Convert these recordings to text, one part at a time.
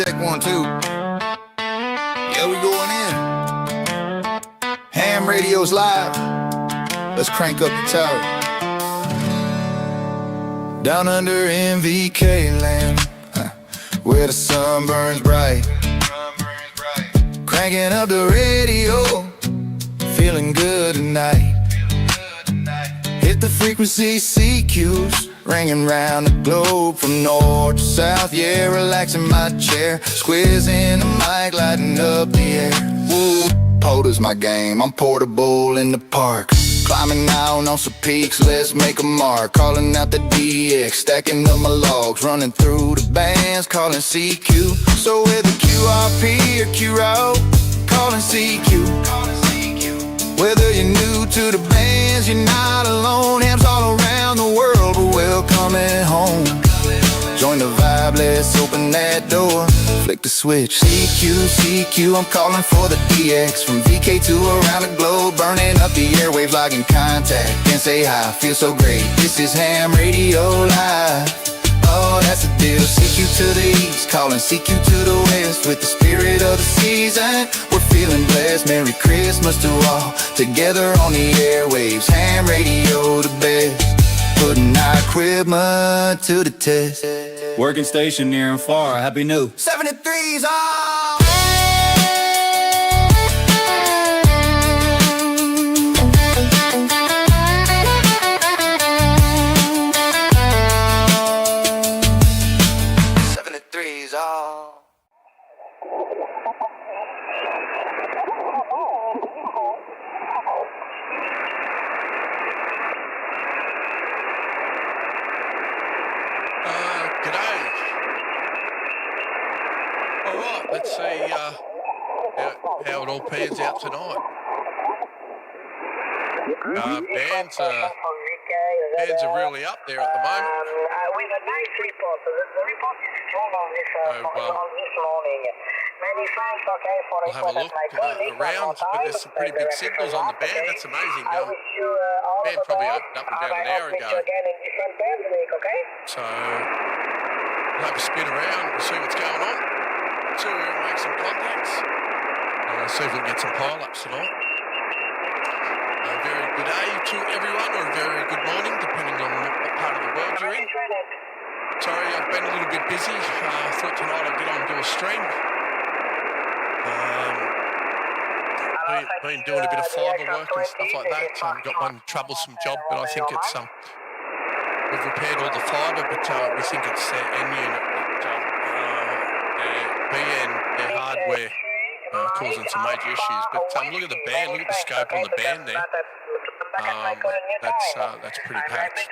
check 1, 2. Yeah, we going in. Ham radio's live. Let's crank up the tower. Down under in VK land, where the sun burns bright. Cranking up the radio, feeling good tonight. Hit the frequency CQs, ringing round the globe from north to south. Yeah, relaxing my chair, squeezing the mic, lighting up the air. Woo, Poda's my game, I'm portable in the park. Climbing down on some peaks, let's make a mark. Calling out the DX, stacking up my logs, running through the bands, calling CQ. So whether QRP or QRO, calling CQ. Whether you're new to the bands, you're not alone. Hams all around the world, but welcome at home. Join the vibe, let's open that door. Flick the switch, CQ, I'm calling for the DX. From VK to around the globe, burning up the airwaves, logging contact. Can't say hi, feel so great. This is Ham Radio Live. Oh, that's the deal. CQ to the east, calling CQ to the west. With the spirit of the season, we're feeling blessed. Merry Christmas to all, together on the airwaves. Ham Radio the best, putting our equipment to the test. Working station near and far, Happy New 7-3's on. 7-3's on. G'day. Alright, let's see how it all pans out tonight. Bands are really up there at the moment. With a nice report. The report is strong on this morning. Many thanks, okay, for we'll have a look around, but there's some pretty big signals on the band. That's amazing. Band probably opened up about an hour ago. So we'll have a spin around and see what's going on. See if we can make some contacts. See if we can get some pile-ups tonight. A very good day to everyone, or a very good morning, depending on what part of the world you're in. Sorry, I've been a little bit busy. I thought tonight I'd get on and do a stream. Been doing a bit of fibre work and stuff like that. Got one troublesome job, but I think it's we've repaired all the fibre, but we think it's their end unit that their hardware causing some major issues. But look at the band, look at the scope on the band there. That's pretty packed.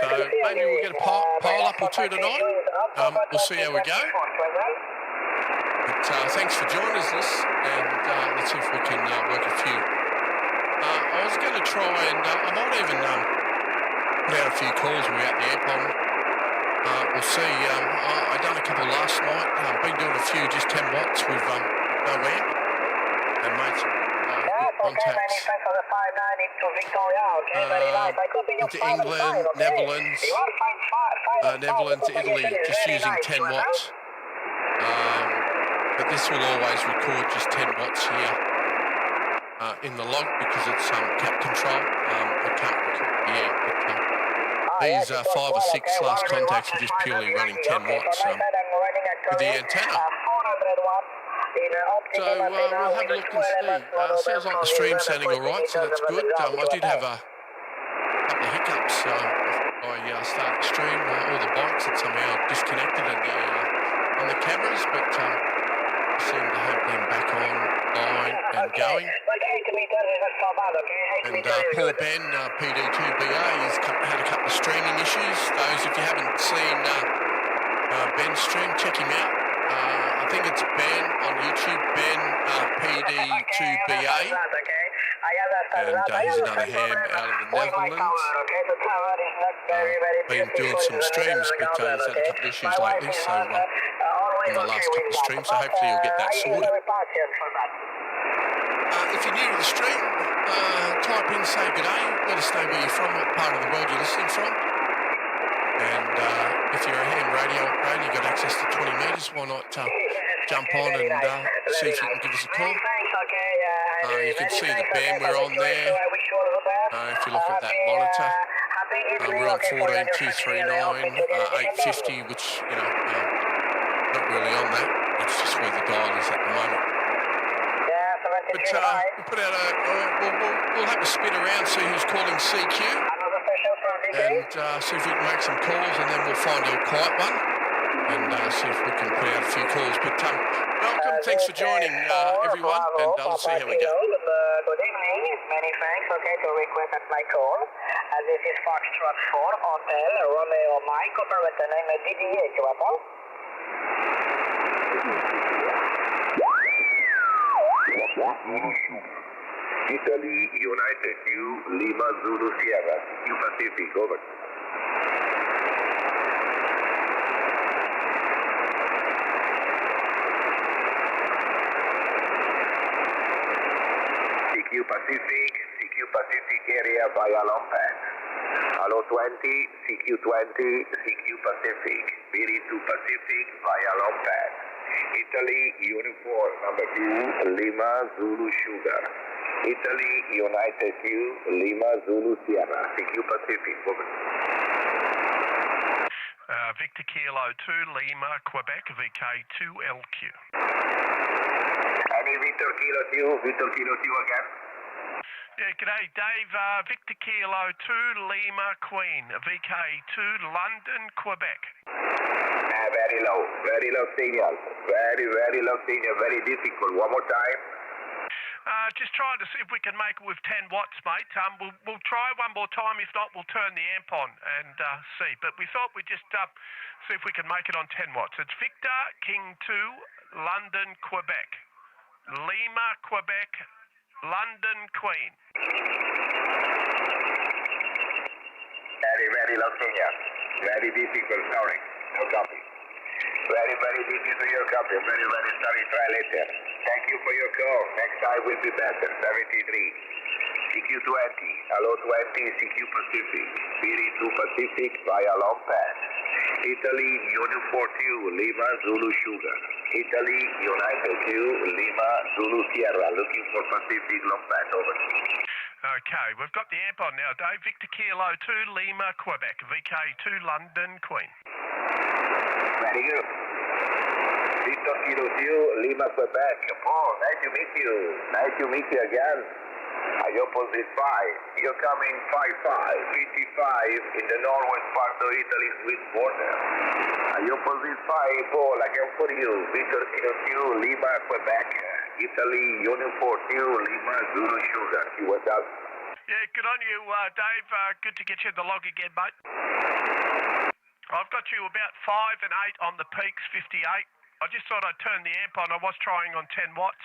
So maybe we'll get a pile up or two tonight. We'll see how we go. But thanks for joining us, and let's see if we can work a few. I was going to try and I might even put out a few calls when we're at the airport. We'll see. I done a couple last night. Been doing a few just 10 watts with no amp, and made some good contacts. Into England, Netherlands, Italy, just using 10 watts. But this will always record just 10 watts here in the log because it's cap control. It can't record the amp. But these 5 or 6 last contacts are just purely running 10 watts with the antenna. So we'll have a look and see. Sounds like the stream's sounding alright, so that's good. I did have a couple of hiccups. I started the stream, all the bikes had somehow disconnected on the cameras, but seem to have them back online and going. And poor Ben, PD2BA, has had a couple of streaming issues. Those, if you haven't seen Ben's stream, check him out. I think it's Ben on YouTube, Ben PD2BA. And he's another ham out of the Netherlands. Been doing some streams, but he's had a couple of issues lately, so in the last couple of streams, so hopefully you'll get that sorted. If you're new to the stream, type in, say good day, let us know where you're from, what part of the world you're listening from. And if you're a ham radio operator, you've got access to 20 metres, why not jump on and see if you can give us a call. You can see the band we're on there. If you look at that monitor, we're on 14239, 850, which, you know, not really on that. That's just where the dial is at the moment. But we'll put out we'll have a spin around, see who's calling CQ, and see if we can make some calls, and then we'll find a quiet one and see if we can put out a few calls. But welcome, thanks for joining everyone, and let's see how we go. Good evening, many thanks, to request at my call. This is Foxtrot 4, Hotel, Romeo Mike, operator name DDA, tu attends? Italy, United U, Lima, Zulu, Sierra, U Pacific, over. CQ Pacific area via long pass. Hello 20, CQ20, CQ Pacific, BD2 Pacific via long pass. Italy, uniform number 2, Lima, Zulu, Sugar. Italy, United U, Lima, Zulu, Sierra, CQ Pacific, over. Victor Kilo 2, Lima, Quebec, VK2LQ. Any Victor Kilo 2 again? Yeah, g'day, Dave. Victor Kilo 2, Lima, Queen, VK2, London, Quebec. Very low signal. Very low signal, very difficult. One more time. Just trying to see if we can make it with 10 watts, mate. We'll try one more time. If not, we'll turn the amp on and see. But we thought we'd just see if we can make it on 10 watts. It's Victor, King 2, London, Quebec. Lima, Quebec, London, Queen. Very low signal. Very difficult, sorry. No copy. Very difficult your copy. Very sorry. Try later. Thank you for your call. Next time will be better. 73. CQ20. Hello 20. CQ Pacific. BD2 Pacific via long pass. Italy, Uniform 2, Lima, Zulu, Sugar. Italy, United 2, Lima, Zulu, Sierra. Looking for Pacific long pass. Over. Okay, we've got the amp on now, Dave. Victor Kilo 2, Lima, Quebec. VK2, London, Queen. Very good. Victor Kilo 2, Lima, Quebec. Oh, nice to meet you. Nice to meet you again. I opposite 5. You're coming 55 in the northwest part of Italy, Swiss border. I opposite 5, Paul, again for you. Victor Kilo 2, Lima, Quebec. Italy, Uniform 2, Lima, Zulu, Sugar. See what's up? Yeah, good on you, Dave. Good to get you in the log again, mate. I've got you about 5 and 8 on the peaks, 58. I just thought I'd turn the amp on. I was trying on 10 watts,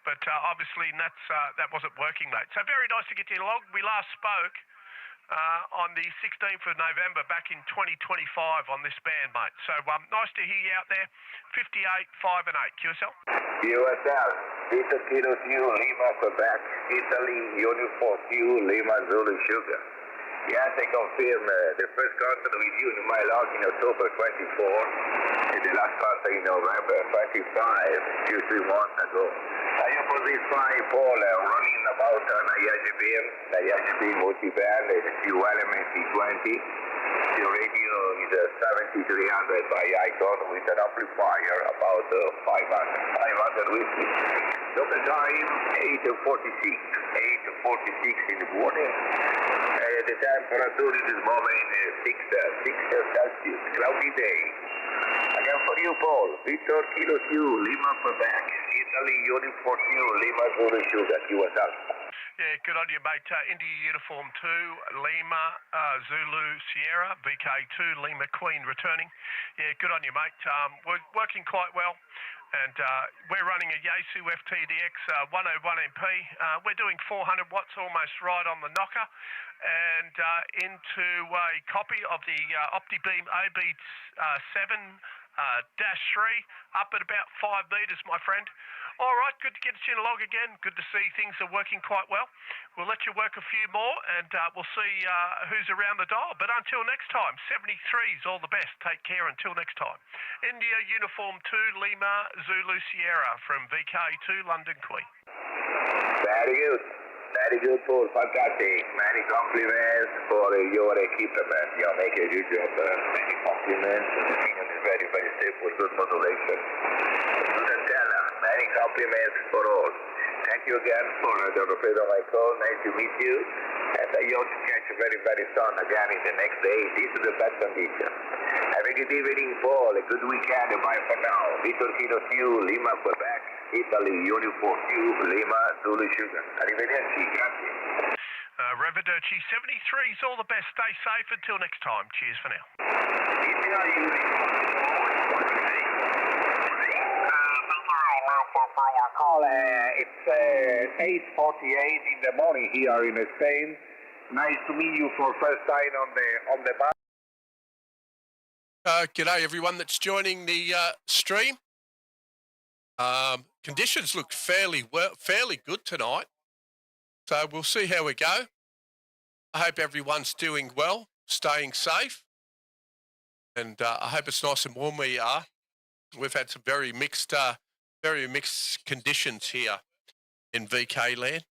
but obviously that wasn't working, mate. So very nice to get you in the log. We last spoke on the 16th of November back in 2025 on this band, mate. So nice to hear you out there. 58, 5 and 8. QSL? QSL. Victor Kilo 2, Lima, Quebec. Italy, Uniform 2, Lima, Zulu, Sugar. Yes, I confirm the first contact with you in my log in October 24, and the last contact in November 25, 2-3 months ago. I opposite 5 Paul running about an IHBM multi-band, a few elements E20. The radio is a 7300 by Icon with an amplifier about 500 whiskey. Local time 8:46 in the morning. The temperature in this moment is 6 Celsius, cloudy day. Again for you, Paul. Victor Kilo 2, Lima, Quebec. Italy, Uniform 2, Lima, Zulu, Sugar, USA. Yeah, good on you, mate. India Uniform 2, Lima, Zulu, Sierra, VK2, Lima, Queen returning. Yeah, good on you, mate. We're working quite well. And we're running a Yaesu FTdx 101MP. We're doing 400 watts, almost right on the knocker, and into a copy of the OTIBEAM OB-7-3 up at about 5 metres, my friend. All right, good to get you in a log again. Good to see things are working quite well. We'll let you work a few more, and we'll see who's around the dial. But until next time, 73's all the best. Take care until next time. India Uniform 2 Lima Zulu Sierra from VK2 London Queen. Very good. Very good, Paul. Fantastic. Many compliments for your equipment. You make a good job. Many compliments. The signal is very, very stable. Good modulation. Good antenna. Many compliments for all. Thank you again for the repair of my call. Nice to meet you. And I hope to catch you very, very soon again in the next day. This is the best condition. Have a good evening, Paul. A good weekend. Bye for now. Victor Kilo Q, Lima, Quebec, Italy, Uniform Q, Lima, Zulu Sugar. Arrivederci. Grazie. Arrivederci 73's all the best. Stay safe until next time. Cheers for now. It's 8:48 in the morning here in Spain. Nice to meet you for first time on the bar. G'day everyone that's joining the stream. Conditions look fairly good tonight, so we'll see how we go. I hope everyone's doing well, staying safe, and I hope it's nice and warm where you are. We've had some very mixed conditions here in VK land.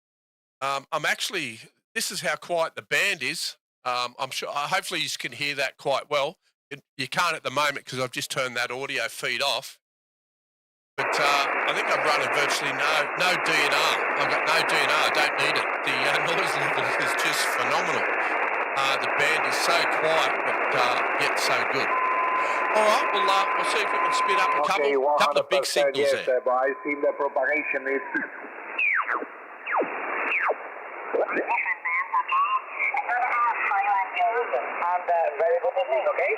This is how quiet the band is. I'm sure, hopefully you can hear that quite well. You can't at the moment because I've just turned that audio feed off. But I think I'm running virtually no DNR. I've got no DNR, I don't need it. The noise level is just phenomenal. The band is so quiet, but yet so good. All right, we'll see if we can spin up a couple of big signals yes, there. But I think the propagation is... And very good evening, okay?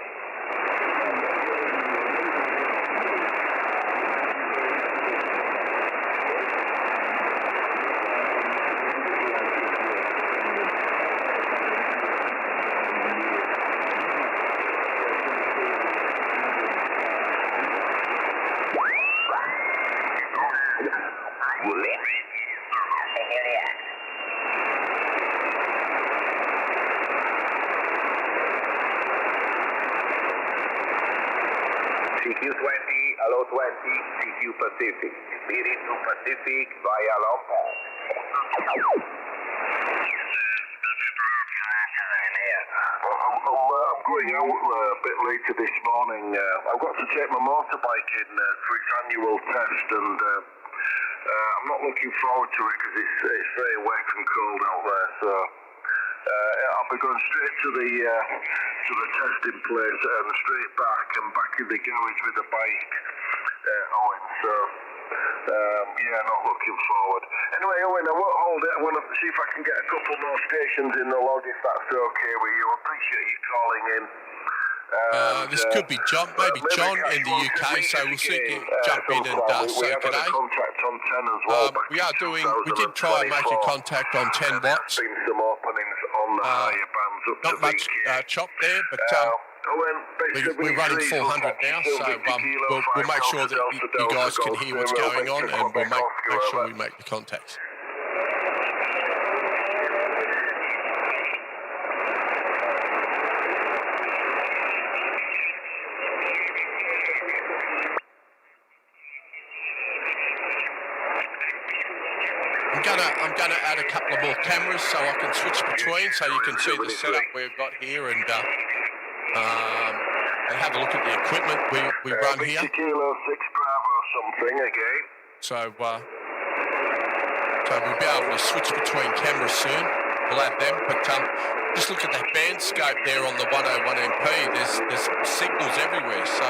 CQ20, Hello 20, CQ Pacific. Speeding to Pacific via Long Pass. I'm going out a bit later this morning. I've got to take my motorbike in for its annual test, and I'm not looking forward to it because it's very wet and cold out there. So I'll be going straight to the testing place and straight back in the garage with the bike. Owen, so not looking forward. Anyway, Owen, I won't hold it. I want to see if I can get a couple more stations in the log, if that's okay with you. I appreciate you calling in. This could be John, maybe John in the UK, so we'll see if you jump in and say g'day. We did try and make a contact on 10 watts. Been some openings on the higher bands up not to much VK. chop there, but we're running 400 now, so we'll make sure that you guys can hear what's going on, and we'll make sure we make the contacts. I'm gonna add a couple of more cameras so I can switch between, so you can see the setup we've got here, and have a look at the equipment we run here. Kilo 6 Bravo something again. So we'll be able to switch between cameras soon. We'll add them, but just look at that band scope there on the 101MP. There's signals everywhere, so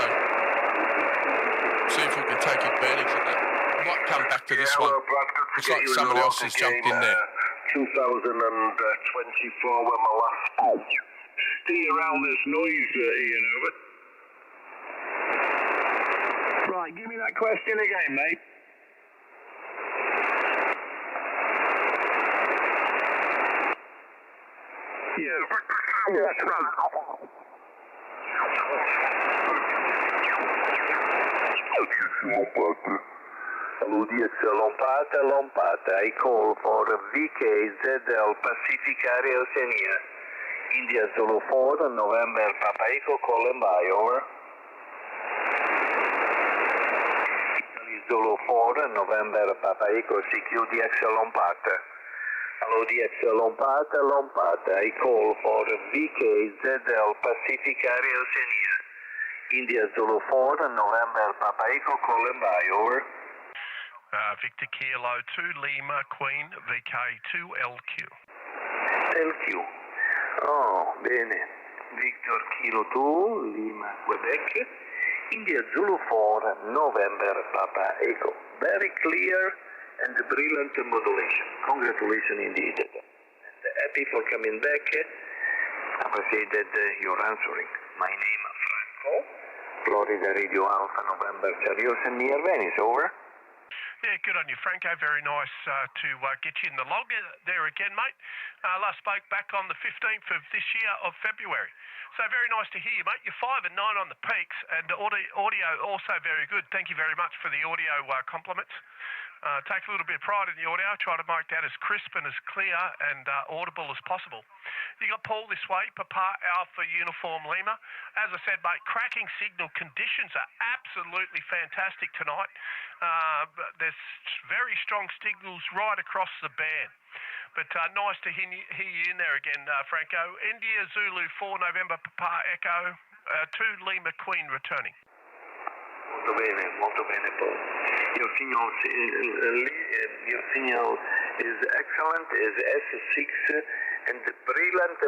see if we can take advantage of that. We might come back to this one. Looks like someone else has jumped in there. 2024 when my last stay around this noise, Ian, over. Right, give me that question again, mate. Yeah, that's right. Hello, DX Lompata. I call for VKZL Pacific Area Oceania. India Zulu 4, November Papa Echo, calling by, over. Italy Zulu 4, November Papa Echo, CQ DX Lompata. Hello, DX Lompata. I call for VKZL Pacific Area Oceania. India Zulu 4, November Papa Echo, calling by, over. Victor Kilo 2 Lima Queen Vk3AMP. Thank you. Oh, bene. Victor Kilo 2 Lima Quebec. India Zulu 4, November Papa Echo. Very clear and brilliant modulation. Congratulations indeed. And happy for coming back. Appreciated your answering. My name is Franco. Florida Radio Alpha November Charles near Venice, over. Yeah, good on you, Franco. Very nice to get you in the log there again, mate. Last spoke back on the 15th of this year of February. So very nice to hear you, mate. You're 5 and 9 on the peaks, and audio also very good. Thank you very much for the audio compliments. Take a little bit of pride in the audio. Try to make that as crisp and as clear and audible as possible. You got Paul this way, Papa Alpha Uniform Lima. As I said, mate, cracking signal conditions are absolutely fantastic tonight. There's very strong signals right across the band. But nice to hear you in there again, Franco. India Zulu 4 November Papa Echo 2 Lima Queen returning. Molto bene, Paul. Your signal is excellent, is S6 and brilliant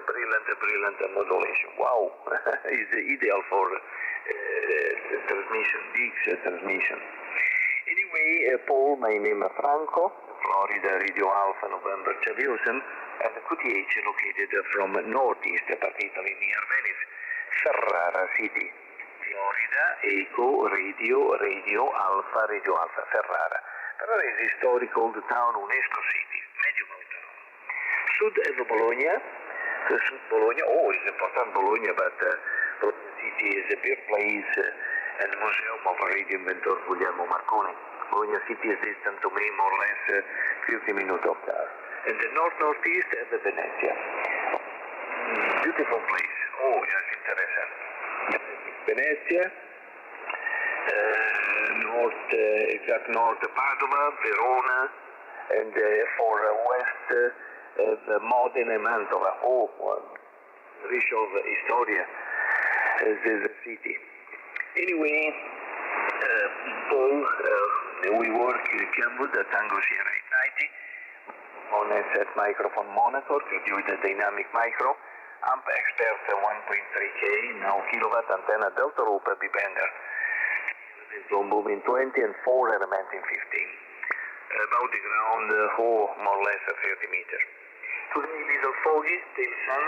modulation. Wow, is ideal for transmission, DX transmission. Anyway, Paul, my name is Franco, Florida Radio Alpha November Chaviusen, and QTH located from northeast, particularly near Venice, Ferrara City. Florida, Echo, Radio Alpha, Ferrara. Ferrara is historic old town, UNESCO city, medieval town. Sud of Bologna, is important Bologna, but Bologna city is a birthplace and museum of radio inventor Guglielmo Marconi. Bologna city is distant to me more or less 50 minutes of car. And the northeast of Venezia. Beautiful place. Oh, yes, interesting. Venezia, north Padova, Verona, and for west Modena and Mantova. Oh, rich of historia is the city. Anyway, Paul, we work in Cambridge at Tango Sierra 890 on a set microphone monitor to do the dynamic micro. Amp Expert 1.3K, now kilowatt antenna Delta Loop B-bender. Zone moving 20 and 4 element in 15. About the ground, more or less 30 meters. Today little foggy, still sun,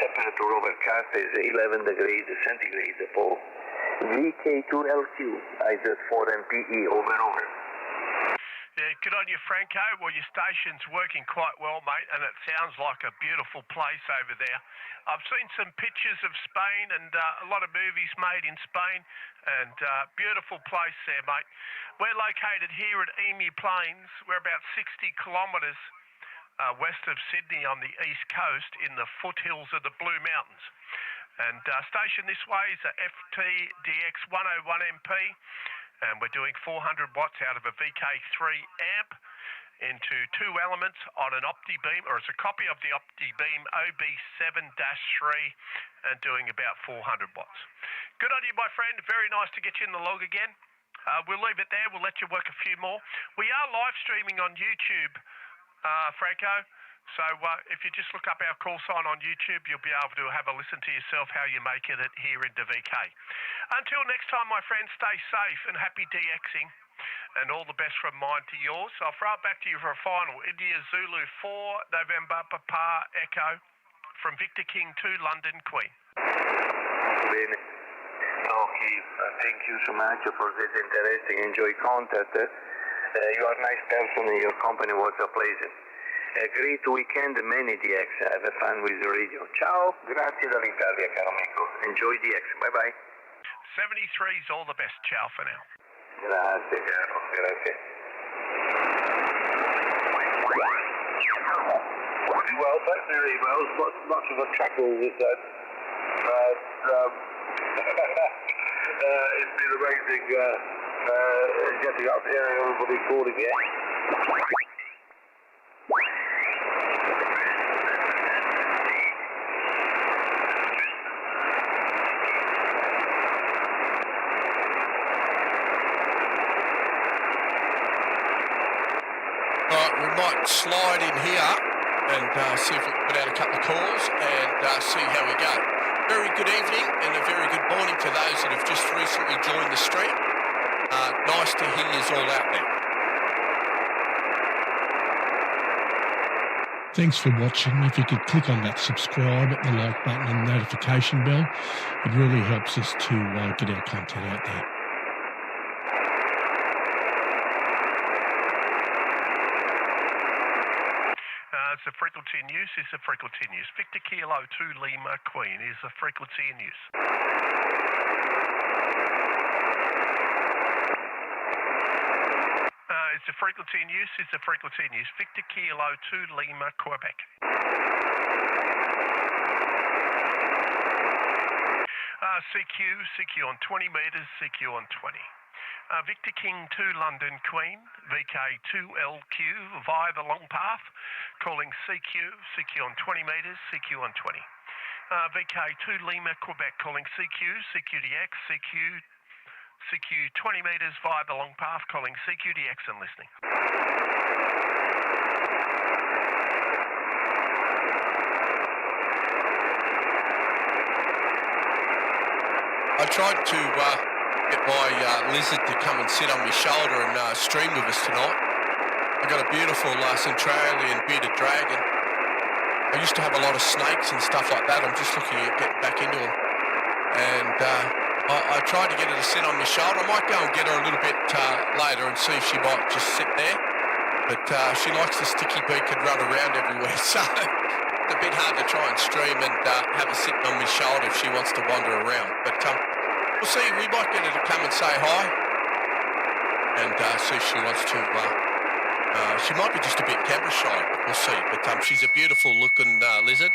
temperature overcast is 11 degrees centigrade for Vk3AMP IZ4MPE over. Yeah, good on you, Franco. Well, your station's working quite well, mate, and it sounds like a beautiful place over there. I've seen some pictures of Spain and a lot of movies made in Spain, and beautiful place there, mate. We're located here at Emu Plains. We're about 60 kilometres west of Sydney on the east coast in the foothills of the Blue Mountains. And station this way is a FTdx 101MP. And we're doing 400 watts out of a Vk3AMP into 2 elements on an OptiBeam, or it's a copy of the OptiBeam OB-7-3 and doing about 400 watts. Good on you, my friend. Very nice to get you in the log again. We'll leave it there. We'll let you work a few more. We are live streaming on YouTube, Franco. So if you just look up our call sign on YouTube, you'll be able to have a listen to yourself how you're making it here into VK. Until next time, my friends, stay safe and happy DXing. And all the best from mine to yours. I'll throw it back to you for a final. India Zulu 4 November Papa Echo from Victor King to London Queen. Okay, thank you so much for this interesting enjoy content. You are a nice person and your company was a pleasure. A great weekend, many DX. Have fun with the radio. Ciao, grazie dall'Italia, caro amico. Enjoy DX. Bye bye. 73's all the best. Ciao for now. Gracias, Carlos, gracias. Well, thanks for your emails. Not much of a chuckle with that. But it's been amazing getting up here and everybody calling it. Right, we might slide in here and see if we can put out a couple of calls and see how we go. Very good evening and a very good morning to those that have just recently joined the stream. Nice to hear you all out there. Thanks for watching. If you could click on that subscribe, the like button and notification bell, it really helps us to get our content out there. It's a frequency in use, is a frequency in use. Victor Kilo 2 Lima Queen is a frequency in use. It's a frequency in use, it's a frequency in use. Victor Kilo 2 Lima, Quebec. CQ on 20 metres, CQ on 20. Victor King 2 London Queen, VK2LQ via the long path, calling CQ on 20 metres, CQ on 20. VK2 Lima, Quebec, calling CQDX, CQ 20 metres via the long path, calling CQDX and listening. I tried to get my lizard to come and sit on my shoulder and stream with us tonight. I got a beautiful Centralian bearded dragon. I used to have a lot of snakes and stuff like that. I'm just looking at getting back into them. And I tried to get her to sit on my shoulder. I might go and get her a little bit later and see if she might just sit there. But she likes the sticky beak and run around everywhere. So it's a bit hard to try and stream and have her sitting on my shoulder if she wants to wander around. But we'll see. We might get her to come and say hi and see if she wants to. She might be just a bit camera shy, but we'll see. But she's a beautiful looking lizard.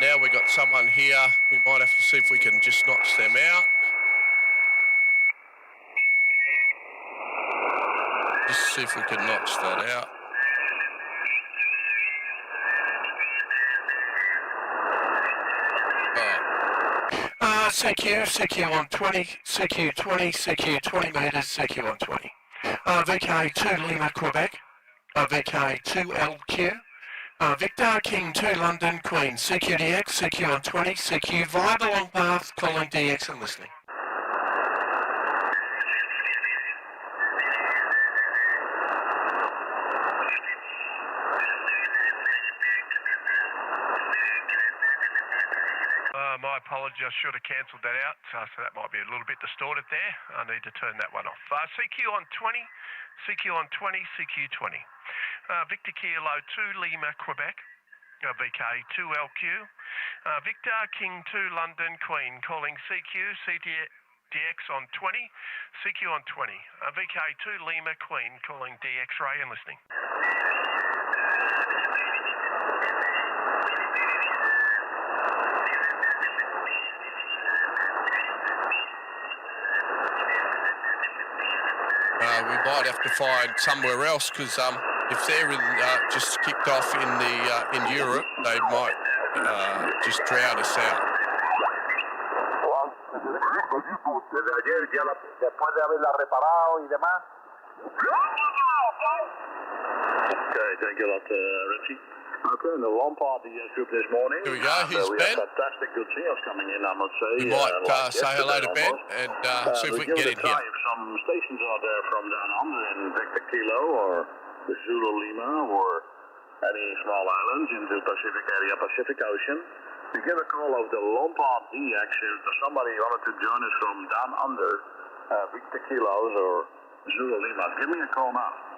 Now we've got someone here. We might have to see if we can just notch them out. Just see if we can notch that out. CQ on 20, CQ 20, CQ 20 metres, CQ on 20. VK2 Lima, Quebec, VK2LQ, Victor King 2 London Queen, CQDX, CQ on 20, CQ via the long path, calling DX and listening. My apology, I should have cancelled that out, so that might be a little bit distorted there. I need to turn that one off. CQ on 20, CQ on 20, CQ 20. Victor Kilo 2 Lima, Quebec, VK2LQ. Victor King 2 London Queen, calling CDX on 20, CQ on 20. VK2 Lima Queen, calling DX-Ray and listening. We might have to find somewhere else because if they're just kicked off in Europe, they might just drown us out. Desde ayer, ya después de haberla reparado y demás. Okay, thank you a lot, Richie. Okay, in the Lompard group this morning. Here we go. Here's we Ben. have fantastic good sales coming in, I must say. We might say hello to Ben and see if we can get in here. If some stations are there from down under in Victor Kilo or the Zulu Lima or any small islands in the Pacific area, Pacific Ocean, you give a call of the Lompard DX if somebody wanted to join us from down under Victor Kilos or Zulu Lima. Give me a call now.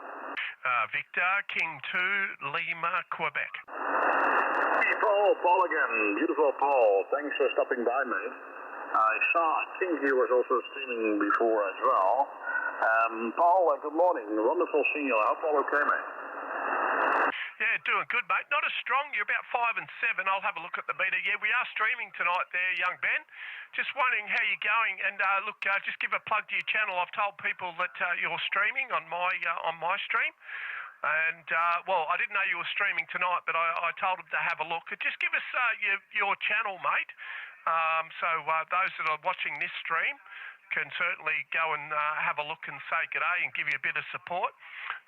Victor King 2 Lima, Quebec. Hey, Paul again. Beautiful Paul. Thanks for stopping by, mate. I think he was also streaming before as well. Paul, good morning. Wonderful seeing you. I hope all okay, mate. Yeah, doing good, mate. Not as strong. You're about 5 and 7. I'll have a look at the meter. Yeah, we are streaming tonight there, young Ben. Just wondering how you're going. And look, just give a plug to your channel. I've told people that you're streaming on my stream. And, well, I didn't know you were streaming tonight, but I told them to have a look. Just give us your channel, mate. So those that are watching this stream can certainly go and have a look and say g'day and give you a bit of support.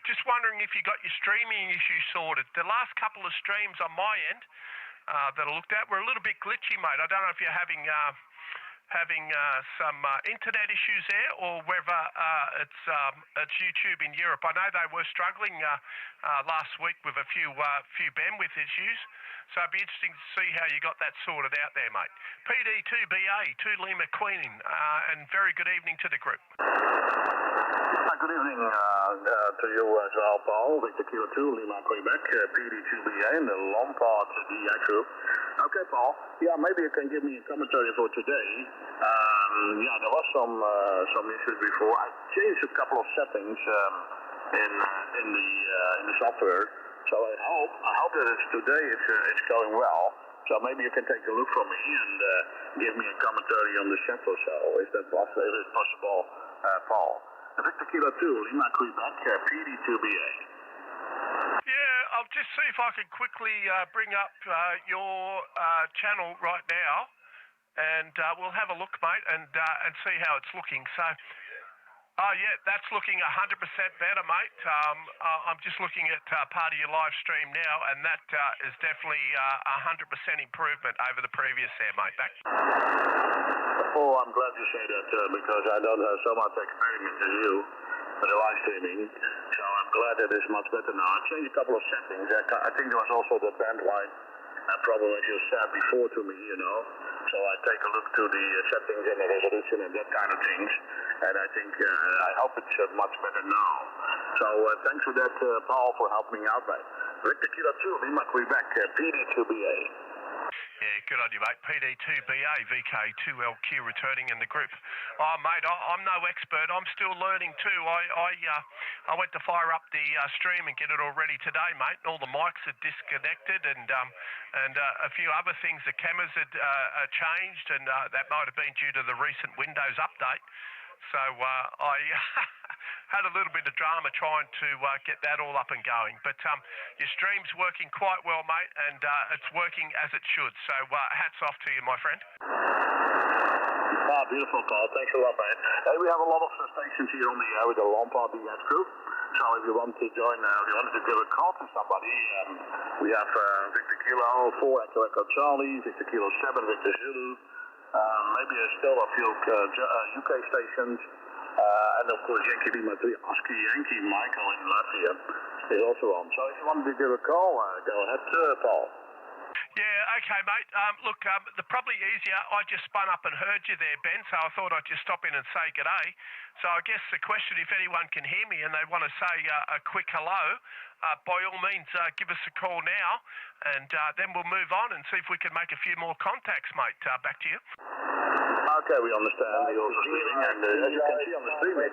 Just wondering if you got your streaming issues sorted. The last couple of streams on my end that I looked at were a little bit glitchy, mate. I don't know if you're having some internet issues there, or whether it's YouTube in Europe. I know they were struggling last week with a few bandwidth issues, so it'd be interesting to see how you got that sorted out there, mate. PD2BA, 2 Lima Queen, and very good evening to the group. Good evening to you as well, Paul. Victor Kilo 2, Lima Quebec, PD2BA, and the Lompard DX group. Okay, Paul. Yeah, maybe you can give me a commentary for today. Yeah, there was some issues before. I changed a couple of settings in the software, so I hope that today it's going well. So maybe you can take a look from me and give me a commentary on the chat or so. Is that possible, Paul? Victor Kilo 2, Lima Quebec, PD2BA. Yeah, I'll just see if I can quickly bring up your channel right now, and we'll have a look, mate, and see how it's looking. So, oh yeah, that's looking 100% better, mate. I'm just looking at part of your live stream now, and that is definitely 100% improvement over the previous there, mate. Back. Oh, I'm glad you say that because I don't have so much experience as you with the live streaming. So I'm glad that it's much better now. I changed a couple of settings. I think there was also the bandwidth problem, as you said before to me, you know. So I take a look to the settings and the resolution and that kind of things. And I think, I hope it's much better now. So thanks for that, Paul, for helping me out, mate. Victor Kilo 2, Lima Quebec, PD2BA. Yeah, good on you, mate. PD2BA, Vk3AMP returning in the group. Oh, mate, I'm no expert. I'm still learning too. I went to fire up the stream and get it all ready today, mate. And all the mics are disconnected, and a few other things. The cameras had changed, and that might have been due to the recent Windows update. So I had a little bit of drama trying to get that all up and going. But your stream's working quite well, mate, and it's working as it should. So hats off to you, my friend. Beautiful, Paul. Thanks a lot, mate. Hey, we have a lot of stations here on the air with the Lompard DX group. So if you want to join, if you wanted to give a call to somebody, we have Victor Kilo 4 Echo Charlie, Victor Kilo 7, Victor Zulu. Maybe there's still a few UK stations, and of course Yankee Lima 3 Oscar Yankee Michael in Latvia is also on. So if you wanted to give a call, go ahead, Paul. Yeah, okay, mate. Look, probably easier. I just spun up and heard you there, Ben, so I thought I'd just stop in and say g'day. So I guess the question, if anyone can hear me and they want to say a quick hello, by all means, give us a call now, and then we'll move on and see if we can make a few more contacts, mate. Back to you. Okay, we understand you're streaming, and as you can see on the streaming,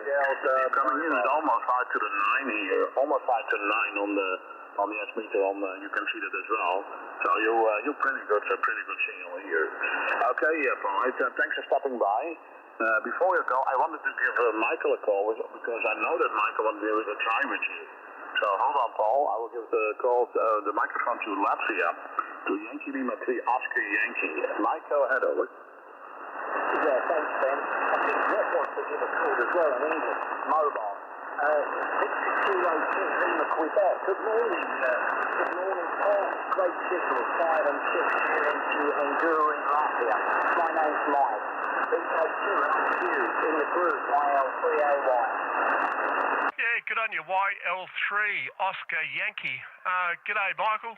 coming in at almost 5 to the 9 here, almost 5 to 9 on the S meter. You can see that as well. So you're pretty good signal here. Okay, Paul. Thanks for stopping by. Before you go, I wanted to give Michael a call because I know that Michael wanted to give a try with you. So hold on, Paul. I will give the call, the microphone to Latvia, to Yankee Lima 3 Oscar Yankee. Michael, head over. Yeah, thanks, Ben. I think Brett wants to give a call as well in England, mobile. Victor Kilo 2, Lima Quebec. Good morning, Paul. Great signal, 5 and 6 here into Enduring, Latvia. My name's Mike. Vk3AMP in the group, YL3AY. Yeah, good on you, YL3 Oscar Yankee. G'day, Michael.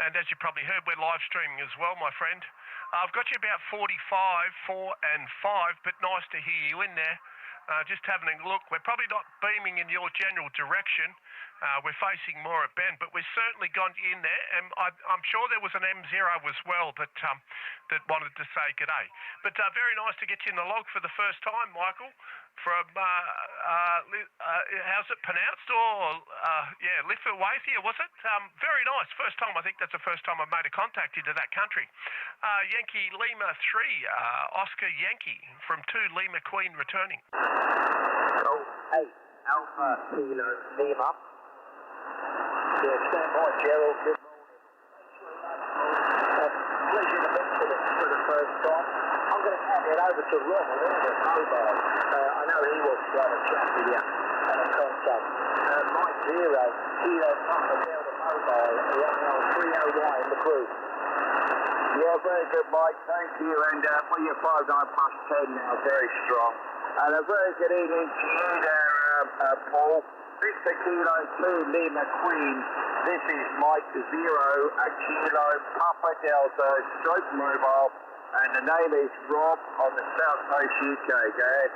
And as you probably heard, we're live streaming as well, my friend. I've got you about 45, 4 and 5, but nice to hear you in there. just having a look. We're probably not beaming in your general direction. We're facing more at Ben, but we've certainly gone in there, and I'm sure there was an M0 as well that wanted to say g'day. But very nice to get you in the log for the first time, Michael, from, how's it pronounced? Lithuania, was it? Very nice. First time, I think that's the first time I've made a contact into that country. Yankee Lima 3, Oscar Yankee from 2 Lima Queen returning. Oh, 8 Alpha Kilo Lima. Yeah, stand by, Gerald. Good morning. Pleasure to meet you for the first time. I'm going to hand it over to Rob on the mobile. I know he was trying to chat with you and a contact. Mike 0 Kilo Papa Delta Mobile, Romeo 30Y in the crew. Yeah, very good, Mike. Thank you. And for your 59+10 now, very strong. And a very good evening to you there, Paul. Victor Kilo 2 Lima Queen. This is Mike 0 Kilo Papa Delta Stroke Mobile. And the name is Rob on the South Coast UK. Go ahead.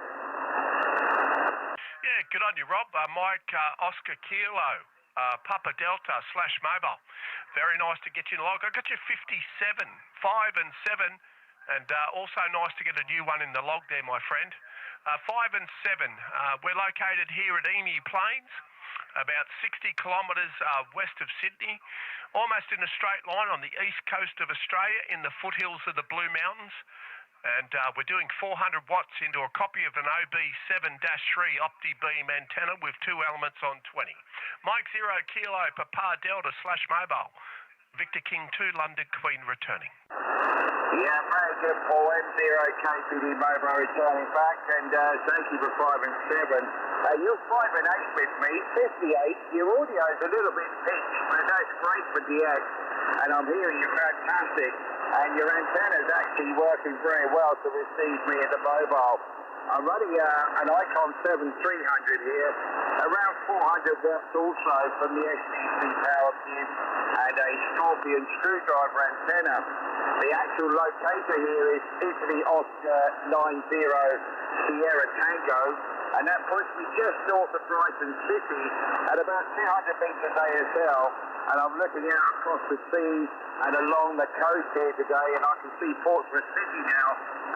Yeah, good on you, Rob. Mike Oscar Kilo, Papa Delta / Mobile. Very nice to get you in the log. I got you 57, 5 and 7, and also nice to get a new one in the log there, my friend. 5 and 7. We're located here at Emu Plains, about 60 kilometres west of Sydney, almost in a straight line on the east coast of Australia in the foothills of the Blue Mountains. And we're doing 400 watts into a copy of an OB-7-3 OptiBeam antenna with 2 elements on 20. Mike 0 Kilo Papa Delta / Mobile. Victor King 2 London Queen returning. Yeah, very good, Paul. M0 KPD Mobile returning back, and thank you for 5 and 7. You're 5 and 8 with me, 58. Your audio's a little bit pitched, but that's great for DX, and I'm hearing you fantastic. And your antenna's actually working very well to receive me at the mobile. I'm running an Icon 7300 here, around 400 watts also from the SBC power cube, and a Scorpion screwdriver antenna. The actual locator here is Italy Oscar 90 Sierra Tango, and that puts me just north of Brighton City at about 200 metres ASL, and I'm looking out across the sea and along the coast here today, and I can see Portsmouth City now,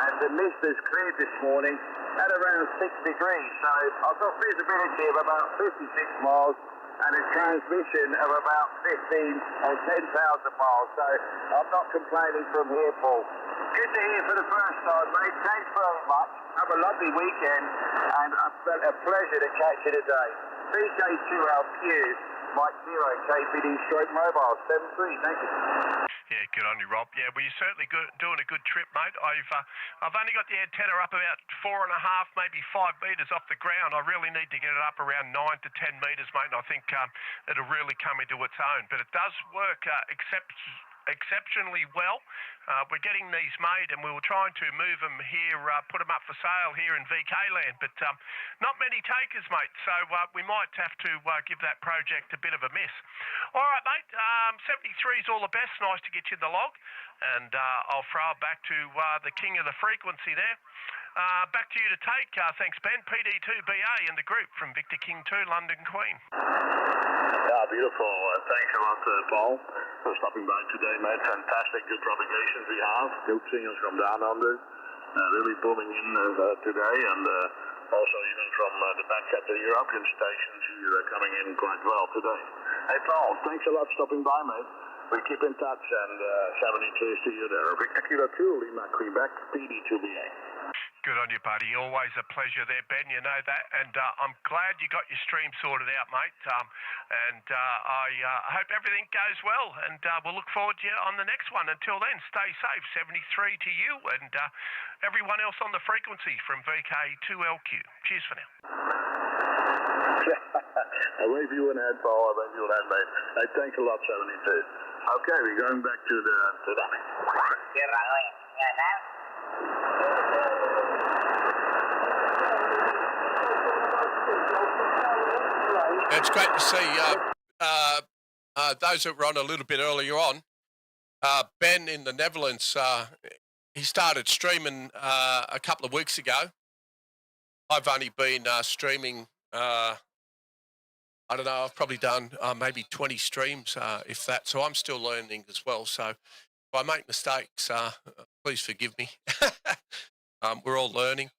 and the mist has cleared this morning at around 6 degrees, so I've got visibility of about 56 miles and a transmission of about 15 or 10,000 miles, so I'm not complaining from here, Paul. Good to hear for the first time, mate. Thanks very much. Have a lovely weekend, and it's been a pleasure to catch you today. VK2AMP Mike 0 KPD Stroke Mobile 73. Thank you. Yeah, good on you, Rob. Yeah, well, you're certainly doing a good trip, mate. I've only got the antenna up about 4.5, maybe 5 metres off the ground. I really need to get it up around 9 to 10 metres, mate, and I think it'll really come into its own. But it does work exceptionally well. We're getting these made, and we were trying to move them here, put them up for sale here in VK land, but not many takers, mate, so we might have to give that project a bit of a miss. All right, mate, 73 is all the best. Nice to get you in the log, and I'll throw it back to the king of the frequency there. Back to you to take. Thanks, Ben. PD2BA in the group from Victor King 2 London Queen. Yeah, beautiful. Thanks a lot, Paul, for stopping by today, mate. Fantastic, good propagations we have. Good signals from down under. Really booming in today, and also even from the back at the European stations, you're coming in quite well today. Hey, Paul, thanks a lot for stopping by, mate. We keep in touch, and 72 see you there. Victor Kilo 2, Lima Quebec, PD2BA. Good on you, buddy. Always a pleasure there, Ben. You know that. And I'm glad you got your stream sorted out, mate. I hope everything goes well. And we'll look forward to you on the next one. Until then, stay safe. 73 to you and everyone else on the frequency from VK2LQ. Cheers for now. I wave you an head, Paul. I wave you an head, mate. Hey, thanks a lot, 72. Okay, we're going back to the It's great to see those that were on a little bit earlier on. Ben in the Netherlands, he started streaming a couple of weeks ago. I've only been streaming, I don't know, I've probably done maybe 20 streams, if that. So I'm still learning as well. So if I make mistakes, please forgive me. We're all learning.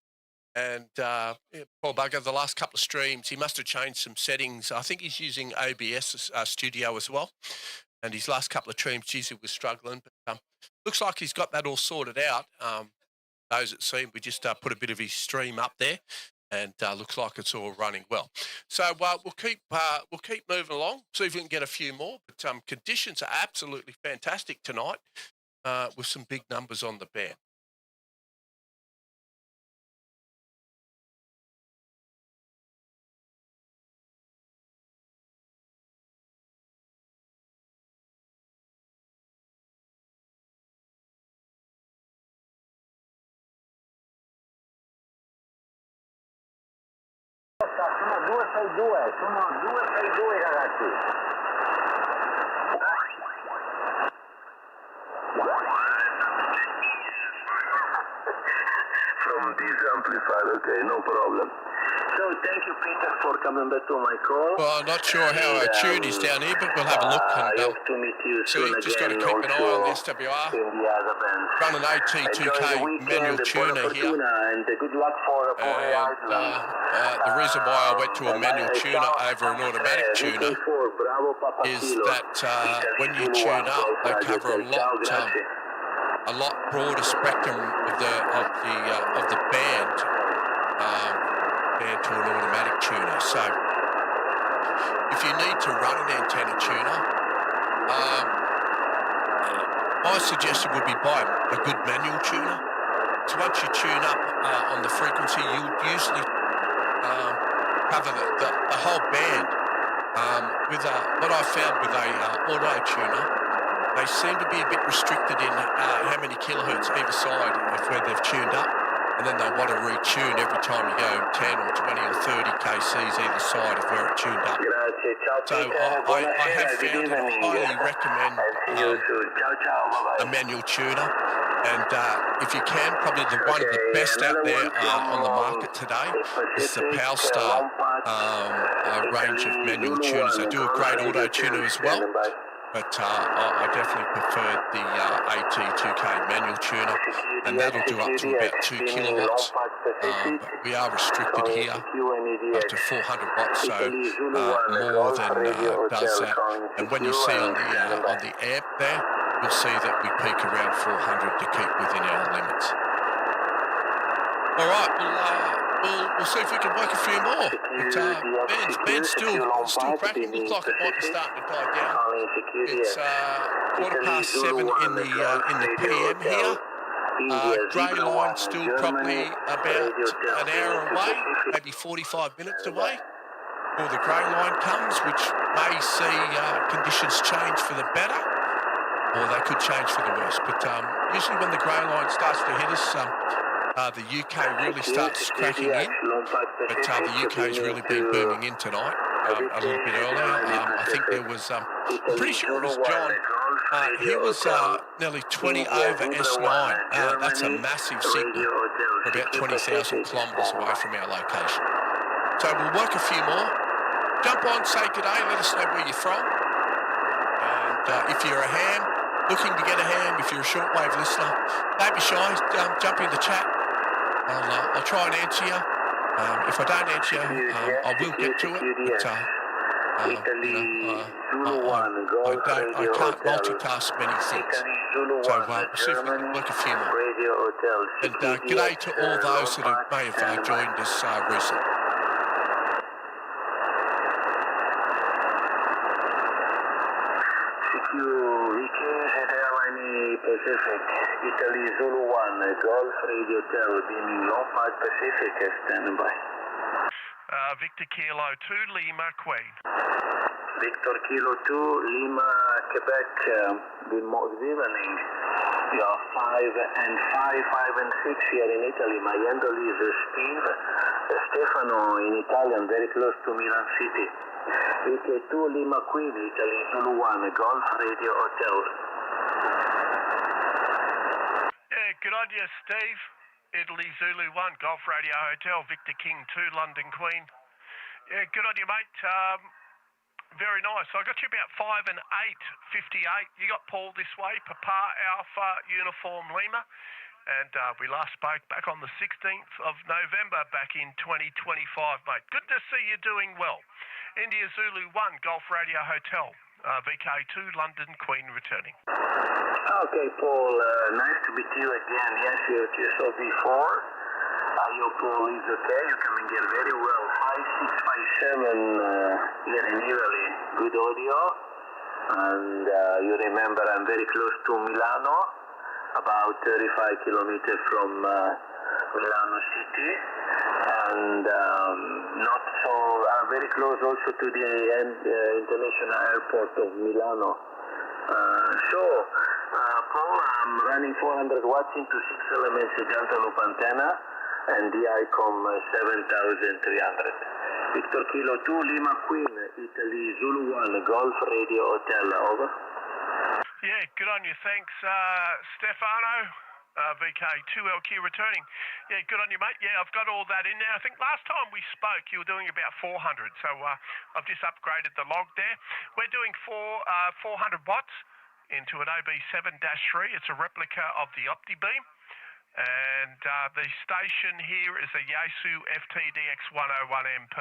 And poor bugger, the last couple of streams, he must have changed some settings. I think he's using OBS Studio as well. And his last couple of streams, geez, he was struggling. But looks like he's got that all sorted out. Those that see him, we just put a bit of his stream up there, and looks like it's all running well. So we'll keep moving along, see if we can get a few more. But conditions are absolutely fantastic tonight, with some big numbers on the band. Sono 262 ragazzi. From this amplifier, okay, no problem. So thank you, Peter, for coming back to my call. Well, I'm not sure how our tune is down here, but we'll have a look. And hope to meet you see, soon just got to again, keep an eye on the also SWR. in the other bands. Run an AT2K manual tuner here. And good luck for the reason why I went to a manual tuner over an automatic tuner is that when you tune up, they cover a lot broader spectrum of the band compared to an automatic tuner. So if you need to run an antenna tuner, my suggestion would be buy a good manual tuner. So once you tune up on the frequency, you'll usually cover the whole band. What I found with a auto tuner, they seem to be a bit restricted in how many kilohertz either side of where they've tuned up, and then they want to retune every time you go 10 or 20 or 30 kcs either side of where it tuned up. So I have found and I highly recommend a manual tuner, and if you can, probably one of the best out there on the market today is the Palstar range of manual tuners. They do a great auto tuner as well, but I definitely preferred the AT2K manual tuner, and that'll do up to about 2 kilowatts. But we are restricted here up to 400 watts, so more than does that. And when you see on the amp there, you'll see that we peak around 400 to keep within our limits. All right, we'll see if we can work a few more. But band's still cracking. Looks like it might be starting to die down. It's 7:15 in the PM here. Grey line still probably about an hour away, maybe 45 minutes away, before the grey line comes, which may see conditions change for the better, or they could change for the worse. But usually when the grey line starts to hit us, the UK really starts cracking in, but the UK's really been booming in tonight, a little bit earlier. I think there was, I'm pretty sure it was John, he was nearly 20 over S9. That's a massive signal. We're about 20,000 kilometres away from our location. So we'll work a few more. Jump on, say good day, let us know where you're from. And if you're a ham, looking to get a ham, if you're a shortwave listener, don't be shy, jump in the chat. I'll try and answer you. If I don't answer you, I will get to it. But I can't multitask many things. So we'll see if we can work a few more. And g'day to all those that may have joined us recently. Pacific, Italy Zulu 1, Golf Radio Hotel, beaming Long Park Pacific, stand by. Victor Kilo 2, Lima, Queen. Victor Kilo 2, Lima, Quebec, good evening. You are 5 and 6 here in Italy. My handle is Steve Stefano in Italian, very close to Milan City. VK2 Lima Queen, Italy Zulu 1, Golf Radio Hotel. Good on you, Steve. Italy Zulu 1, Golf Radio Hotel, Victor King 2, London Queen. Yeah, good on you, mate. Very nice. I got you about 5 and 8, 58. You got Paul this way, Papa Alpha Uniform Lima. And we last spoke back on the 16th of November back in 2025, mate. Good to see you doing well. India Zulu 1, Golf Radio Hotel, VK2, London Queen returning. Okay, Paul, nice to meet you again. Yes, you saw before. I hope all is okay. You come in here very well. 5657 here in Italy. Good audio. And you remember I'm very close to Milano, about 35 kilometers from Milano City. And not so, very close also to the international airport of Milano. Paul, I'm running 400 watts into 6 elements Cantaloupe antenna and the ICOM 7300. Victor Kilo 2, Lima Queen, Italy Zulu 1, Golf Radio Hotel, over. Yeah, good on you. Thanks, Stefano. VK2LQ returning. Yeah, good on you, mate. Yeah, I've got all that in there. I think last time we spoke, you were doing about 400. So I've just upgraded the log there. We're doing 400 watts into an OB-7-3. It's a replica of the OTIBEAM. And the station here is a Yaesu FTdx 101MP.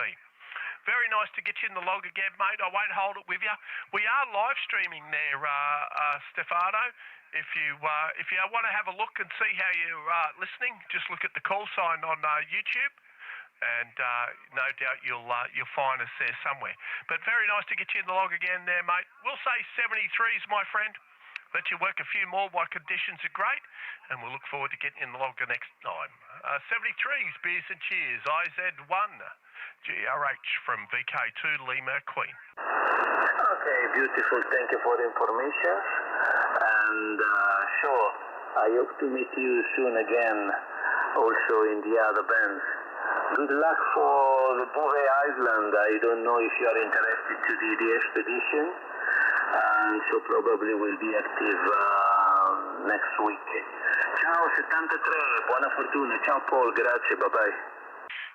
Very nice to get you in the log again, mate. I won't hold it with you. We are live streaming there, Stefano. If you want to have a look and see how you're listening, just look at the call sign on YouTube, and no doubt you'll find us there somewhere. But very nice to get you in the log again there, mate. We'll say 73s, my friend. Let you work a few more while conditions are great, and we'll look forward to getting in the log the next time. 73s, beers and cheers. IZ1, GRH from VK2 Lima Queen. Okay, beautiful. Thank you for the information. And sure, I hope to meet you soon again, also in the other bands. Good luck for the Bove Island. I don't know if you are interested to the expedition, and so probably will be active next week. Ciao 73, buona fortuna. Ciao Paul, grazie, bye-bye.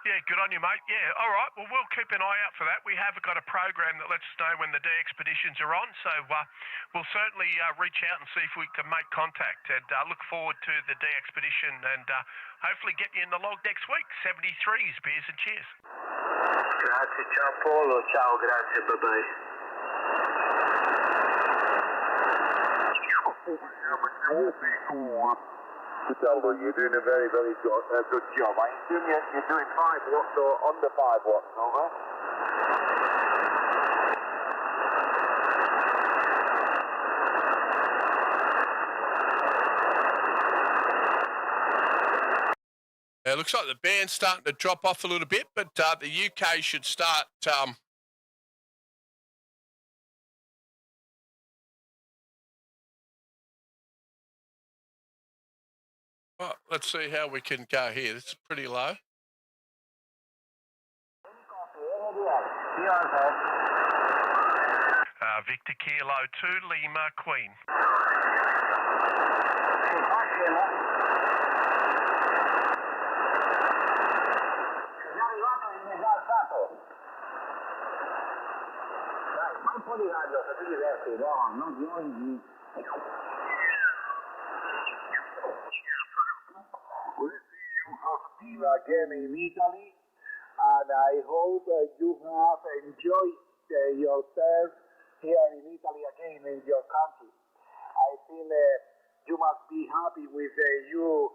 Yeah, good on you, mate. Yeah, all right. Well, we'll keep an eye out for that. We have got a program that lets us know when the day expeditions are on, so we'll certainly reach out and see if we can make contact, and look forward to the day expedition, and hopefully get you in the log next week. 73s, beers and cheers. Grazie, ciao Paolo, ciao, grazie, bye-bye. You're doing a very, very good job. I assume you're doing 5 watts or under 5 watts, over? It looks like the band's starting to drop off a little bit, but the UK should start... Well, let's see how we can go here. This is pretty low. Victor Kilo 2, Lima Queen. Again in Italy, and I hope you have enjoyed yourself here in Italy again in your country. I think you must be happy with you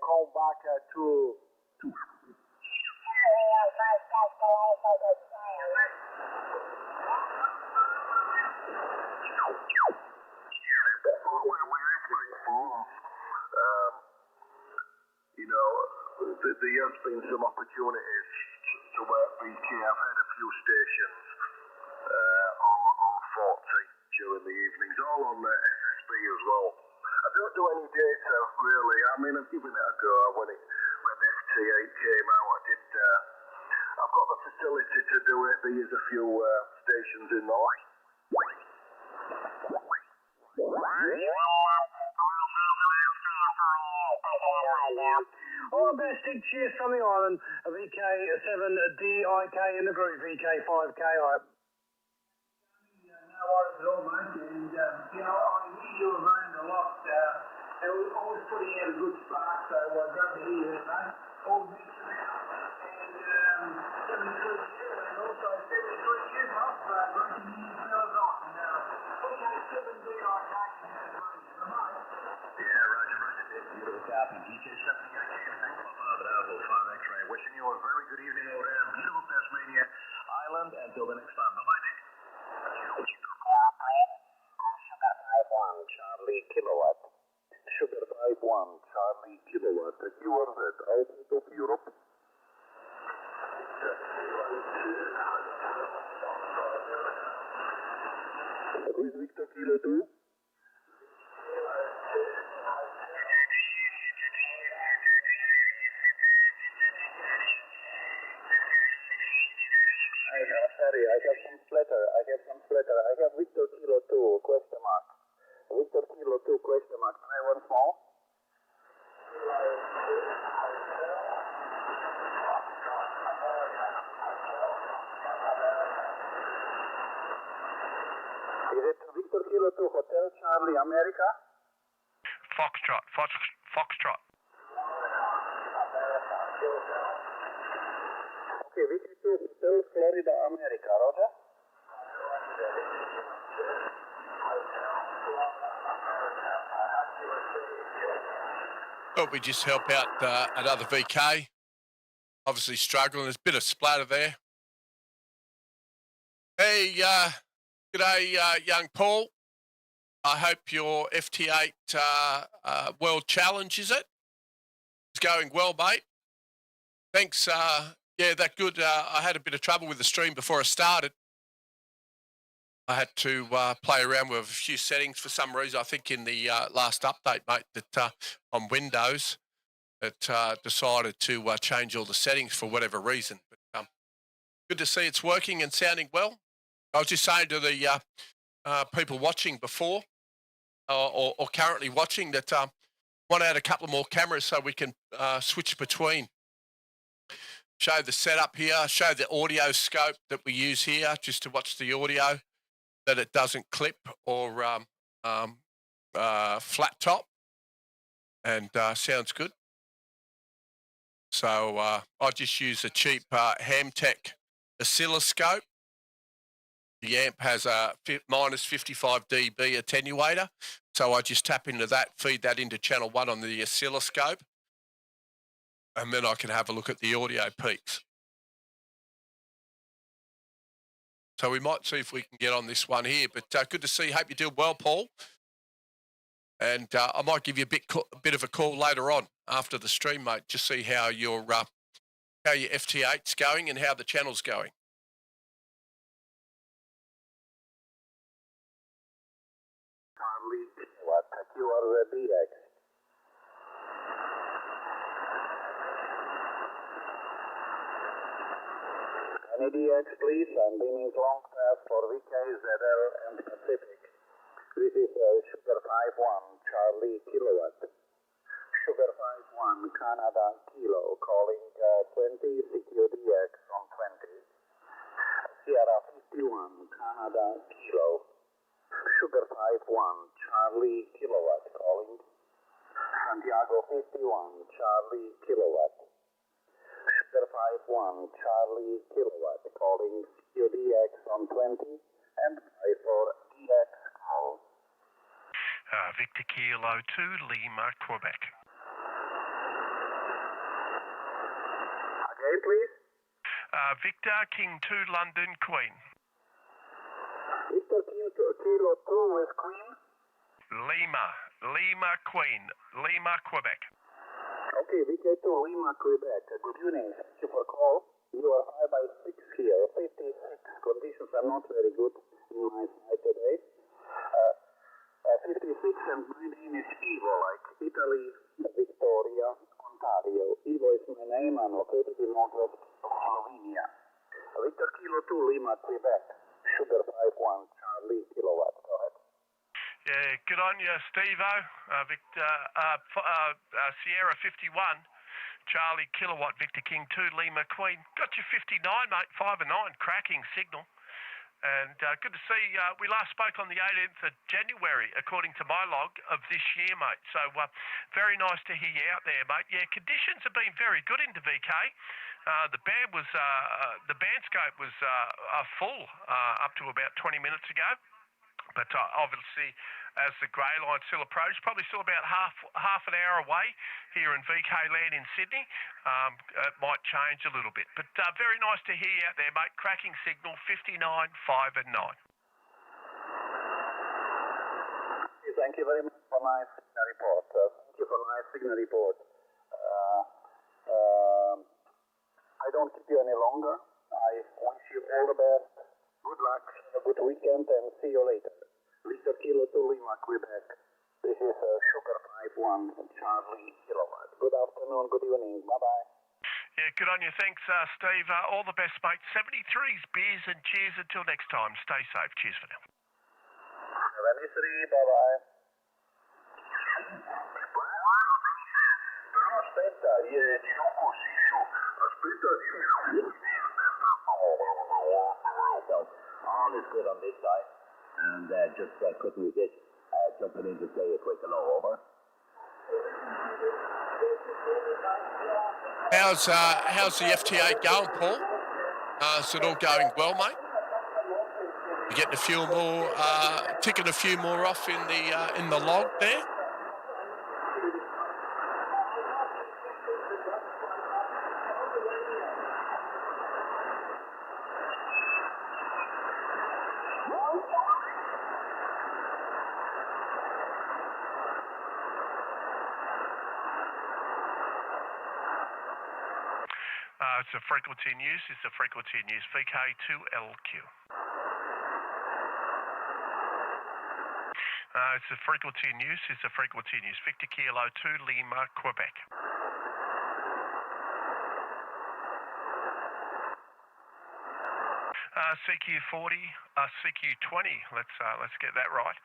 come back to you know, there has been some opportunities to work BK. I've had a few stations on 40 during the evenings, all on the SSB as well. I don't do any data really. I mean, I've given it a go when FT8 came out. I've got the facility to do it. There's a few stations in there. Fantastic. Cheers from the island. A Vk3AMP in the group. Vk5K. No worries at all, mate. And, you know, I hear you around a lot. And we're always putting out a good spark, so great to hear you, mate. All the big and 73 years, and also 73 years off. Great to hear you fellas on. Vk7DIK in Tasmania. Yeah, Roger. Beautiful copy. Vk7DIK in Papa Bravo 5 X-ray. Wishing you a very good evening over there in beautiful Tasmania Island. Until the next time. Bye-bye, Nick. Sugar 51 Charlie Kilowatt. Sugar 51 Charlie Kilowatt. QRZ output of Europe. Victor Kilo 2. Sorry, I have some splatter. I have Victor Kilo 2, question mark. Victor Kilo 2, question mark. Try once more. Is it Victor Kilo 2, Hotel Charlie, America? Foxtrot. Okay, Victor 2, Hotel Florida, America, Roger? Well, we just help out another VK. Obviously struggling. There's a bit of splatter there. Hey, g'day, young Paul. I hope your FT8 World Challenge, is it? It's going well, mate. Thanks. Yeah, that good. I had a bit of trouble with the stream before I started. I had to play around with a few settings for some reason. I think in the last update, mate, that on Windows, it decided to change all the settings for whatever reason. But good to see it's working and sounding well. I was just saying to the people watching before or currently watching that want to add a couple more cameras so we can switch between. Show the setup here, show the audio scope that we use here just to watch the audio, that it doesn't clip or flat top, and sounds good. So I just use a cheap Hamtech oscilloscope. The amp has a minus 55 dB attenuator, so I just tap into that, feed that into channel 1 on the oscilloscope, and then I can have a look at the audio peaks. So we might see if we can get on this one here, but good to see. Hope you're doing well, Paul. And I might give you a bit of a call later on after the stream, mate, just see how your FT8's going and how the channel's going. Charlie, what QRZDX. NEDX, please. I'm beaming long path for VKZL and Pacific. This is Sugar 51 Charlie Kilowatt. Sugar 51 Canada Kilo, calling 20 CQDX on 20. Sierra 51 Canada Kilo. Sugar 51 Charlie Kilowatt, calling. Santiago 51 Charlie Kilowatt. Sugar 51 Charlie Kilowatt, calling CQDX on 20 and try for DX call. Victor Kilo 2, Lima, Quebec. Again, please. Victor King 2, London, Queen. Victor Kilo 2 with Queen. Lima, Queen. Lima, Quebec. Okay, VK2 Lima, Quebec. Good evening. Thank you for call. You are 5 by 6 here. 56. Conditions are not very good in my side today. 56 and my name is Ivo, like Italy, Victoria, Ontario. Ivo is my name. I'm located in northwest of Slovenia. Victor Kilo 2 Lima, Quebec. Sugar 51 Charlie Kilowatt. Go ahead. Yeah, good on you, Steve-O. Victor, Sierra 51, Charlie Kilowatt Victor King 2 Lima Queen. Got you 59, mate. 5 and 9. Cracking signal. And good to see, we last spoke on the 18th of January, according to my log, of this year, mate. So very nice to hear you out there, mate. Yeah, conditions have been very good into VK. The bandscope was full up to about 20 minutes ago. But obviously, as the grey line still approaches, probably still about half an hour away here in VK land in Sydney, it might change a little bit. But very nice to hear you out there, mate. Cracking signal, 59, 5 and 9. Thank you very much for my signal report. Thank you for my signal report. I don't keep you any longer. I wish you all the best. Good luck, a good weekend, and see you later. Victor Kilo 2 Lima, Quebec. This is Sugar 51 Charlie Kilowatt. Good afternoon, good evening. Bye-bye. Yeah, good on you. Thanks, Steve. All the best, mate. 73s, beers, and cheers until next time. Stay safe. Cheers for now. 73, bye-bye. Aspetta, gioco all is good on this side, and just couldn't resist jumping in to say a quick hello, over. How's the FT8 going, Paul? Is it all going well, mate? You getting a few more, ticking a few more off in the log there? It's a frequency in use. It's a frequency in use. VK2LQ. It's a frequency in use. It's a frequency in use. Victor Kilo 2 Lima, Quebec. CQ40, CQ20. Let's get that right.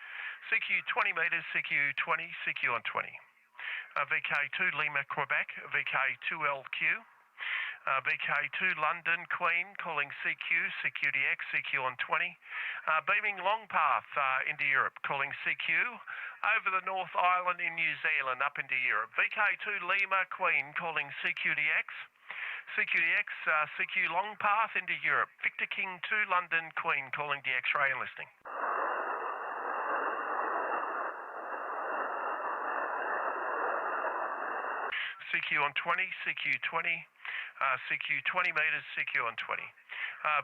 CQ 20 meters. CQ20. CQ on 20. VK2 Lima, Quebec. VK2LQ. VK2 London Queen calling CQ, CQDX, CQ on 20. Beaming long path into Europe calling CQ over the North Island in New Zealand up into Europe. VK2 Lima Queen calling CQDX. CQDX, CQ long path into Europe. Victor King 2 London Queen calling the X-ray and listening. CQ on 20, CQ20. CQ 20 meters, CQ on 20.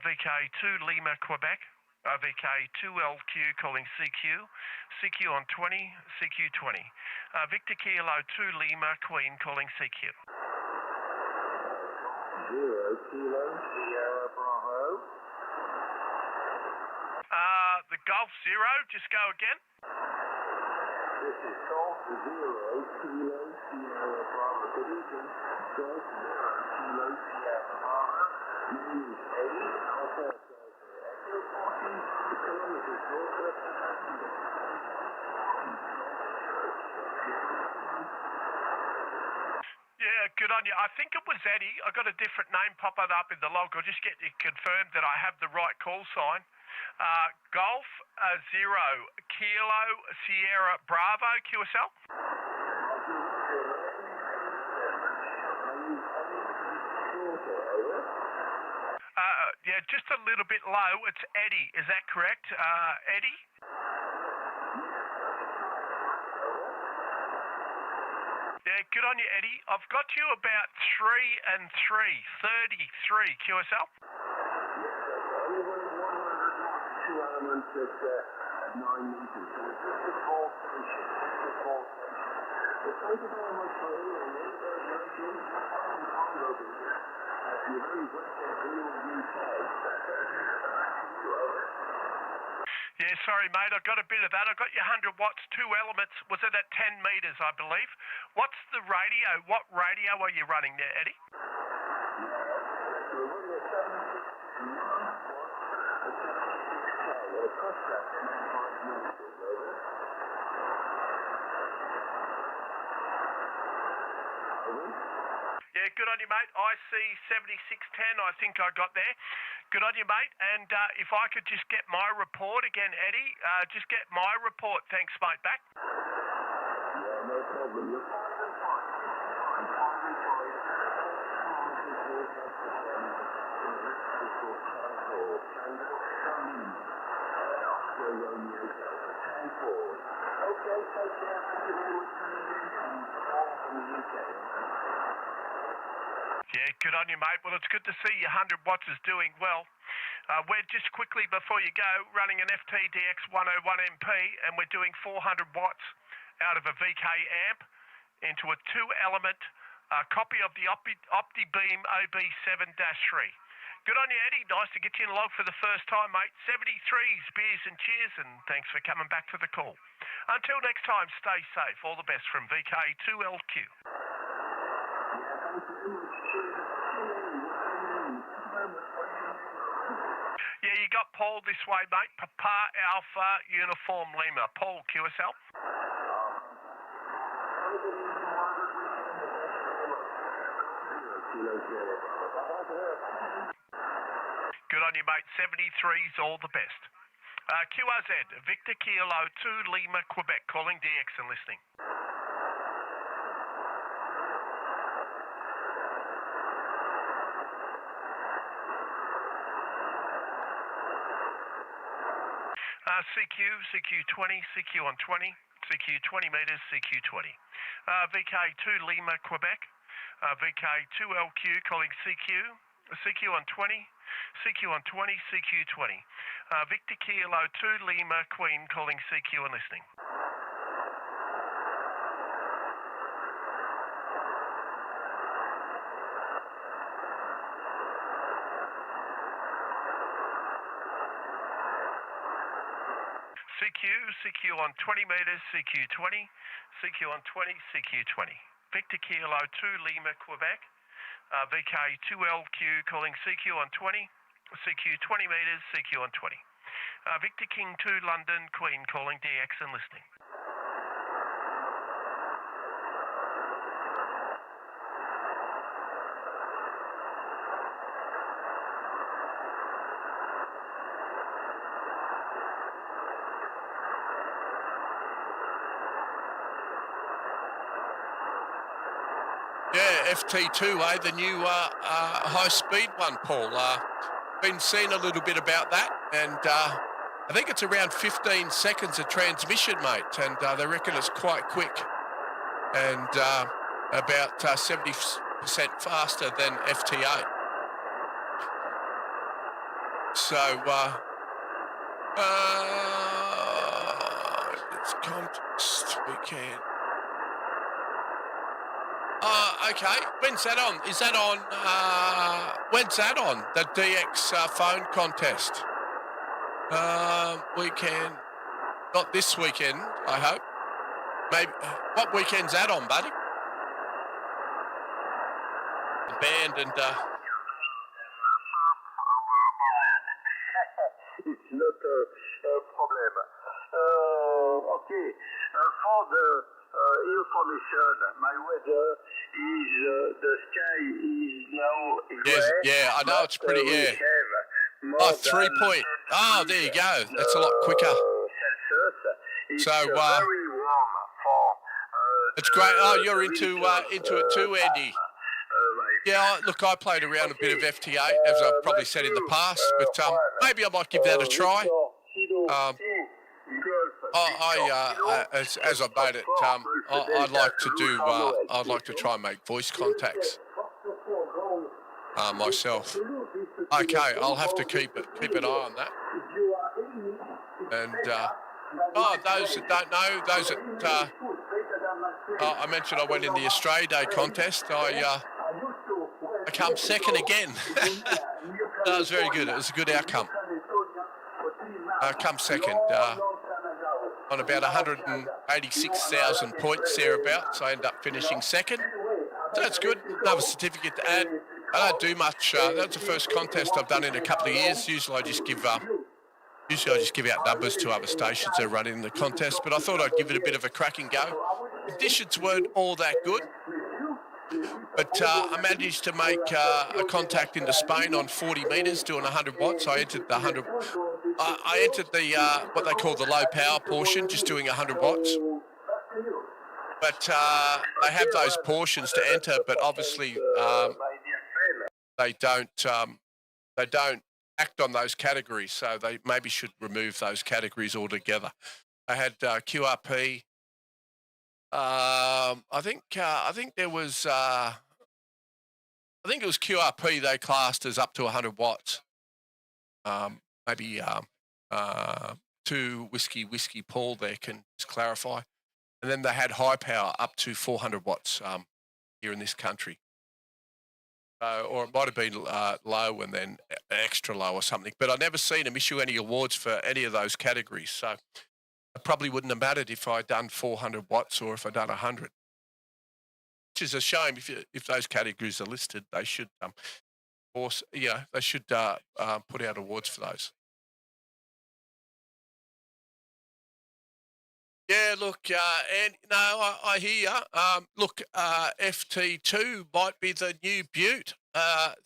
VK2 Lima, Quebec. VK2LQ calling CQ. CQ on 20, CQ 20. Victor Kilo 2 Lima, Queen calling CQ. 0 Kilo Sierra Bravo. The Golf 0, just go again. This is Golf 0 Kilo Sierra Bravo. Good evening. Golf 0 Kilo Sierra Bravo. News 8 Alpha Echo 40 kilometers northwest of Behringer. Yeah, good on you. I think it was Eddie. I got a different name popping up in the log. I'll just get you confirmed that I have the right call sign. Golf 0 Kilo Sierra Bravo QSL. Yeah, just a little bit low. It's Eddie. Is that correct, Eddie? Yeah, good on you, Eddie. I've got you about 3 and 3, 33 QSL. Two elements at 9 meters. So it's just a small station. Thank you very much for hearing me. You're very welcome to UK. Yeah, sorry, mate. I got a bit of that. I got your 100 watts, 2 elements. Was it at 10 meters, I believe? What's the radio? What radio are you running there, Eddie? We're running a 761 watt, a 766K, and a cost that for 95 meters, over. Yeah, good on you, mate. IC 7610, I think I got there. Good on you, mate. And if I could just get my report again, Eddie, just get my report. Thanks, mate. Back. Yeah, no problem. Okay, take care. Thank you very much for coming in from the UK. Yeah, good on you, mate. Well, it's good to see your 100 watts is doing well. We're just quickly before you go running an FTdx 101MP, and we're doing 400 watts out of a VK-AMP into a 2-element copy of the OTIBEAM OB-7-3. Good on you, Eddie. Nice to get you in log for the first time, mate. 73s, beers and cheers, and thanks for coming back to the call. Until next time, stay safe. All the best from Vk3AMP. Yeah, you got Paul this way, mate. Papa Alpha Uniform Lima. Paul, QSL. Good on you, mate. 73's all the best. QRZ, Victor Kilo 2 Lima, Quebec, calling DX and listening. CQ20, CQ on 20, CQ 20 metres, CQ 20. VK2 Lima, Quebec, VK2LQ calling CQ on 20, CQ on 20, CQ 20. Victor Kilo 2 Lima, Queen calling CQ and listening. CQ on 20 metres, CQ 20, CQ on 20, CQ 20. Victor Kilo 2 Lima, Quebec, VK2LQ calling CQ on 20, CQ 20 metres, CQ on 20. Victor King 2 London, Queen calling DX and listening. Yeah, FT2, the new high-speed one, Paul. Been seeing a little bit about that, and I think it's around 15 seconds of transmission, mate, and they reckon it's quite quick and about 70% faster than FT8. So, it's contest, we can. Okay, when's that on? Is that on, when's that on? The DX phone contest? Weekend, not this weekend, I hope. Maybe, what weekend's that on, buddy? The band and, It's not a problem. Okay, for the information, my weather is the sky is now gray. yes, yeah, I know it's pretty, yeah. Oh, 3 point. Oh, there you go. That's a lot quicker. It's So, very warm for it's great. Oh, you're into it too, Andy. Yeah, look, I played around a bit of FT8, as I've probably said in the past, but maybe I might give that a try. As I made it, I'd like to do. I'd like to try and make voice contacts myself. Okay, I'll have to keep an eye on that. And those that don't know, those that I mentioned, I went in the Australia Day contest. I come second again. That was very good. It was a good outcome. Come second. On about 186,000 points thereabouts, I end up finishing second. So that's good. Another certificate to add. I don't do much. That's the first contest I've done in a couple of years. Usually I just give out numbers to other stations that are running the contest. But I thought I'd give it a bit of a cracking go. Conditions weren't all that good. But I managed to make a contact into Spain on 40 metres doing 100 watts. I entered the 100. I entered the what they call the low power portion, just doing 100 watts. But they have those portions to enter, but obviously they don't act on those categories. So they maybe should remove those categories altogether. I had QRP. I think there was. I think it was QRP they classed as up to 100 watts. Maybe 2 Whiskey Paul there can just clarify. And then they had high power up to 400 watts here in this country. Or it might have been low and then extra low or something. But I've never seen them issue any awards for any of those categories. So it probably wouldn't have mattered if I'd done 400 watts or if I'd done 100. Which is a shame. If those categories are listed, they should they should put out awards for those. Yeah, look, and no, I hear you. Look, FT2 might be the new Butte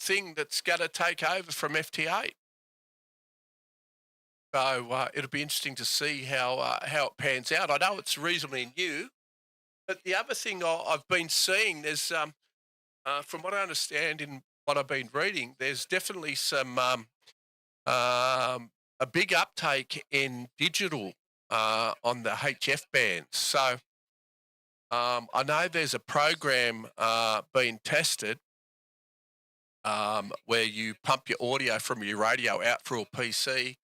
thing that's going to take over from FT8. So it'll be interesting to see how it pans out. I know it's reasonably new, but the other thing I've been seeing, there's, from what I understand in what I've been reading, there's definitely some a big uptake in digital on the HF bands. So I know there's a program being tested where you pump your audio from your radio out through a PC,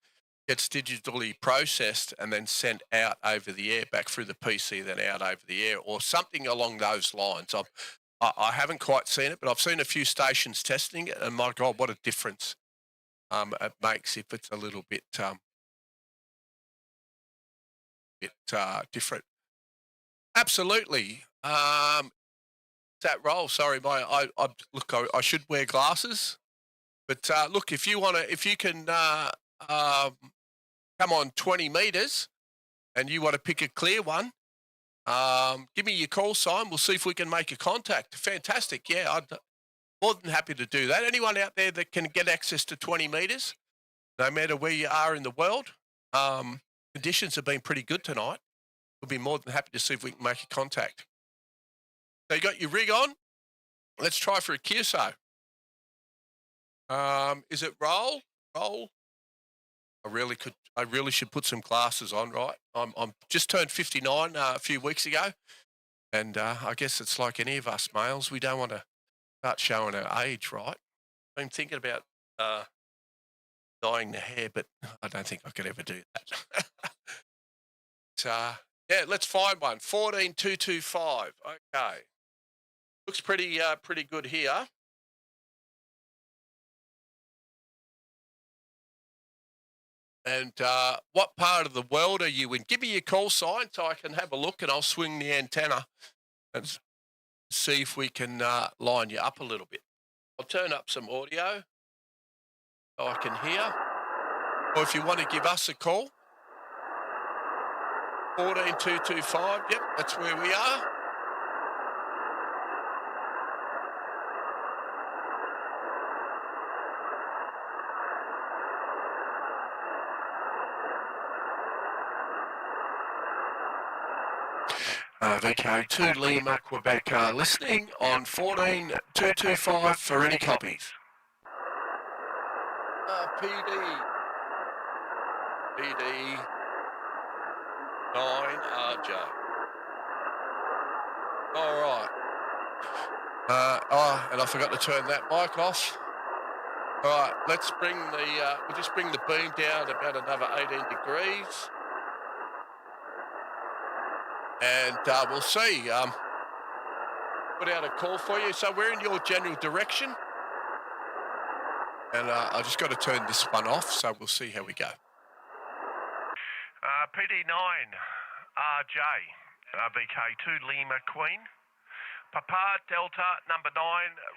gets digitally processed and then sent out over the air, back through the PC, then out over the air, or something along those lines. I haven't quite seen it, but I've seen a few stations testing it, and my God, what a difference it makes if it's a little bit different. Absolutely. That role. Sorry, I should wear glasses, but look, if you can come on 20 meters and you want to pick a clear one, give me your call sign. We'll see if we can make a contact. Fantastic. Yeah, I'd more than happy to do that. Anyone out there that can get access to 20 meters, no matter where you are in the world, conditions have been pretty good tonight. We'll be more than happy to see if we can make a contact. So you got your rig on. Let's try for a QSO. Is it roll? Roll. I really should put some glasses on, right? I'm just turned 59 a few weeks ago, and I guess it's like any of us males, we don't want to start showing our age, right? I'm thinking about dyeing the hair, but I don't think I could ever do that. But, yeah, let's find one. 14225. Okay, looks pretty good here. And what part of the world are you in? Give me your call sign so I can have a look, and I'll swing the antenna and see if we can line you up a little bit. I'll turn up some audio so I can hear. Or if you want to give us a call, 14225. Yep, that's where we are. VK2 Lima, Quebec, listening on 14225 for any copies. PD 9RJ. All right. And I forgot to turn that mic off. All right, let's bring we'll just bring the beam down about another 18 degrees. And we'll see. Put out a call for you. So we're in your general direction. And I just got to turn this one off, so we'll see how we go. PD9, RJ, VK2 Lima Queen, Papa Delta number 9,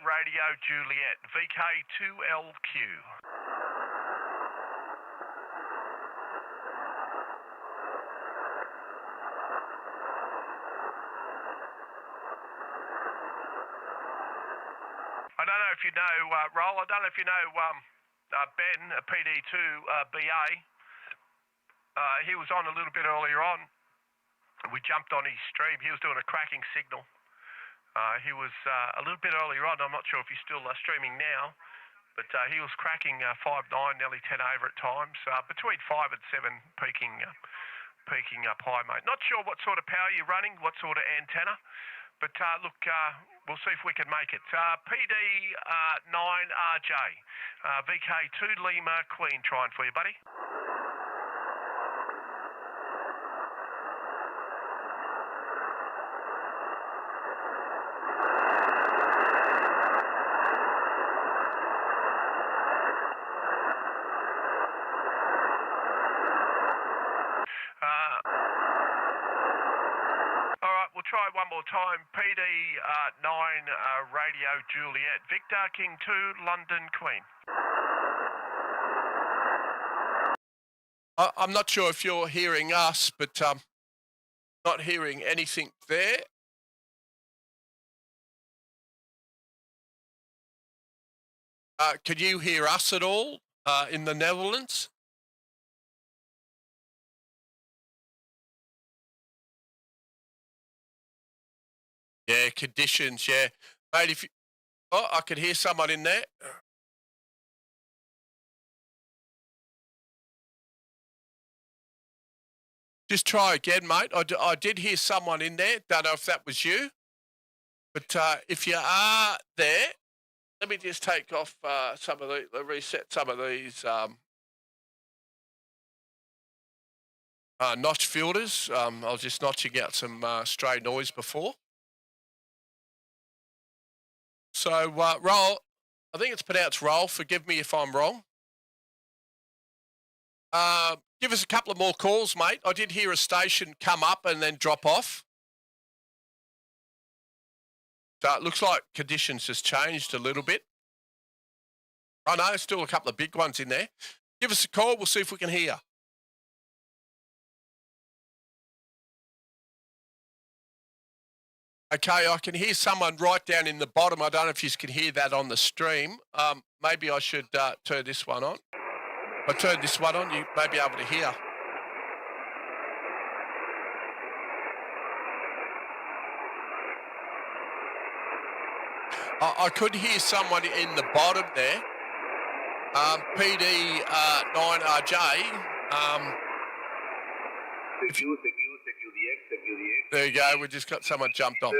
Radio Juliet, VK2LQ. I don't know if you know, Roll, I don't know if you know Ben, PD2BA. He was on a little bit earlier on. We jumped on his stream. He was doing a cracking signal. He was a little bit earlier on. I'm not sure if he's still streaming now, but he was cracking 5.9, nearly 10 over at times, between 5 and 7 peaking up high, mate. Not sure what sort of power you're running, what sort of antenna, but look, we'll see if we can make it. PD9RJ, VK2 Lima Queen trying for you, buddy. Try one more time. PD9 Radio Juliet. Victor King 2 London Queen. I'm not sure if you're hearing us, but not hearing anything there. Can you hear us at all in the Netherlands? Yeah, conditions, yeah. Mate, if you... Oh, I could hear someone in there. Just try again, mate. I did hear someone in there. Don't know if that was you. But if you are there, let me just take off some of the... reset some of these notch filters. I was just notching out some stray noise before. So, Roll, I think it's pronounced Roll. Forgive me if I'm wrong. Give us a couple of more calls, mate. I did hear a station come up and then drop off. So it looks like conditions just changed a little bit. I know, still a couple of big ones in there. Give us a call. We'll see if we can hear. Okay, I can hear someone right down in the bottom. I don't know if you can hear that on the stream. Maybe I should turn this one on. If I turn this one on, you may be able to hear. I could hear someone in the bottom there. PD9RJ. There you go. We just got someone jumped on.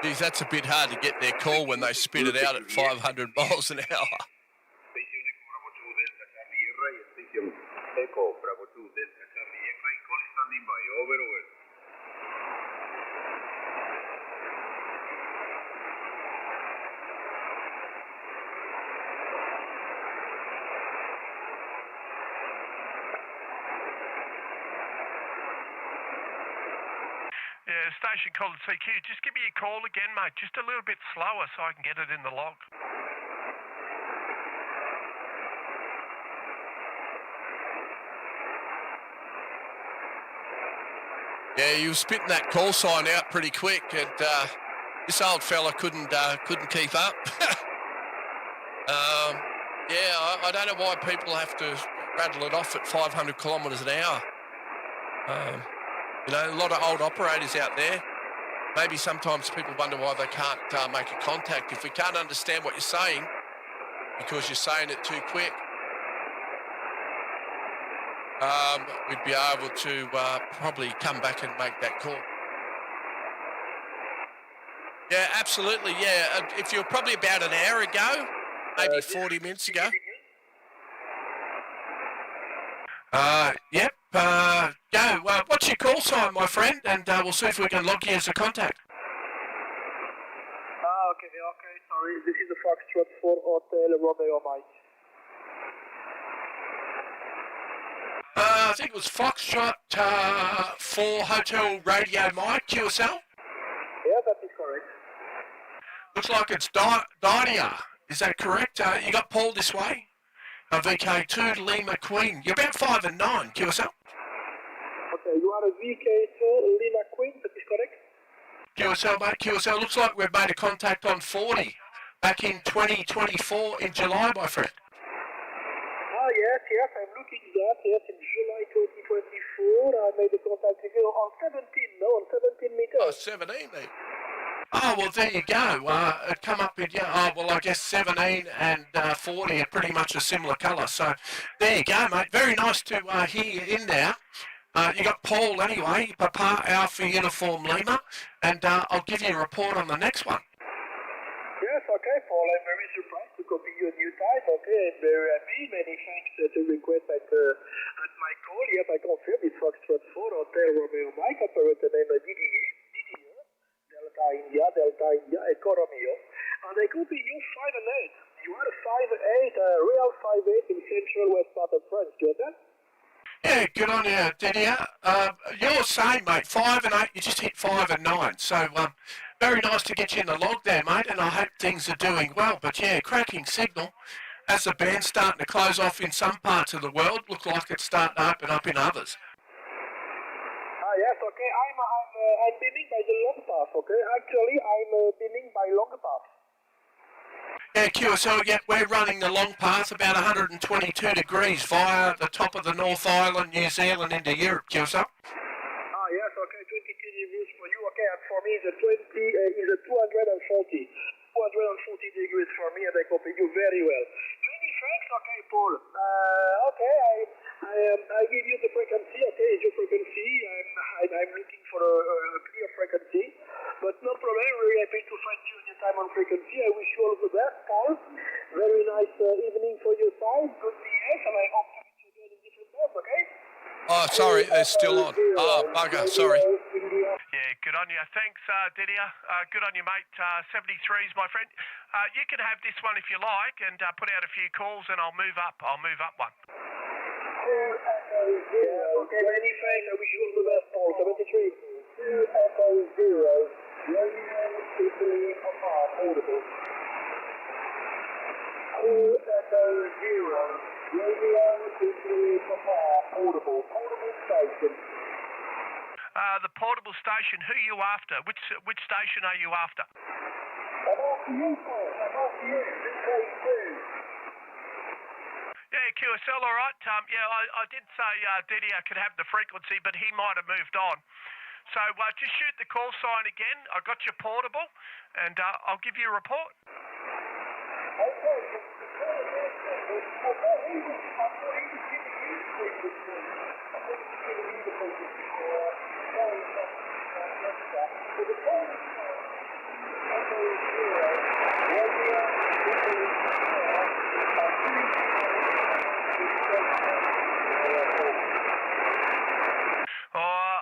Geez, that's a bit hard to get their call when they spit it out at 500 miles an hour. Yeah, station called CQ. Just give me a call again, mate. Just a little bit slower so I can get it in the log. Yeah, you were spitting that call sign out pretty quick, and this old fella couldn't keep up. Yeah, I don't know why people have to rattle it off at 500 kilometres an hour. You know, a lot of old operators out there. Maybe sometimes people wonder why they can't make a contact. If we can't understand what you're saying because you're saying it too quick, we'd be able to probably come back and make that call. Yeah, absolutely, yeah. If you're probably about an hour ago, maybe 40 minutes ago. Yep. Go. What's your call sign, my friend? And we'll see if we can log you as a contact. Okay, sorry. This is the Foxtrot for Hotel Romeo Mike. I think it was Foxtrot 4 Hotel Radio Mike, QSL. Yeah, that is correct. Looks like it's Didia. Is that correct? You got Paul this way? VK2 Lima Queen. You're about 5 and 9, QSL. Okay, you are a VK2 Lima Queen, that is correct? QSL, mate, QSL. Looks like we've made a contact on 40 back in 2024 in July, my friend. Ah, yes, I'm looking that, yes, in July 2024, I made a contact with you on 17 meters. Oh, 17, mate. Oh, well, there you go. It come up in, I guess 17 and 40 are pretty much a similar colour. So there you go, mate. Very nice to hear you in there. You got Paul anyway, Papa Alpha Uniform Lima, and I'll give you a report on the next one. Yes, okay, Paul, I'm very surprised to copy you a new time, okay, and very happy. Many thanks to request at my call. Yes, I confirm it's Foxtrot 4 Hotel Romeo Mike, operator name Didier, Delta India, Echo Romeo. And I copy you 5 and 8. You are a 5-8, a real 5-8 in central west part of France, do you understand? Yeah, good on you, Didier. You're the same, mate. 5 and 8, you just hit 5 and 9. So, very nice to get you in the log there, mate, and I hope things are doing well. But yeah, cracking signal. As the band's starting to close off in some parts of the world, look like it's starting to open up in others. Yes, okay, I'm beaming by the long path, okay? Actually, I'm beaming by long path. Yeah, QSL, yeah, we're running the long path about 122 degrees via the top of the North Island, New Zealand into Europe, QSL. Ah, yes, okay, 22 degrees for you, okay, and for me is a 240 degrees for me, and I copy you very well. Many thanks, okay, Paul. Okay, I give you the frequency, okay, it's your frequency, I'm looking for a clear frequency, but no problem, very happy to find you in your time on frequency. I wish you all the best, Paul. Very nice evening for your side, good BS, and I hope to meet you again in different times, okay? Oh, sorry, they're still on. Oh, bugger, sorry. Yeah, good on you. Thanks, Didier. Good on you, mate. 73s, my friend. You can have this one if you like and put out a few calls and I'll move up one. Okay, many thanks. I wish you all the best, Paul. 73. 2 Echo 0. Romeo Italy Papa Audible. 2 Echo 0. Romeo Italy Papa Audible. Audible station. The portable station, who are you after? Which station are you after? I'm after you, Paul. I'm after you. VK2. Yeah, QSL, all right. I did say Didier could have the frequency, but he might have moved on. So just shoot the call sign again. I got your portable, and I'll give you a report.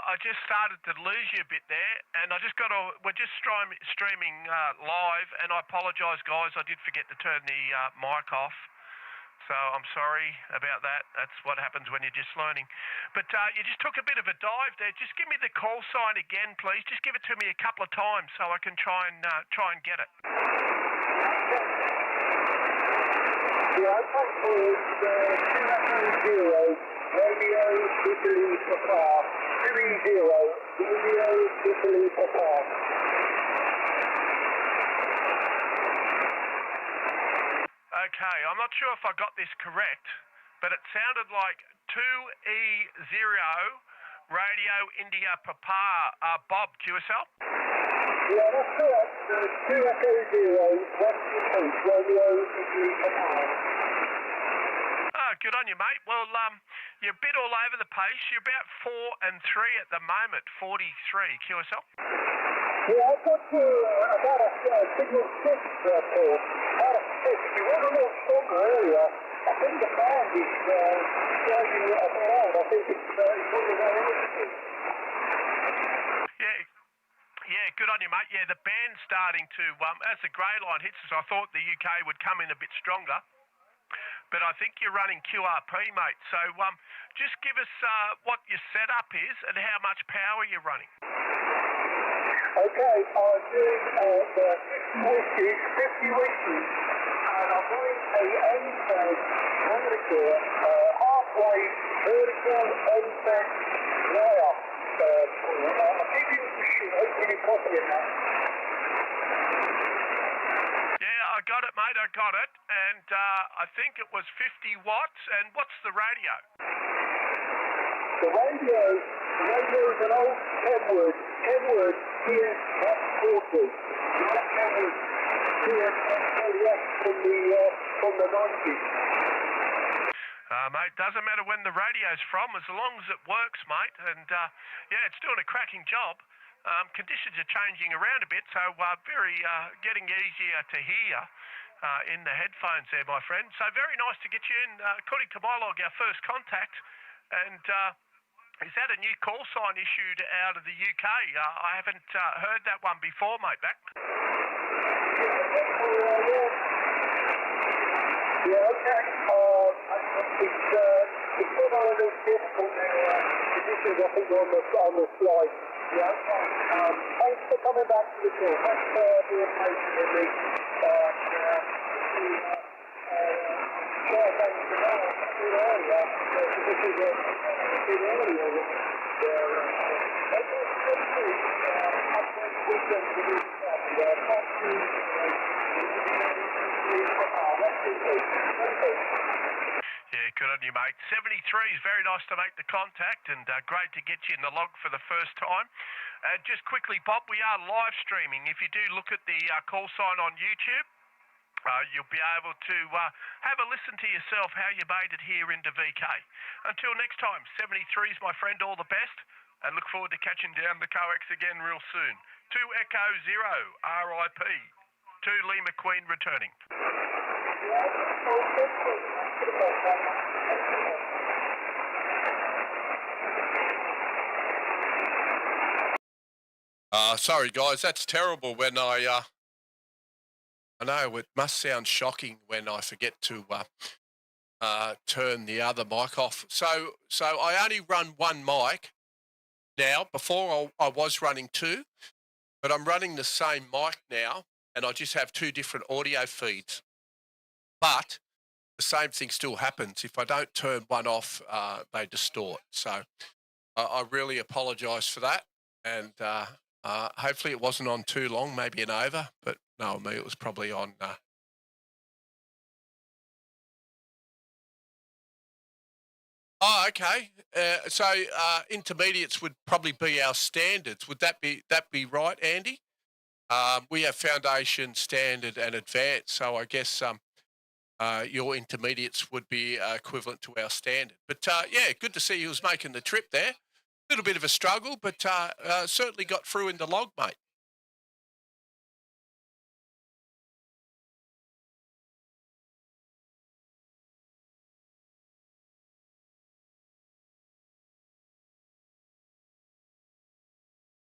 I just started to lose you a bit there, and we're just streaming live, and I apologise, guys. I did forget to turn the mic off, so I'm sorry about that. That's what happens when you're just learning. But you just took a bit of a dive there. Just give me the call sign again, please. Just give it to me a couple of times so I can try and get it. Yeah, I'm thankful it's 2 Romeo Italy Papa. 30 Romeo Italy Papa. Okay, I'm not sure if I got this correct, but it sounded like 2E0 Radio India Papa Bob QSL. Yeah, that's correct. 2 Echo 0, 1 Romeo Italy Papa. Oh, good on you, mate. Well, you're a bit all over the pace. You're about 4 and 3 at the moment, 43 QSL. Yeah, I've got about a signal 6, Paul. About a 6. You were a little stronger earlier. I think the band is driving it around. I think it's probably very interesting. Yeah, good on you, mate. Yeah, the band's starting to, as the grey line hits us, I thought the UK would come in a bit stronger. but I think you're running QRP, mate. So just give us what your setup is and how much power you're running. Okay, I'm doing the 50 weekly, and I'm running a end-fed monitor, halfway vertical end-fed wire. I'll give you the machine, hopefully you copy it now. Yeah, I got it, mate, I got it. And I think it was 50 watts. And what's the radio? The radio is an old Kenwood TS-40. Kenwood TS-40 from the 90s. Mate, doesn't matter when the radio's from, as long as it works, mate. And yeah, it's doing a cracking job. Conditions are changing around a bit, so very getting easier to hear in the headphones there, my friend. So very nice to get you in. According to my log, our first contact. And is that a new call sign issued out of the UK? I haven't heard that one before, mate, back. Yeah, okay. It's not one of those difficult conditions, I think, on the slide. Yeah, okay. Thanks for coming back to the call. Thanks for being patient with me. Thanks for that. I did earlier. This is a bit earlier. Weekend to do Yeah, good on you, mate. 73 is very nice to make the contact, and great to get you in the log for the first time. Just quickly, Bob, we are live streaming. If you do look at the call sign on YouTube, you'll be able to have a listen to yourself how you made it here into VK. Until next time, 73's my friend, all the best, and look forward to catching down the coax again real soon. 2 Echo 0, RIP. 2 Lima Queen returning. Sorry, guys, that's terrible when I know it must sound shocking when I forget to turn the other mic off. So I only run one mic now. Before I was running two, but I'm running the same mic now, and I just have two different audio feeds. But the same thing still happens. If I don't turn one off, they distort. So I really apologise for that. And hopefully it wasn't on too long, maybe an over. But no, me, it was probably on. Oh, okay. So intermediates would probably be our standards. Would that be right, Andy? We have foundation, standard, and advanced. So I guess your intermediates would be equivalent to our standard. But yeah, good to see you was making the trip there. A little bit of a struggle, but certainly got through in the log, mate.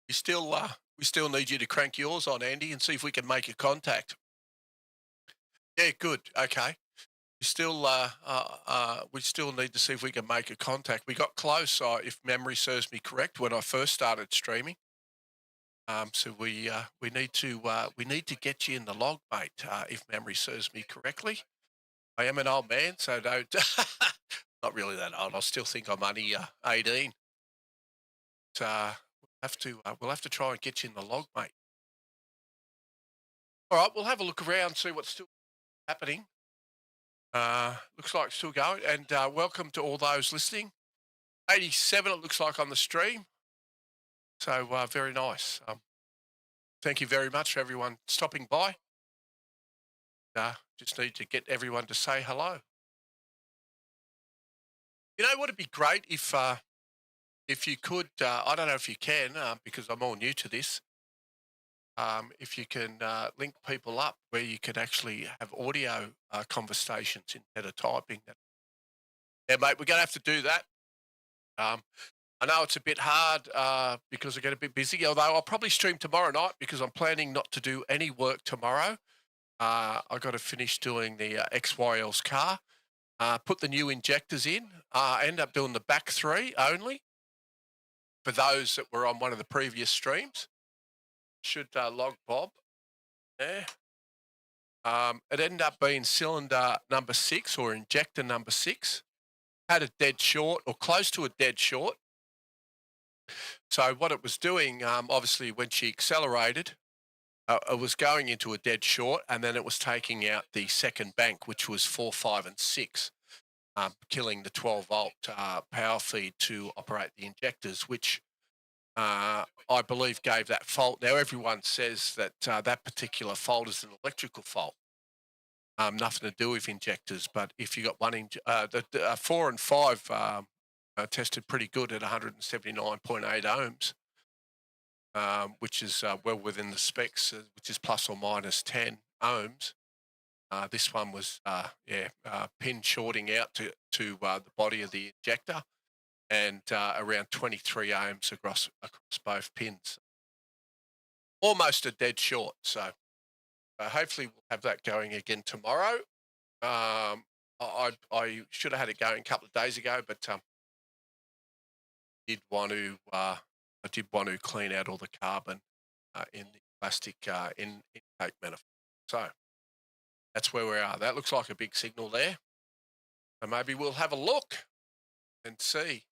We still need you to crank yours on, Andy, and see if we can make a contact. Yeah, good. Okay. We still need to see if we can make a contact. We got close, if memory serves me correct, when I first started streaming. So we need to get you in the log, mate. If memory serves me correctly. I am an old man, so don't. Not really that old. I still think I'm only 18. But, we'll have to try and get you in the log, mate. All right, we'll have a look around, see what's still happening. Looks like it's still going. And welcome to all those listening. 87, it looks like, on the stream. So very nice. Thank you very much for everyone stopping by. Just need to get everyone to say hello. You know what would be great if you could, I don't know if you can, because I'm all new to this, if you can link people up where you could actually have audio conversations instead of typing. Yeah, mate, we're going to have to do that. I know it's a bit hard because I get a bit busy, although I'll probably stream tomorrow night because I'm planning not to do any work tomorrow. I've got to finish doing the XYL's car. put the new injectors in. End up doing the back three only. For those that were on one of the previous streams, should log Bob there. It ended up being cylinder number 6 or injector number 6. Had a dead short or close to a dead short. So what it was doing, obviously when she accelerated, it was going into a dead short, and then it was taking out the second bank, which was 4, 5 and 6, killing the 12-volt power feed to operate the injectors, which I believe gave that fault. Now, everyone says that that particular fault is an electrical fault. Nothing to do with injectors, but if you got one, the 4 and 5 tested pretty good at 179.8 ohms, which is well within the specs, which is plus or minus 10 ohms. This one was, pin shorting out to the body of the injector, and around 23 ohms across both pins. Almost a dead short, so hopefully we'll have that going again tomorrow. I should have had it going a couple of days ago, but I did want to clean out all the carbon in the plastic intake manifold. So that's where we are. That looks like a big signal there. So maybe we'll have a look and see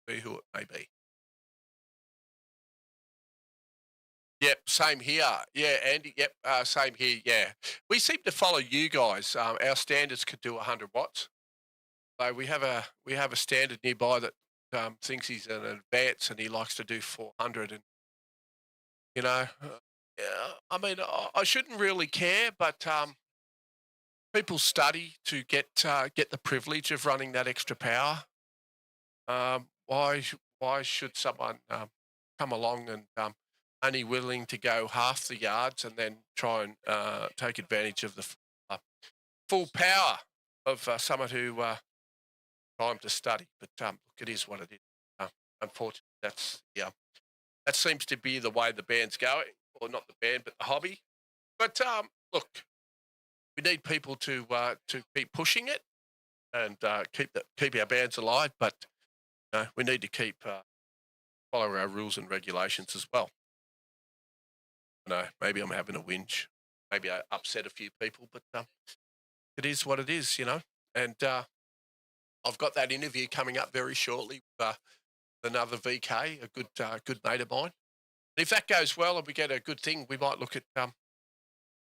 who it may be. Yep, same here. Yeah, Andy, yep, same here, yeah. We seem to follow you guys. Our standards could do 100 watts. So we have a standard nearby that thinks he's an advance and he likes to do 400. And, you know, I mean, I shouldn't really care, but people study to get the privilege of running that extra power. Why should someone come along and only willing to go half the yards and then try and take advantage of the full power of someone who time to study? But look, it is what it is. Unfortunately, that seems to be the way the band's going, or not the band, but the hobby. But look, we need people to keep pushing it and keep our bands alive. But we need to keep follow our rules and regulations as well. No, maybe I'm having a whinge. Maybe I upset a few people, but it is what it is, you know. And I've got that interview coming up very shortly with another VK, a good mate of mine. And if that goes well and we get a good thing, we might look at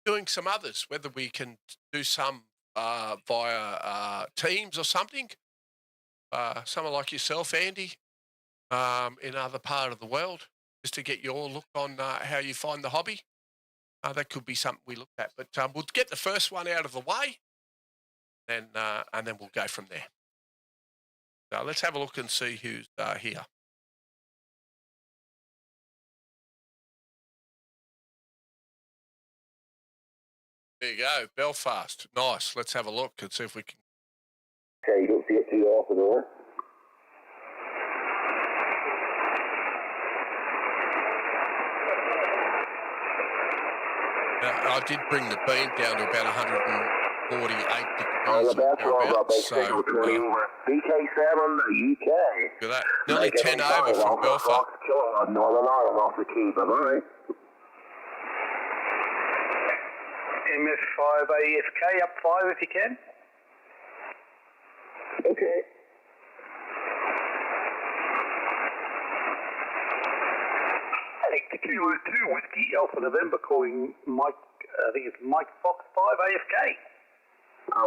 doing some others, whether we can do some via Teams or something. Someone like yourself, Andy, in other part of the world, just to get your look on how you find the hobby. That could be something we look at. But we'll get the first one out of the way, and then we'll go from there. So let's have a look and see who's here. There you go, Belfast. Nice. Let's have a look and see if we can. Okay, you don't see it too often, or? I did bring the beam down to about 148 degrees. On the best roll, So, 20 over. Vk3AMP UK. Look at that. Nearly 10 over from Belfast. Northern Ireland off the key, bye-bye. MS5 AFK up 5 if you can. Okay. The Kilo 2 Whiskey Alpha November calling Mike, I think it's Mike Fox 5 AFK.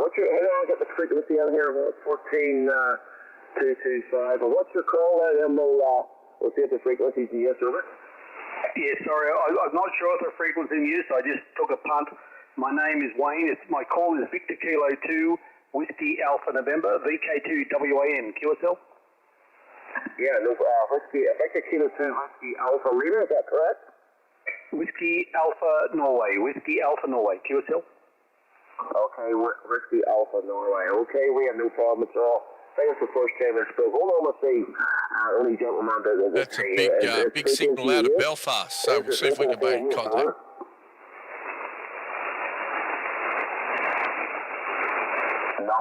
What's your, how do I get the frequency on here? 14,225. What's your call there? Then we'll see if the frequency's in use, over. Yeah, sorry, I'm not sure if the frequency in use. I just took a punt. My name is Wayne. My call is Victor Kilo 2 Whiskey Alpha November Vk3AMP QSL. Yeah, no, Victor Kilo 2 Whiskey Alpha Lima, is that correct? Whiskey Alpha Norway, Whiskey Alpha Norway, QSL. Okay, Whiskey Alpha Norway. Okay, we have no problem at all. I think it's the first time I spoke. Hold on, let's see. Only gentleman that's a big signal out of Belfast, so we'll see if we can make contact.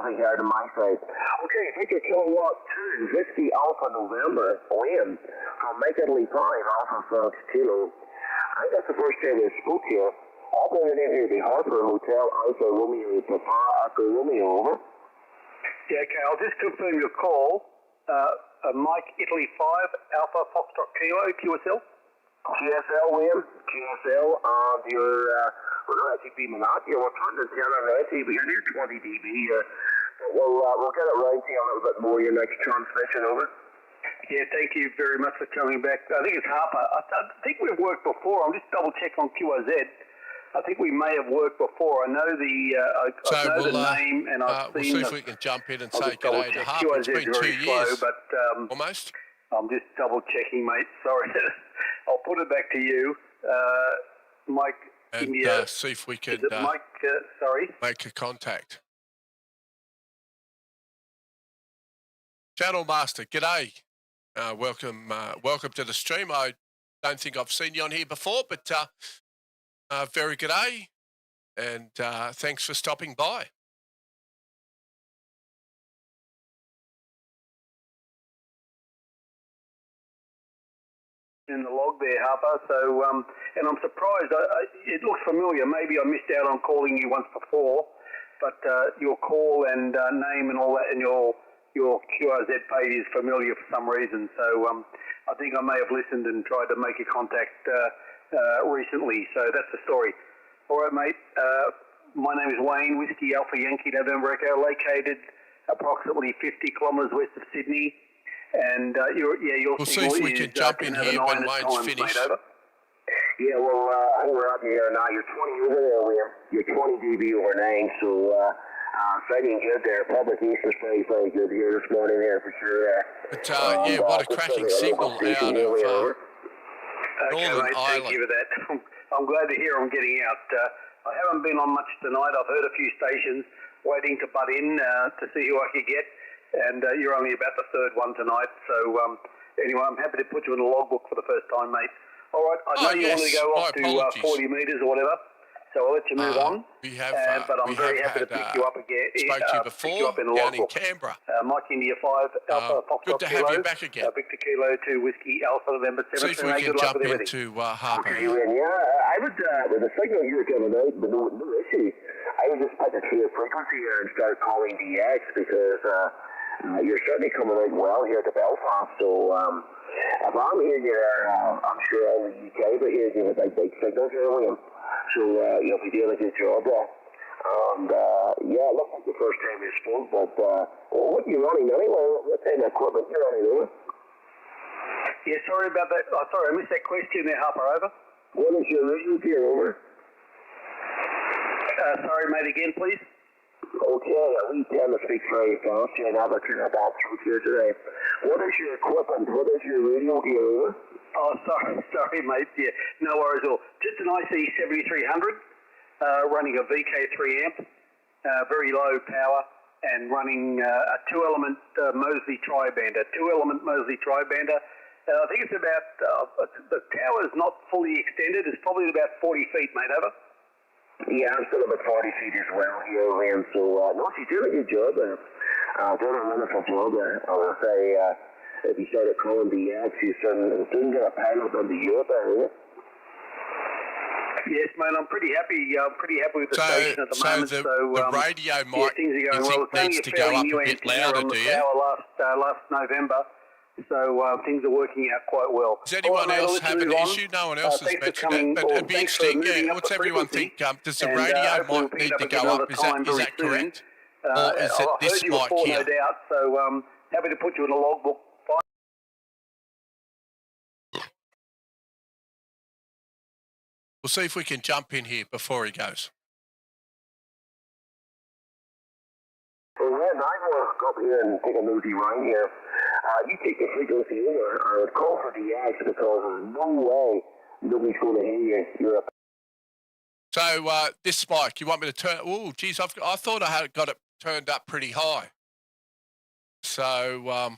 Copy here to my side. Okay, Victor Kilowatt 2, Whiskey Alpha November, Liam, from Make Italy 5, Alpha Fox Kilo. I think that's the first time I spoke here. I'll bring it in here to the Harper Hotel, Alpha Romeo, Papa, Echo Romeo, over. Yeah, okay, I'll just confirm your call. Mike Italy 5, Alpha Foxtrot Kilo, QSL. QSL, Liam, QSL, we're actually beaming out here. We're trying to tell our but you're near 20 dB. We'll get it right to you a little bit more your next transmission, over. Yeah, thank you very much for coming back. I think it's Harper. I think we've worked before. I'm just double check on QIZ. I think we may have worked before. I know the name, and I've seen. We'll see if we can jump in and say good day to Harper. It's been 2 years, but almost. I'm just double checking, mate. Sorry. I'll put it back to you, Mike. And India. See if we can Mike, sorry. make a contact. Channel Master, g'day. Welcome to the stream. I don't think I've seen you on here before, but very g'day, and thanks for stopping by. In the log there, Harper. So, and I'm surprised. It looks familiar. Maybe I missed out on calling you once before, but your call and name and all that, and your QRZ page is familiar for some reason. So, I think I may have listened and tried to make a contact recently. So that's the story. All right, mate. My name is Wayne, Whiskey Alpha Yankee November Echo, located approximately 50 kilometres west of Sydney. And your we'll see if we can jump in here when Wayne's finished. Yeah, well, I think we're out here now. You're 20 over there, Liam. You're 20 dB over 9, so exciting good there. Publication is very, very good here this morning here for sure. But yeah, what a cracking signal out of Northern Ireland. Thank you for that. I'm glad to hear I'm getting out. I haven't been on much tonight. I've heard a few stations waiting to butt in to see who I could get. And you're only about the third one tonight. So anyway, I'm happy to put you in the logbook for the first time, mate. All right, I know you want to go off to 40 metres or whatever, so I'll let you move on. We have, but I'm very happy to pick you up again. Spoke to you before, pick you up in the down in logbook. Canberra. Mike India 5, Alpha Foxtrot good to have you back again. Victor Kilo 2, Whiskey Alpha November 7. See if we can jump into Harper. Okay, yeah, I would, with the signal you were coming out, but no issue, I would just pick a clear frequency here and start calling DX because you're certainly coming out well here to Belfast. So if I'm hearing you there, I'm sure all the UK, but here's you with big signals here, William. So you'll be doing a good job there. And yeah, it looks like the first time you spoke, but what are you running anyway? What kind of equipment you're running over? Yeah, sorry about that. Oh, sorry, I missed that question there, Harper, over. What is your radio gear, over? Sorry, mate, again, please. Okay, we tend to speak very fast here and have a turn about through here today. What is your equipment? What is your radio gear, over? Oh, sorry, mate. Yeah, no worries at all. Just an IC 7300, running a Vk3AMP, very low power, and running a two-element Moseley tri-bander. I think it's about, the tower's not fully extended. It's probably about 40 feet, mate, over. Yeah, I'm still about 40 feet as well here, Liam. So, no, she's doing a good job. Doing a wonderful job. I would say, if you started calling DX, you shouldn't get a pilot on the Europe area. Yes, mate, I'm pretty happy. With the station at the moment. So the radio might, things are going well. needs to go up a bit louder, do you? Last November. So things are working out quite well. Does anyone else have an issue? No one else has mentioned it, but it'd be interesting. Yeah, what's everyone think? Does the radio might need to go up? Is that correct? Or is it this mic here? No doubt. So happy to put you in a logbook. We'll see if we can jump in here before he goes. Well, yeah, I will go up here and take a nosy run here. You take the frequency over. I would call for DX because there's no way nobody's going to hear you. So this mic, you want me to turn? Oh, geez, I thought I had got it turned up pretty high. So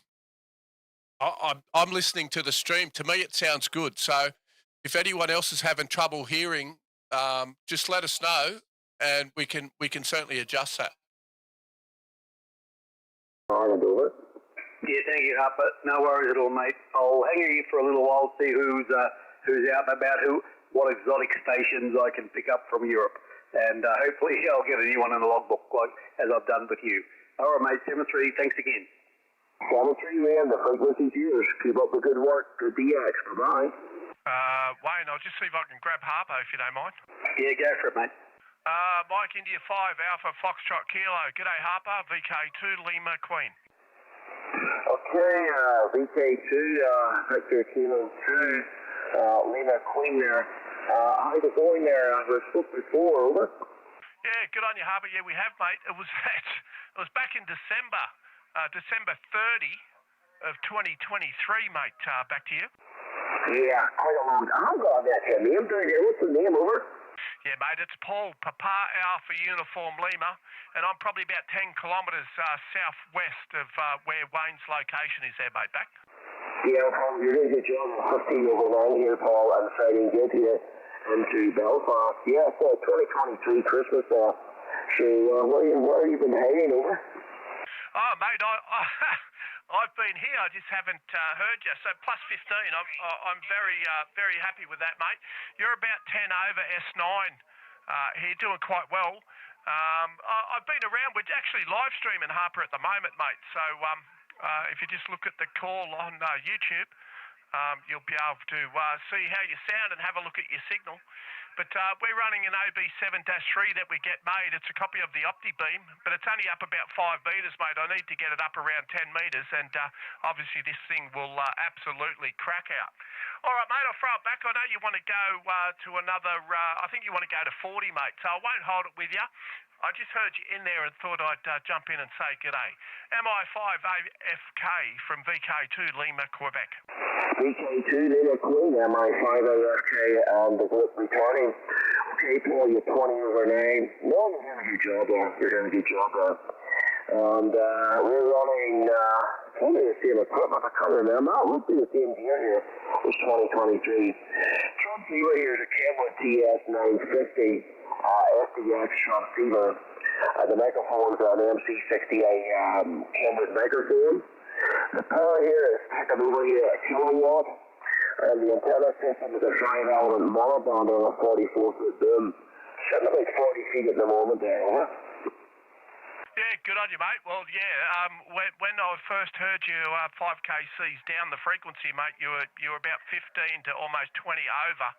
I'm listening to the stream. To me, it sounds good. So if anyone else is having trouble hearing, just let us know, and we can certainly adjust that. Thank you, Harper. No worries at all, mate. I'll hang here for a little while, see who's out and about, what exotic stations I can pick up from Europe. And hopefully I'll get a new one in the logbook, like as I've done with you. All right, mate. 7-3. Thanks again. 7-3, man. The frequency's yours. Keep up the good work. Good DX. Bye-bye. Wayne, I'll just see if I can grab Harper, if you don't mind. Yeah, go for it, mate. Mike, India 5, Alpha, Foxtrot, Kilo. G'day, Harper. VK2, Lima, Queen. Okay, VK2, Victor Kilo 2, Lima Queen there. How's it going there? We spoke before, over. Yeah, good on you, Harper. Yeah, we have, mate. It was back in December 30 of 2023, mate. Back to you. Yeah, quite a long time. I've got that name down here. What's the name, over? Yeah, mate, it's Paul, Papa Alpha Uniform Lima, and I'm probably about 10 kilometres southwest of where Wayne's location is there, mate, back. Yeah, Paul, you're doing a good job. 15 over 9 here, Paul, and Friday good here into Belfast. Yeah, so 2023 Christmas. So, where have you been hanging, over? Oh, mate, I've been here. I just haven't heard you. So plus 15. I'm very happy with that, mate. You're about 10 over S9 here, doing quite well. I've been around. We're actually live streaming Harper at the moment, mate. So if you just look at the call on YouTube, you'll be able to see how you sound and have a look at your signal. But we're running an OB-7-3 that we get made. It's a copy of the OptiBeam, but it's only up about 5 metres, mate. I need to get it up around 10 metres, and obviously this thing will absolutely crack out. All right, mate, I'll throw it back. I know you want to go to another, I think you want to go to 40, mate, so I won't hold it with you. I just heard you in there and thought I'd jump in and say g'day. MI5AFK from VK2 Lima, Quebec. VK2 Lima Queen, MI5AFK, and the group returning. Okay, Paul, you're 20 over 9. No, you're doing a good job there. You're doing a good job there. And we're running probably the same equipment. I can't remember. It would be the same year here. It was 2023. Transceiver here is a Kenwood TS950. FTdx transceiver. The microphone is an MC60A Kenwood microphone. The power here is taken over here at kilowatt, and the antenna system is a 5-element monoband on a 44-foot boom. Sitting about 40 feet at the moment there, over. Yeah, good on you, mate. Well, yeah, when I first heard you 5kcs down the frequency, mate, you were about 15 to almost 20 over.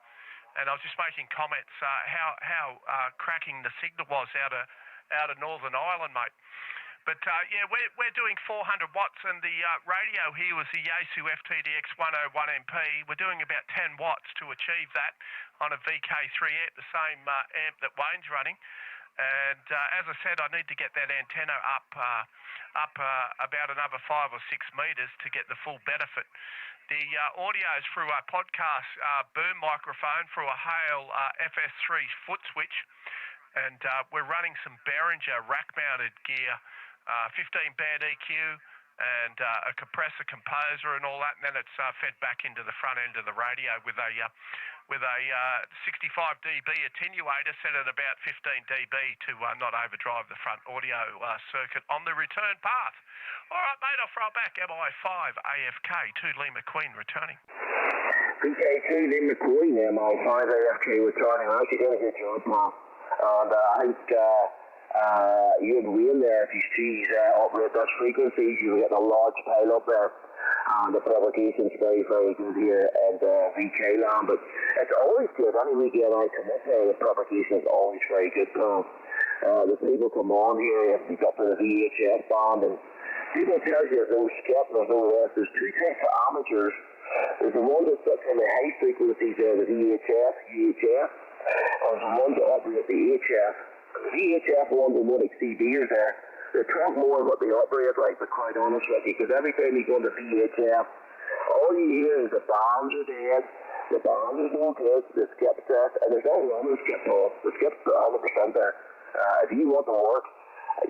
And I was just making comments how cracking the signal was out of Northern Ireland, mate. But yeah, we're doing 400 watts, and the radio here was the Yaesu FTdx 101MP. We're doing about 10 watts to achieve that on a Vk3AMP, the same amp that Wayne's running. And as I said, I need to get that antenna up about another 5 or 6 metres to get the full benefit. The audio is through a podcast boom microphone through a Heil FS3 Footswitch, and we're running some Behringer rack-mounted gear, 15-band EQ, and a compressor composer and all that, and then it's fed back into the front end of the radio with a 65 dB attenuator set at about 15 dB to not overdrive the front audio circuit on the return path. All right, mate, I'll throw it back. MI5AFK, 2 Lima Queen returning. VK2 Lima Queen, MI5AFK returning. I actually did a good job, Paul. And I think you had Wayne there. If you see operate those frequencies, you will get a large pile up there. And the propagation's very good here at VK land. But it's always good. Any weekend I come up there, the propagation is always very good, Paul. The people come on here, you got to the VHF band, and people tell you there's no skip, there's no rest. There's two types of amateurs. There's the one that sits on the high frequencies there, the VHF, UHF, and there's the one that operate the HF. The VHF ones are what exceeders there. They talk more about the operate, like, but quite honest with you, because every time you go to VHF, all you hear is the bands are dead, the band is no good, the skip set, and there's no wrong with skip, Paul. The skip's 100% there. If you want to work,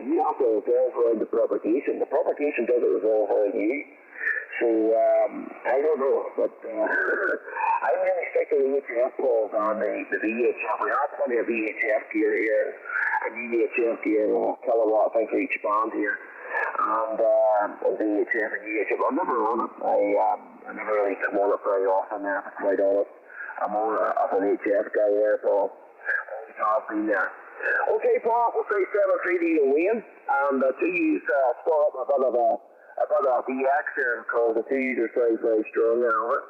you have to revolve around the propagation. The propagation doesn't revolve around you. So, I don't know, but I'm really sick of the HF calls on the VHF. We have plenty of VHF gear here, and VHF gear, kilowatt, I think, for each band here. and VHF and UHF. I'm never on it. I never really come on it very often now, if I'm quite honest. I'm more of an HF guy there, so always have been there. Okay, Paul, we'll say 7-3 to you win, and the two score up a bit of a DX there, because the twos are very, very strong now, over.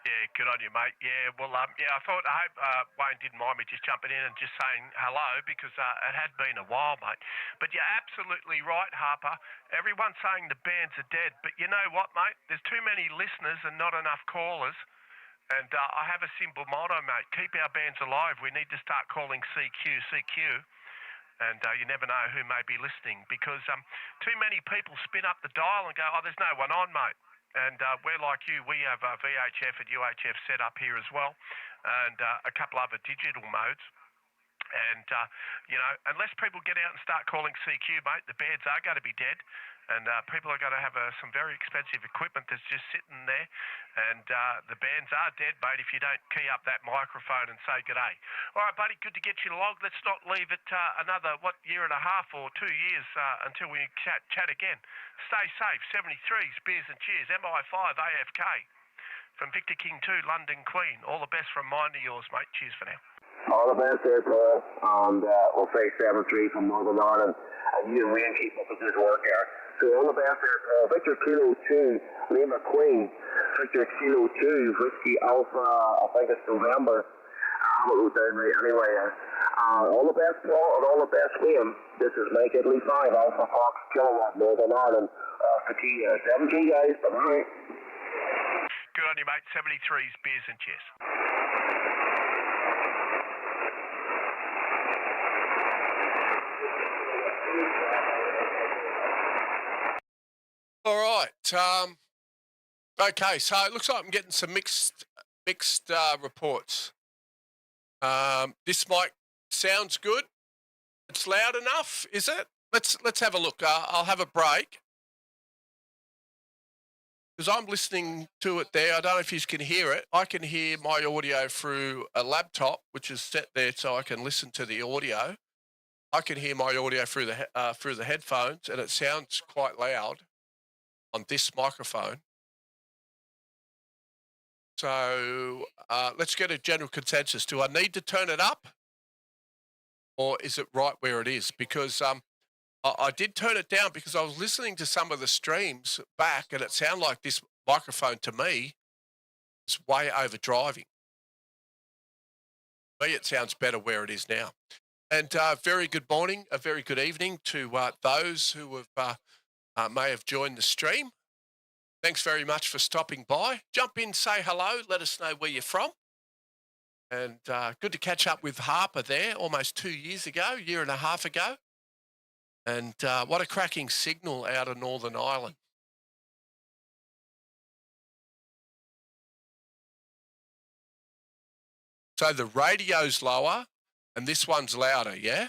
Yeah, good on you, mate. Yeah, well, I hope Wayne didn't mind me just jumping in and just saying hello, because it had been a while, mate. But you're absolutely right, Harper. Everyone's saying the bands are dead, but you know what, mate? There's too many listeners and not enough callers. And I have a simple motto, mate. Keep our bands alive. We need to start calling CQ. And you never know who may be listening, because too many people spin up the dial and go, oh, there's no one on, mate. And we're like you. We have VHF and UHF set up here as well, and a couple other digital modes. And, unless people get out and start calling CQ, mate, the bands are going to be dead. And people are going to have some very expensive equipment that's just sitting there. And the bands are dead, mate, if you don't key up that microphone and say g'day. All right, buddy, good to get you along. Let's not leave it another, year and a half or 2 years until we chat again. Stay safe. 73s, beers and cheers. MI5 AFK from Victor King 2, London Queen. All the best from mine to yours, mate. Cheers for now. All the best there, Paul. And we'll say 7-3 from Northern Ireland. And you and Wayne keep up the good work there. So all the best there, Paul. Victor Kilo 2, Lima Queen. Victor Kilo 2, Whiskey Alpha, I think it's November. I haven't wrote down right anyway. All the best, Paul, and all the best, Wayne. This is Mike Italy 5, Alpha Fox Kilowatt, Northern Ireland. For 7-3, guys. Bye-bye. Good on you, mate. 73s, beers and cheers. All right. Okay, so it looks like I'm getting some mixed reports. This mic sounds good. It's loud enough, is it? Let's have a look. I'll have a break, because I'm listening to it there. I don't know if you can hear it. I can hear my audio through a laptop, which is set there so I can listen to the audio. I can hear my audio through the headphones, and it sounds quite loud on this microphone. So let's get a general consensus. Do I need to turn it up, or is it right where it is? Because I did turn it down because I was listening to some of the streams back, and it sounded like this microphone to me is way overdriving. For me, it sounds better where it is now. And very good morning, a very good evening to those who have may have joined the stream. Thanks very much for stopping by. Jump in, say hello, let us know where you're from. And good to catch up with Harper there almost 2 years ago, year and a half ago. And what a cracking signal out of Northern Ireland. So the radio's lower and this one's louder, yeah?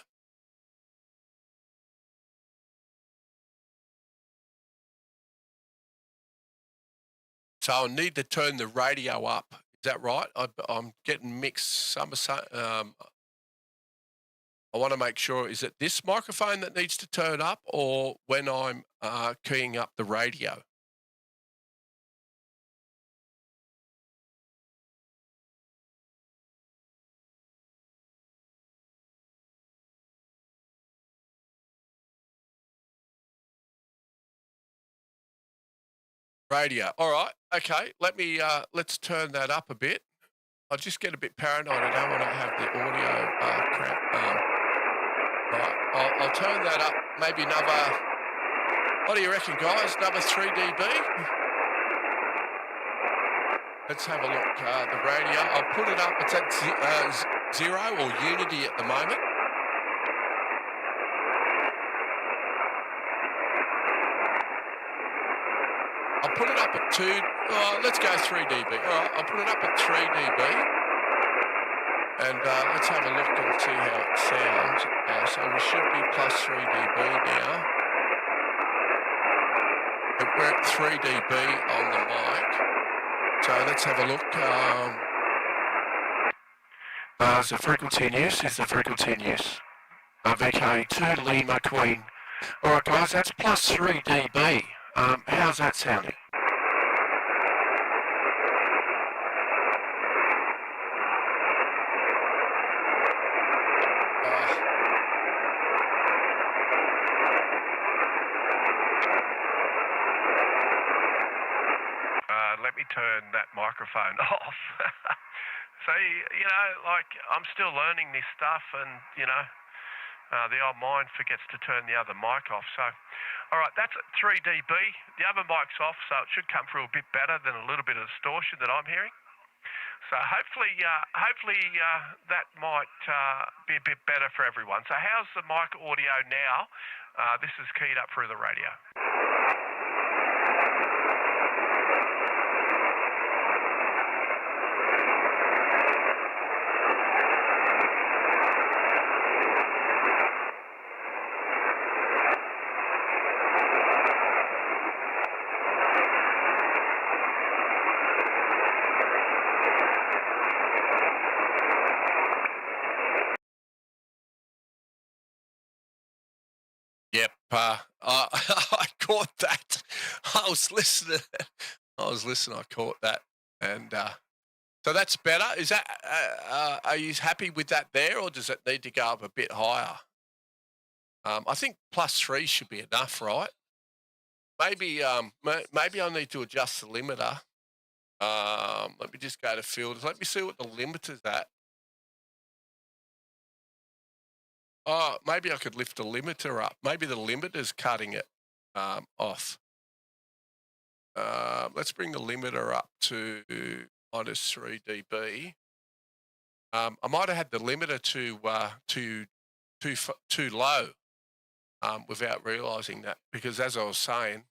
So I'll need to turn the radio up. Is that right? I'm getting mixed. I want to make sure, is it this microphone that needs to turn up, or when I'm keying up the radio? Radio. All right. Okay. Let's turn that up a bit. I'll just get a bit paranoid. I don't want to have the audio crap. Right. I'll turn that up. Maybe another. What do you reckon, guys? Another 3 dB. Let's have a look. The radio. I'll put it up. It's at 0 or unity at the moment. I'll put it up at 2. Let's go 3 dB. All right, I'll put it up at 3 dB. And let's have a look and see how it sounds. So we should be plus 3 dB now. We're at 3 dB on the mic. So let's have a look. Is the frequency in use? Is the frequency in use? VK2 Lima Queen. All right, guys, that's plus 3 dB. How's that sounding? Let me turn that microphone off. So, you know, like, I'm still learning this stuff, and, you know, the old mind forgets to turn the other mic off. So, all right, that's at 3 dB. The other mic's off, so it should come through a bit better than a little bit of distortion that I'm hearing. So hopefully that might be a bit better for everyone. So how's the mic audio now? This is keyed up through the radio. Yep, I caught that. I was listening. I caught that, and so that's better. Is that? Are you happy with that there, or does it need to go up a bit higher? I think plus 3 should be enough, right? Maybe maybe I need to adjust the limiter. Let me just go to filters. Let me see what the limiter's at. Oh, maybe I could lift the limiter up. Maybe the limiter's cutting it off. Let's bring the limiter up to minus 3 dB. I might have had the limiter too low without realising that, because as I was saying,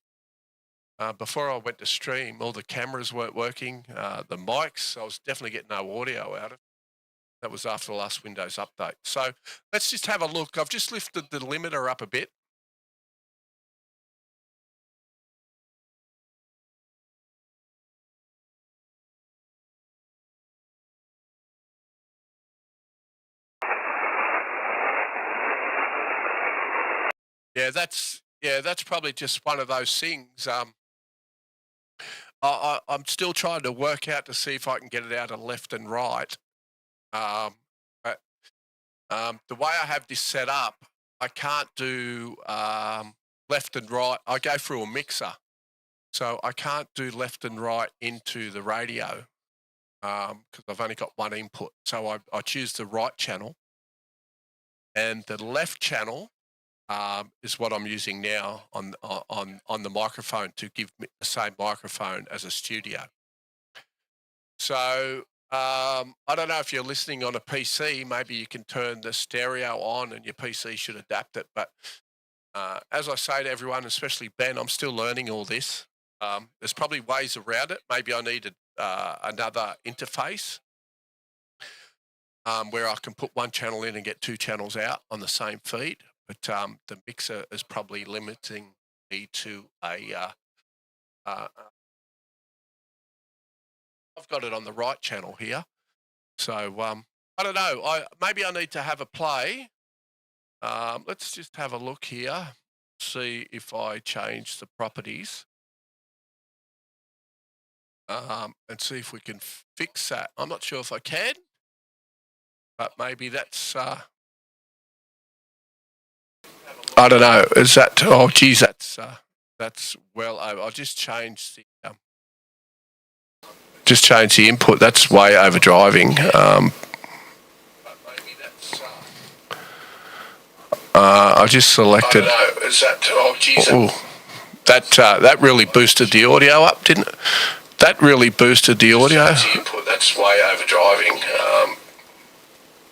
before I went to stream, all the cameras weren't working, the mics, I was definitely getting no audio out of it. That was after the last Windows update. So let's just have a look. I've just lifted the limiter up a bit. Yeah, that's probably just one of those things. I'm still trying to work out to see if I can get it out of left and right. But the way I have this set up, I can't do left and right. I go through a mixer, so I can't do left and right into the radio because I've only got one input. So I choose the right channel, and the left channel is what I'm using now on the microphone to give me the same microphone as a studio. So I don't know if you're listening on a PC, maybe you can turn the stereo on and your PC should adapt it. But as I say to everyone, especially Ben, I'm still learning all this. There's probably ways around it. Maybe I need another interface where I can put one channel in and get 2 channels out on the same feed. But the mixer is probably limiting me to a I've got it on the right channel here. So I don't know. Maybe I need to have a play. Let's just have a look here, see if I change the properties and see if we can fix that. I'm not sure if I can, but maybe that's, I don't know. Is that, oh geez, that's well over. I'll just change the, input. That's way overdriving. I just selected. Is that, oh geez. That really boosted the audio up, didn't it? That really boosted the audio. That's way overdriving.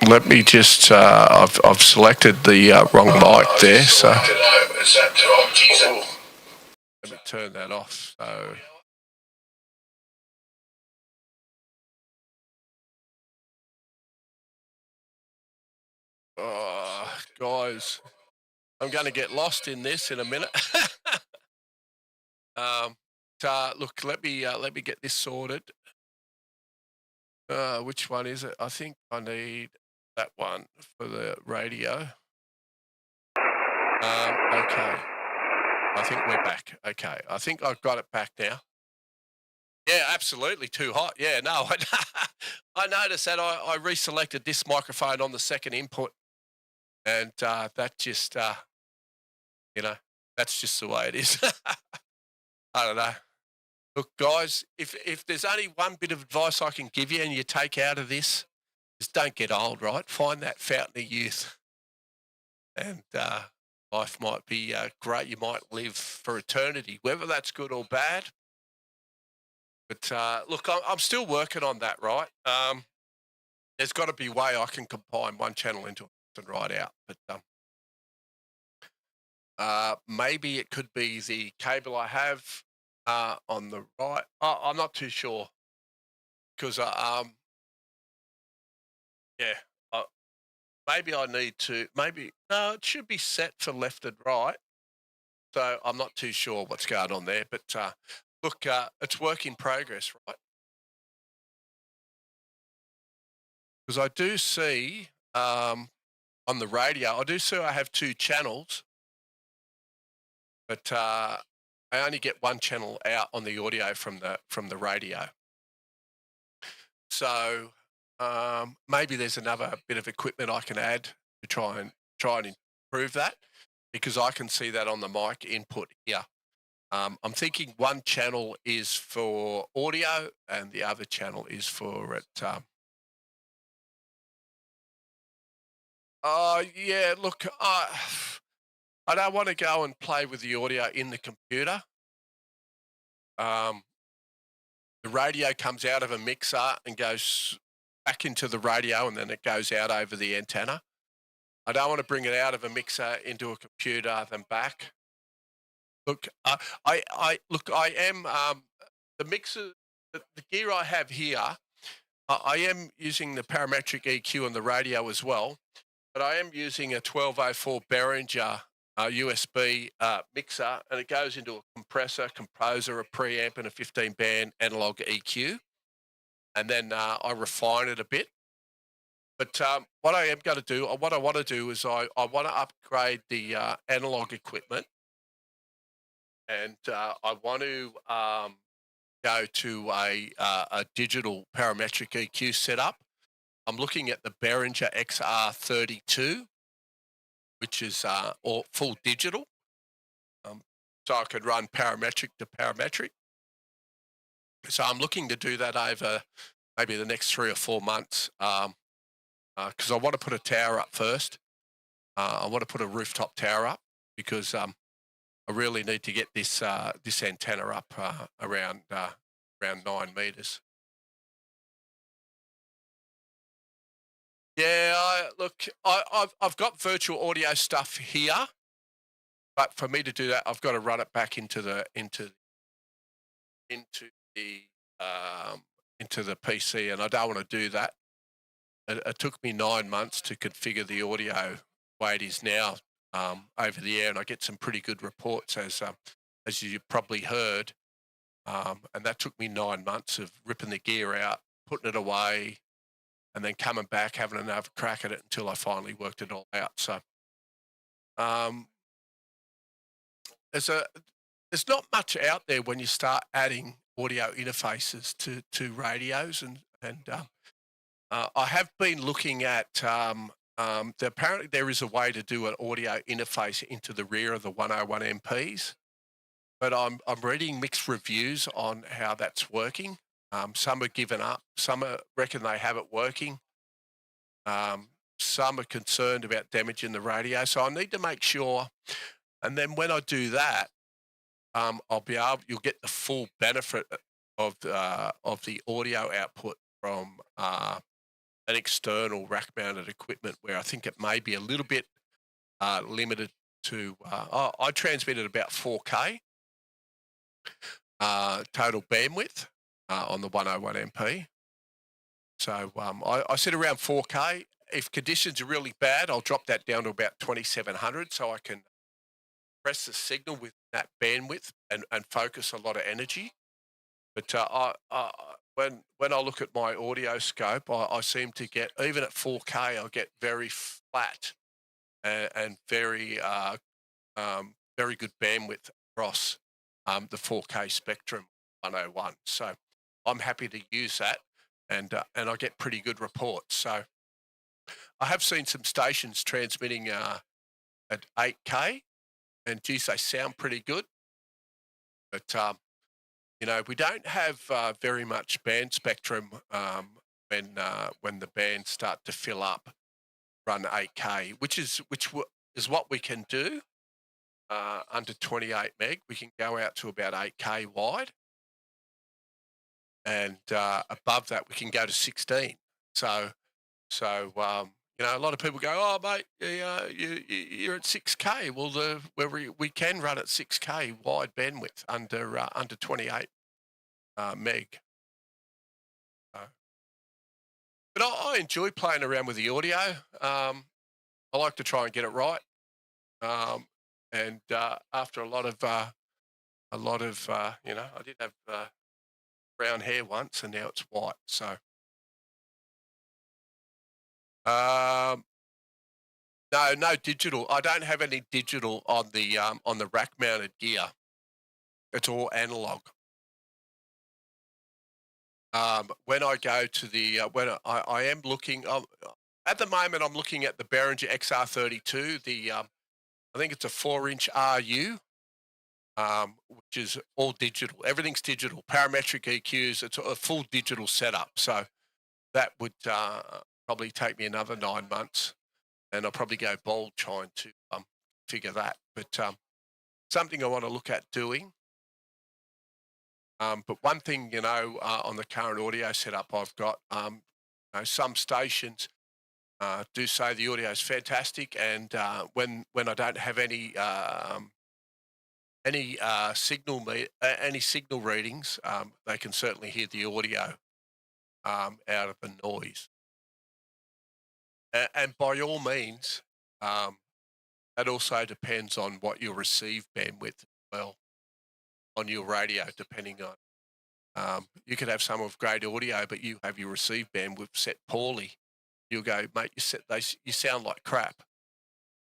Let me just, I've selected the wrong mic there, so. Let me turn that off, so. Oh, guys, I'm going to get lost in this in a minute. Look, let me get this sorted. Which one is it? I think I need that one for the radio. Okay. I think we're back. Okay. I think I've got it back now. Yeah, absolutely too hot. Yeah, no, I noticed that I reselected this microphone on the second input, and that just, you know, that's just the way it is. I don't know. Look, guys, if there's only one bit of advice I can give you and you take out of this, is don't get old, right? Find that fountain of youth, and life might be great. You might live for eternity, whether that's good or bad. But look, I'm still working on that, right? There's got to be a way I can combine one channel into it and right out. But maybe it could be the cable I have on the right. I'm not too sure because yeah, maybe I need to. Maybe no, it should be set for left and right. So I'm not too sure what's going on there. But look, it's work in progress, right? Because I do see on the radio, I do see I have two channels, but I only get one channel out on the audio from the radio. So maybe there's another bit of equipment I can add to try and improve that, because I can see that on the mic input here. I'm thinking one channel is for audio and the other channel is for it. Yeah, look, I don't want to go and play with the audio in the computer. The radio comes out of a mixer and goes back into the radio, and then it goes out over the antenna. I don't want to bring it out of a mixer into a computer, then back. Look, I am the mixer, the gear I have here. I am using the parametric EQ on the radio as well, but I am using a 1204 Behringer USB mixer, and it goes into a compressor, composer, a preamp, and a 15-band analog EQ. And then I refine it a bit. But what I am going to do, what I want to do is I want to upgrade the analog equipment, and I want to go to a digital parametric EQ setup. I'm looking at the Behringer XR32, which is all full digital. So I could run parametric to parametric. So I'm looking to do that over maybe the next 3 or 4 months, because I want to put a tower up first. I want to put a rooftop tower up because I really need to get this this antenna up around 9 meters. Yeah, look, I've got virtual audio stuff here, but for me to do that, I've got to run it back into the PC, and I don't want to do that. It took me 9 months to configure the audio the way it is now over the air, and I get some pretty good reports, as you probably heard. And that took me 9 months of ripping the gear out, putting it away, and then coming back, having another crack at it until I finally worked it all out. So there's not much out there when you start adding audio interfaces to radios, and I have been looking at apparently there is a way to do an audio interface into the rear of the 101 MPs, but I'm reading mixed reviews on how that's working. Some are giving up, some reckon they have it working. Some are concerned about damaging the radio, so I need to make sure. And then when I do that, you'll get the full benefit of the audio output from an external rack-mounted equipment, where I think it may be a little bit limited to. I transmitted about 4K total bandwidth on the 101 MP. So I sit around 4K. If conditions are really bad, I'll drop that down to about 2700, so I can press the signal with that bandwidth and focus a lot of energy. But when I look at my audio scope, I seem to get, even at 4K, I get very flat and very very good bandwidth across the 4K spectrum 101. So I'm happy to use that, and I get pretty good reports. So I have seen some stations transmitting at 8K, and geez, they sound pretty good. But you know, we don't have very much band spectrum when the bands start to fill up, run 8K, which is what we can do. Under 28 meg, we can go out to about 8K wide, and above that we can go to 16. So you know, a lot of people go, "Oh, mate, you're at 6K." Well, we can run at 6K wide bandwidth under 28 meg. But I enjoy playing around with the audio. I like to try and get it right. And after a lot of you know, I did have brown hair once, and now it's white. So no digital. I don't have any digital on the rack mounted gear. It's all analog. When I go to the when I am looking at the moment, I'm looking at the Behringer XR32. I think it's a 4-inch RU, which is all digital. Everything's digital. Parametric EQs. It's a full digital setup. So that would probably take me another 9 months, and I'll probably go bold trying to figure that. But something I want to look at doing. But one thing, you know, on the current audio setup I've got, you know, some stations do say the audio is fantastic, and when I don't have any signal readings, they can certainly hear the audio out of the noise. And by all means, that also depends on what your receive bandwidth as well on your radio, depending on, you could have some of great audio, but you have your receive bandwidth set poorly. You'll go, mate, you sound like crap.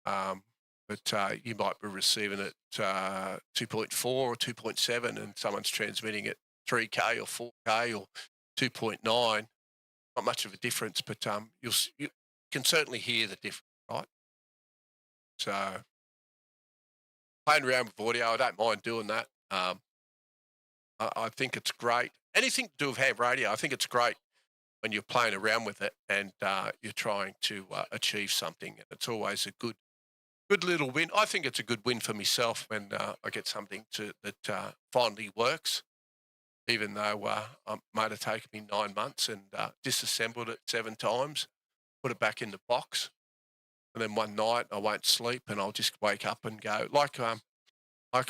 But you might be receiving it 2.4 or 2.7, and someone's transmitting it 3K or 4K or 2.9. Not much of a difference, but you can certainly hear the difference, right? So playing around with audio, I don't mind doing that. I think it's great. Anything to do with ham radio, I think it's great when you're playing around with it and you're trying to achieve something. It's always a good little win. I think it's a good win for myself when I get something that finally works, even though it might have taken me 9 months and disassembled it 7 times, put it back in the box. And then one night I won't sleep and I'll just wake up and go, like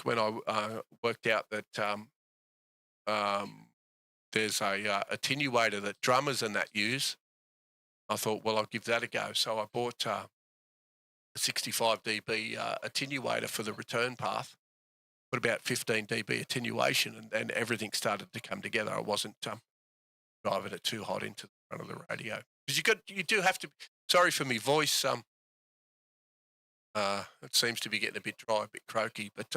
when I worked out that there's a attenuator that drummers and that use. I thought, well, I'll give that a go. So I bought a 65 dB attenuator for the return path, put about 15 dB attenuation, and then everything started to come together. I wasn't driving it too hot into the front of the radio. Because you do have to, sorry for my voice, it seems to be getting a bit dry, a bit croaky, but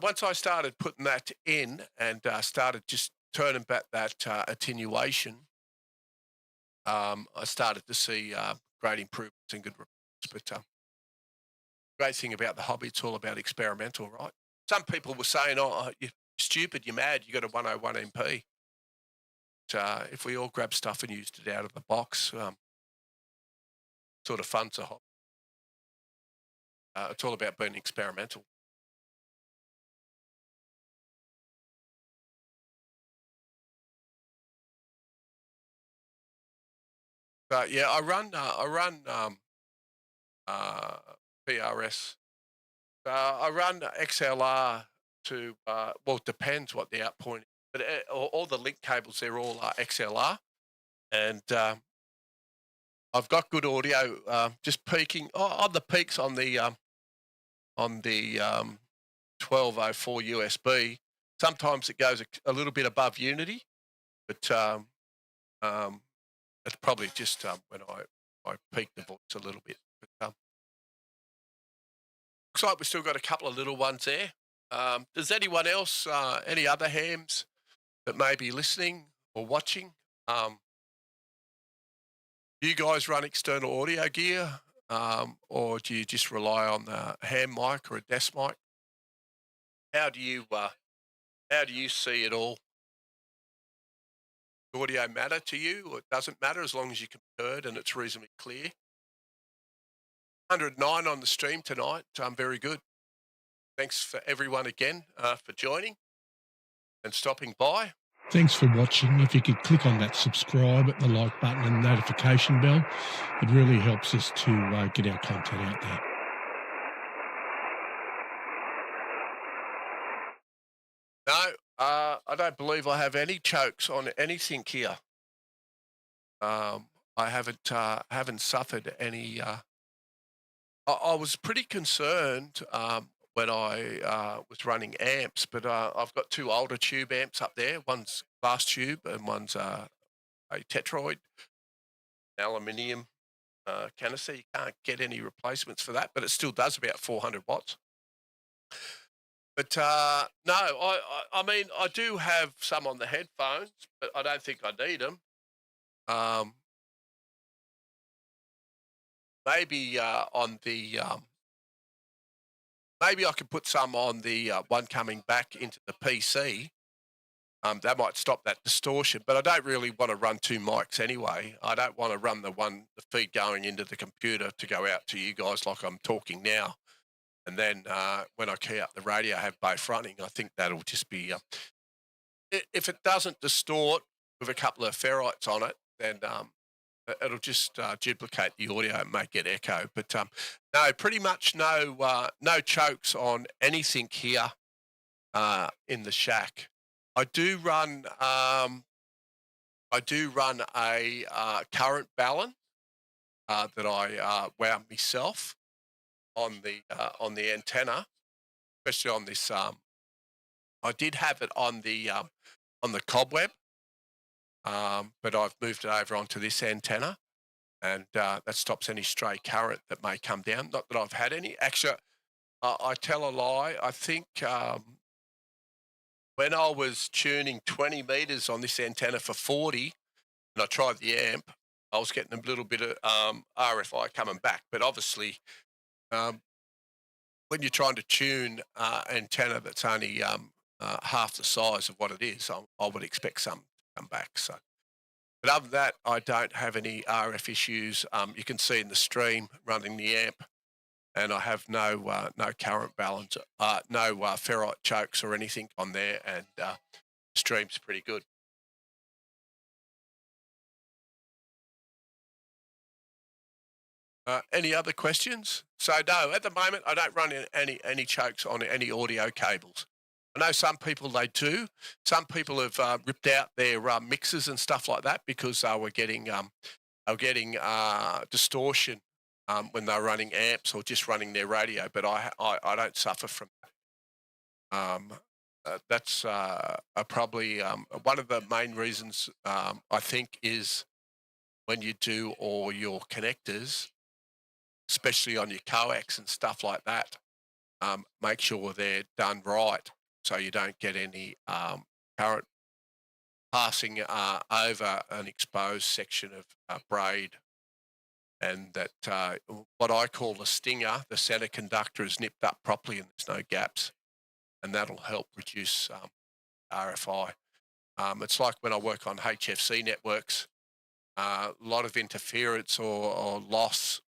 once I started putting that in and started just turning back that attenuation, I started to see great improvements and good reports. But great thing about the hobby, it's all about experimental, right? Some people were saying, "Oh, you're stupid, you're mad, you got a 101 MP." But if we all grab stuff and used it out of the box, sort of fun's a hobby. It's all about being experimental. But yeah, I run PRS. I run XLR to well, it depends what the outpoint is, but all the link cables, they're all XLR, and I've got good audio. Just peaking on the peaks on the 1204 USB. Sometimes it goes a little bit above unity, but it's probably just when I peak the voice a little bit. But, Looks like we've still got a couple of little ones there. Does anyone else, any other hams that may be listening or watching, do you guys run external audio gear, or do you just rely on the ham mic or a desk mic? How do you see it all? Does audio matter to you, or it doesn't matter as long as you can be heard and it's reasonably clear? 109 on the stream tonight. Very good. Thanks for everyone again for joining and stopping by. Thanks for watching. If you could click on that subscribe, the like button and notification bell, it really helps us to get our content out there. No, I don't believe I have any chokes on anything here. I haven't suffered any. I was pretty concerned when I was running amps, but I've got two older tube amps up there. One's glass tube and one's a tetroid aluminium canister. You can't get any replacements for that, but it still does about 400 watts. But no, I mean, I do have some on the headphones, but I don't think I need them. Maybe on the maybe I could put some on the one coming back into the PC. That might stop that distortion, but I don't really want to run two mics anyway. I don't want to run the feed going into the computer to go out to you guys like I'm talking now. And then when I key up the radio, I have both running. I think that'll just be, if it doesn't distort with a couple of ferrites on it, then it'll just duplicate the audio and make it echo. But no, pretty much no chokes on anything here in the shack. I do run a current balun that I wound myself on the antenna, especially on this. I did have it on the cobweb, but I've moved it over onto this antenna, and that stops any stray current that may come down. Not that I've had any. Actually, I tell a lie. I think when I was tuning 20 meters on this antenna for 40, and I tried the amp, I was getting a little bit of RFI coming back. But obviously, when you're trying to tune antenna that's only half the size of what it is, I would expect some to come back. So, but other than that, I don't have any RF issues. You can see in the stream running the amp, and I have no current balance, no ferrite chokes or anything on there, and the stream's pretty good. Any other questions? So no, at the moment I don't run any chokes on any audio cables. I know some people they do. Some people have ripped out their mixers and stuff like that because they were getting distortion when they're running amps or just running their radio. But I don't suffer from that. That's probably one of the main reasons I think is when you do all your connectors, especially on your coax and stuff like that, make sure they're done right so you don't get any current passing over an exposed section of braid, and that what I call the stinger, the center conductor, is nipped up properly and there's no gaps, and that'll help reduce RFI. It's like when I work on HFC networks, a lot of interference or loss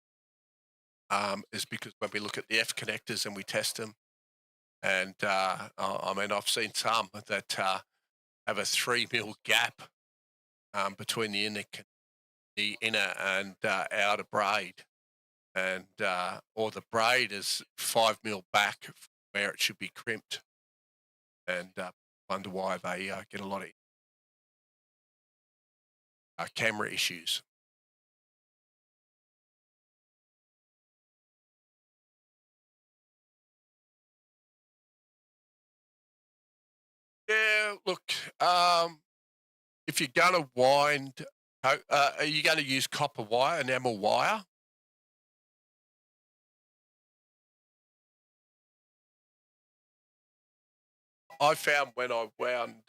is because when we look at the F connectors and we test them, and I mean, I've seen some that have a 3 mil gap between the inner and outer braid, and or the braid is 5 mil back where it should be crimped, and wonder why they get a lot of camera issues. Yeah, look, if you're going to wind, are you going to use copper wire, enamel wire? I found when I wound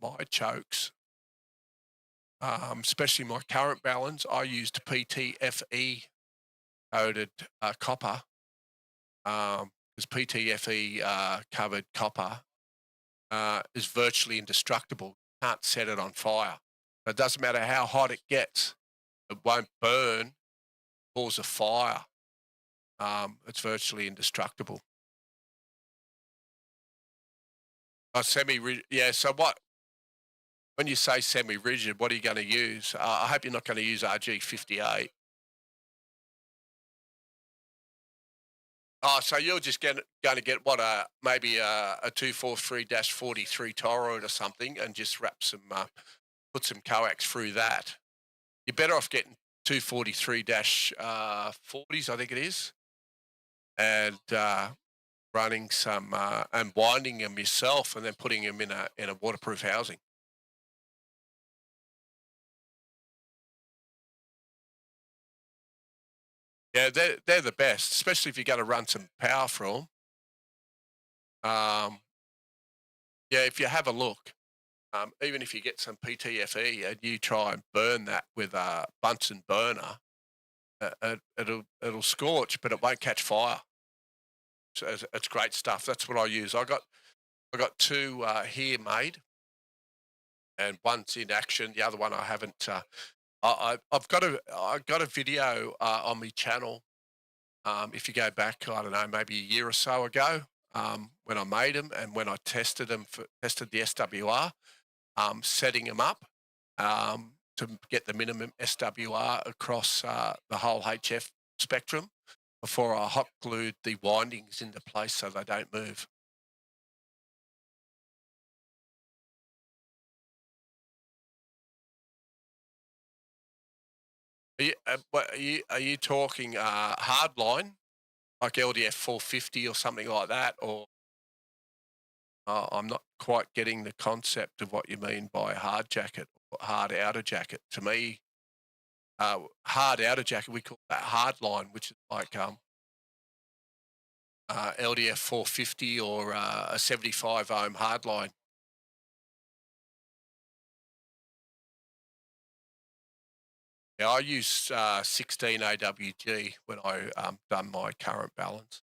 my chokes, especially my current balance, I used PTFE coated copper, because PTFE covered copper is virtually indestructible. You can't set it on fire. It doesn't matter how hot it gets, it won't burn, cause a fire. It's virtually indestructible. Semi-rigid, yeah. So what? When you say semi-rigid, what are you going to use? I hope you're not going to use RG58. Oh, so you're just going to get what maybe a 243-43 toroid or something, and just wrap some, put some coax through that. You're better off getting 243-40s, I think it is, and running some and winding them yourself, and then putting them in a waterproof housing. Yeah, they're the best, especially if you're going to run some power through them. Yeah, if you have a look, even if you get some PTFE and you try and burn that with a Bunsen burner, it'll scorch, but it won't catch fire. So it's great stuff. That's what I use. I got two here made, and one's in action. The other one I haven't. I've got a video on my channel. If you go back, I don't know, maybe a year or so ago, when I made them and when I tested them, tested the SWR, setting them up to get the minimum SWR across the whole HF spectrum before I hot glued the windings into place so they don't move. Are you talking hardline, like LDF 450 or something like that, or I'm not quite getting the concept of what you mean by hard jacket or hard outer jacket. To me, hard outer jacket, we call that hardline, which is like LDF 450 or a 75 ohm hardline. Yeah, I use 16 AWG when I done my current balance.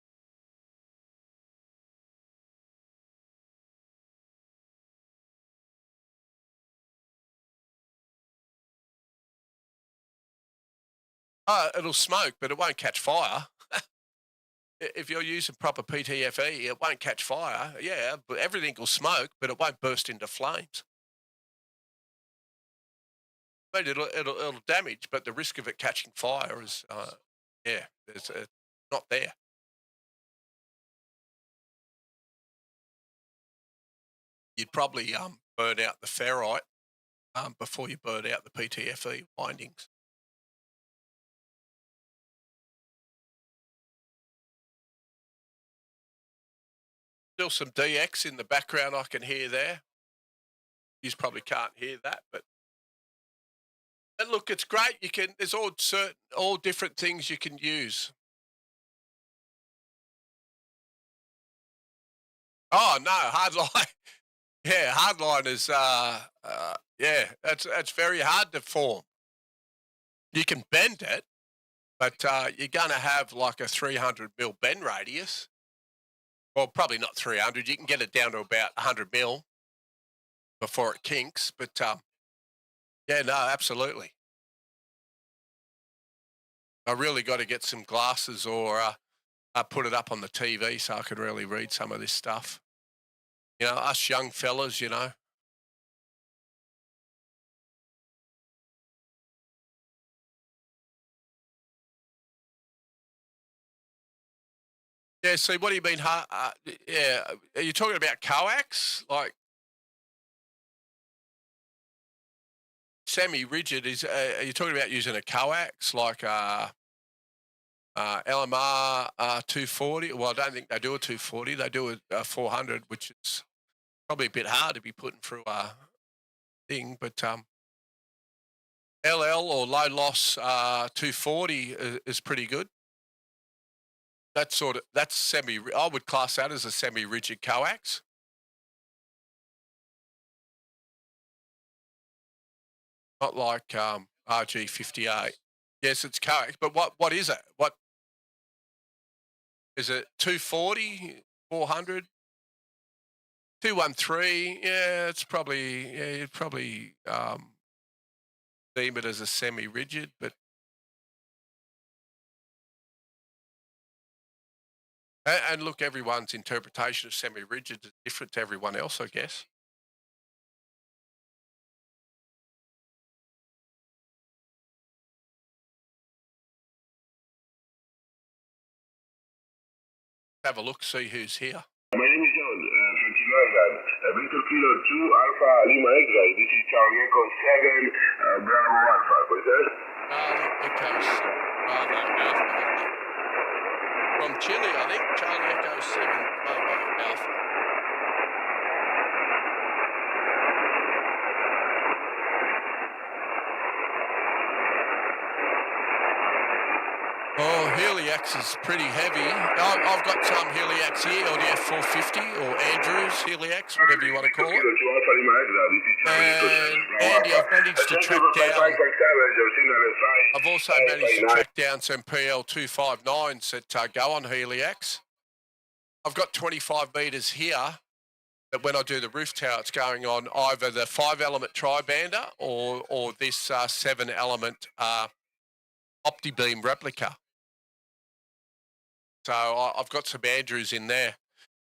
It'll smoke, but it won't catch fire. If you're using proper PTFE, it won't catch fire. Yeah, but everything will smoke, but it won't burst into flames. But it'll damage, but the risk of it catching fire is, yeah, it's not there. You'd probably burn out the ferrite before you burn out the PTFE windings. Still some DX in the background I can hear there. You probably can't hear that, but and look, it's great. You can. There's all different things you can use. Oh no, hardline. Yeah, hardline is yeah, that's very hard to form. You can bend it, but you're going to have like a 300 mil bend radius. Well, probably not 300. You can get it down to about 100 mil before it kinks. But yeah, no, absolutely. I really got to get some glasses or put it up on the TV so I can really read some of this stuff. You know, us young fellas, you know. Yeah, see, what do you mean? Yeah, are you talking about coax? Like semi-rigid is, are you talking about using a coax like LMR 240? Well, I don't think they do a 240. They do a 400, which is probably a bit hard to be putting through a thing, but LL or low loss 240 is pretty good. That's semi. I would class that as a semi-rigid coax. not like RG58. Yes, it's correct. But what is it? What is it? 240, 400, 213? Yeah, it's probably you'd probably deem it as a semi-rigid, but and look, everyone's interpretation of semi-rigid is different to everyone else, I guess. Have a look, see who's here. My name is John from Chile. Victor Kilo 2 Alpha Lima X-Ray. This is Charlie Echo 7 Bravo Alpha. What's that? Echo Bravo Alpha. From Chile, I think. Charlie Echo 7 Bravo Alpha. Oh, Helix is pretty heavy. I've got some Helix here, or the F450, or Andrews Helix, whatever you want to call it. And Andy, I've managed to track down. I've also managed to track down some PL259s that go on Helix. I've got 25 metres here that when I do the roof tower, it's going on either the 5-element tri-bander or this 7-element OptiBeam replica. So I've got some Andrews in there.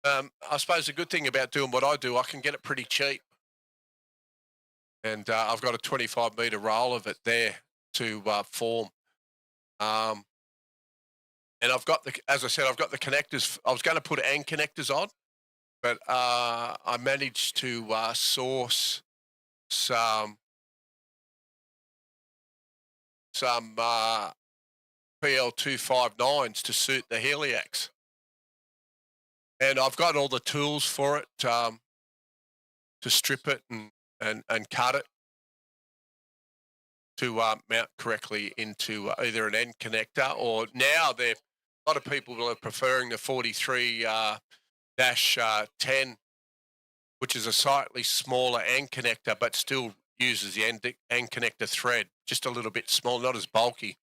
I suppose the good thing about doing what I do, I can get it pretty cheap. And I've got a 25 metre roll of it there to form. And I've got as I said, I've got the connectors. I was going to put AND connectors on, but I managed to source some PL259s to suit the Helix. And I've got all the tools for it to strip it and cut it to mount correctly into either an end connector, or now a lot of people are preferring the 43-10, which is a slightly smaller end connector, but still uses the end connector thread, just a little bit small, not as bulky.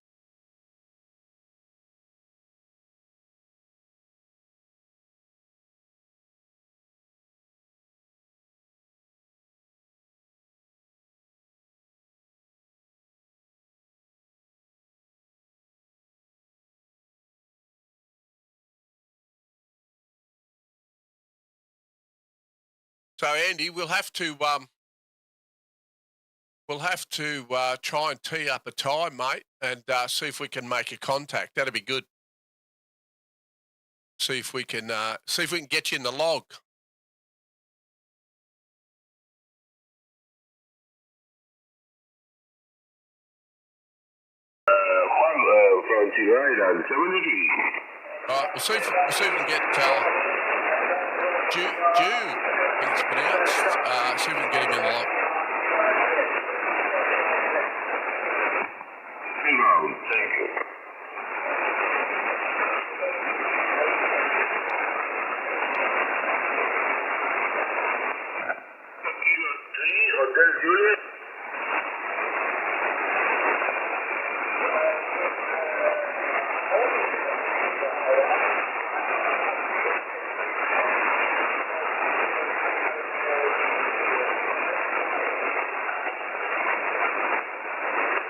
So Andy, we'll have to try and tee up a time, mate, and see if we can make a contact. That'd be good. See if we can get you in the log. Juan from Chile Island 73. All right, we'll see if we can get Jude, I think it's pronounced. See if we can get him in the log. Thank you. Kilo 3 Hotel Juliet.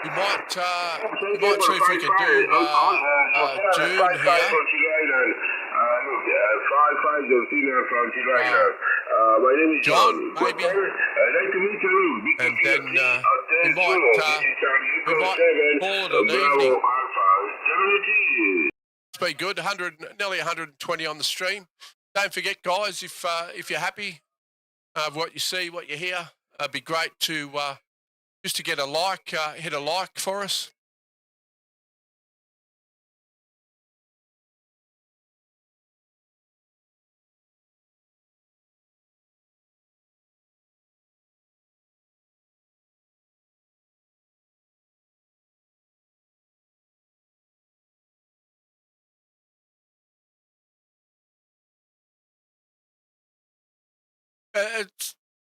We might see if we can do June here. My name is John, maybe. Nice to meet you. And then we might call it an evening. It's been good. Nearly 120 on the stream. Don't forget, guys, if you're happy with what you see, what you hear, it'd be great to just to get a like, hit a like for us.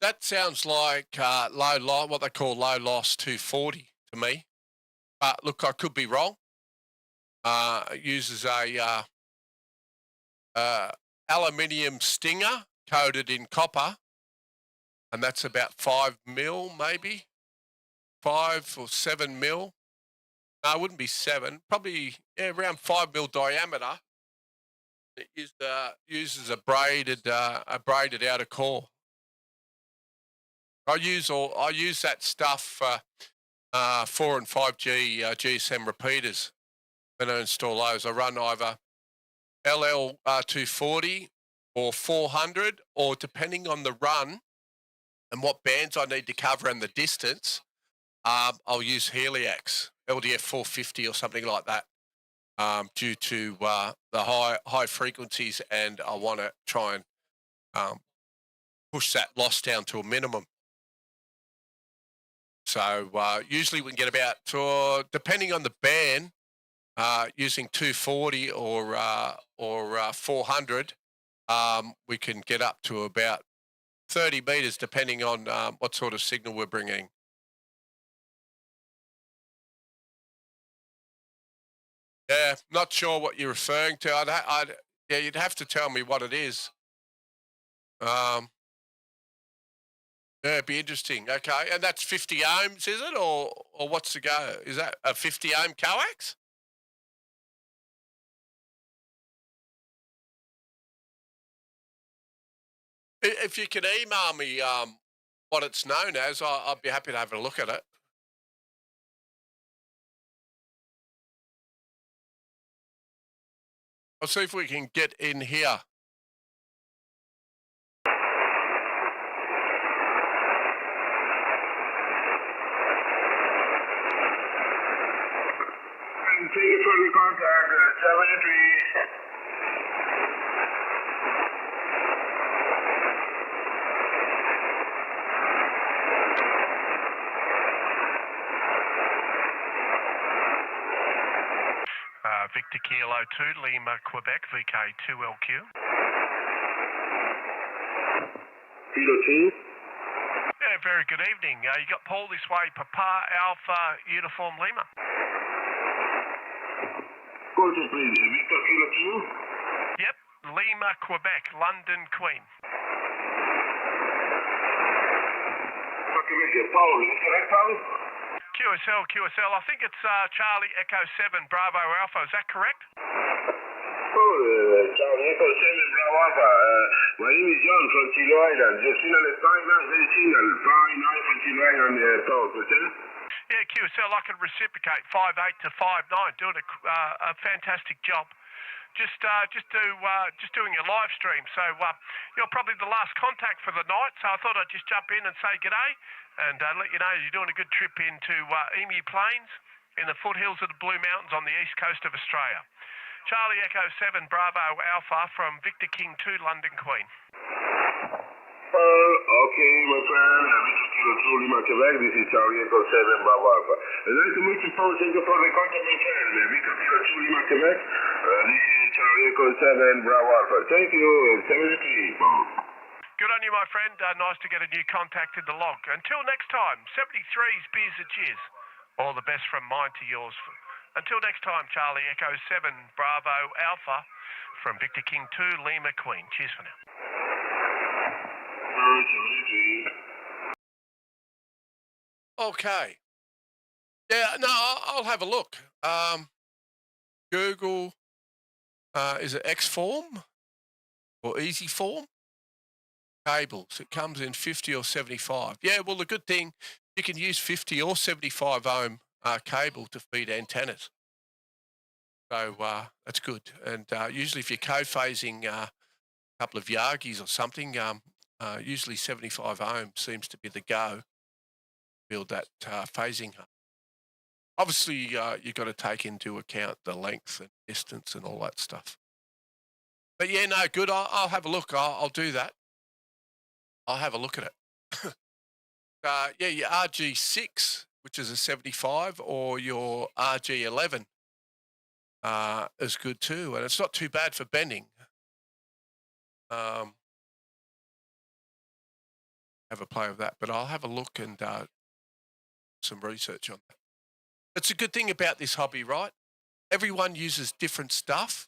that sounds like low loss, what they call low loss 240 to me. But look, I could be wrong. It uses a aluminium stinger coated in copper, and that's about 5 mil, maybe 5 or 7 mil. No, it wouldn't be 7. Probably around 5 mil diameter. It uses a braided outer core. I use that stuff for 4 and 5G GSM repeaters when I install those. I run either LL240 or 400, or depending on the run and what bands I need to cover and the distance, I'll use Helix LDF 450 or something like that, due to the high frequencies, and I want to try and push that loss down to a minimum. So usually we can get about, depending on the band, using 240 or 400, we can get up to about 30 meters, depending on what sort of signal we're bringing. Yeah, not sure what you're referring to. Yeah, you'd have to tell me what it is. Yeah, it'd be interesting. Okay, and that's 50 ohms, is it, or what's the go? Is that a 50 ohm coax? If you could email me what it's known as, I'd be happy to have a look at it. I'll see if we can get in here. Take it for the contact, 7-3. Victor Kilo 2, Lima, Quebec, Vk3AMP. Kilo 2. Yeah, very good evening. You got Paul this way, Papa Alpha Uniform Lima. Go to please, Victor Kilo 2. Yep, Lima, Quebec, London, Queen. Paul, is this correct, Paul? QSL, I think it's Charlie Echo 7 Bravo Alpha, is that correct? Charlie Echo 7 Bravo Alpha. My name is John from Kilo Island. Your signal is fine now, very signal. Fine now from Kilo Island, talk, Yeah, QSL, I can reciprocate 5.8 to 5.9, doing a fantastic job. Just doing a live stream. So you're probably the last contact for the night. So I thought I'd just jump in and say g'day, and let you know you're doing a good trip into Emu Plains in the foothills of the Blue Mountains on the east coast of Australia. Charlie Echo 7 Bravo Alpha from Victor King 2 London Queen. Okay, my friend. Victor Kilo 2 Lima, Quebec. This is Charlie Echo 7 Bravo Alpha. Nice to meet you, Paul. Thank you for the contact, my friend. Victor Kilo 2 Lima, Quebec. This is Charlie Echo 7 Bravo Alpha. Thank you. 73, Paul. Good on you, my friend. Nice to get a new contact in the log. Until next time, 73's beers and cheers. All the best from mine to yours. Until next time, Charlie Echo 7 Bravo Alpha from Victor King 2 Lima Queen. Cheers for now. Okay. Yeah, no, I'll have a look. Google, is it X-Form or Easy Form? Cables. It comes in 50 or 75. Yeah, well, the good thing, you can use 50 or 75 ohm cable to feed antennas. So that's good. And usually if you're co-phasing a couple of Yagis or something, usually 75 ohm seems to be the go. Build that phasing hub. Obviously, you've got to take into account the length and distance and all that stuff. But yeah, no, good. I'll have a look. I'll do that. I'll have a look at it. Yeah, your RG6, which is a 75, or your RG11 is good too. And it's not too bad for bending. Have have a play with that, but I'll have a look and some research on that. It's a good thing about this hobby, right? Everyone uses different stuff,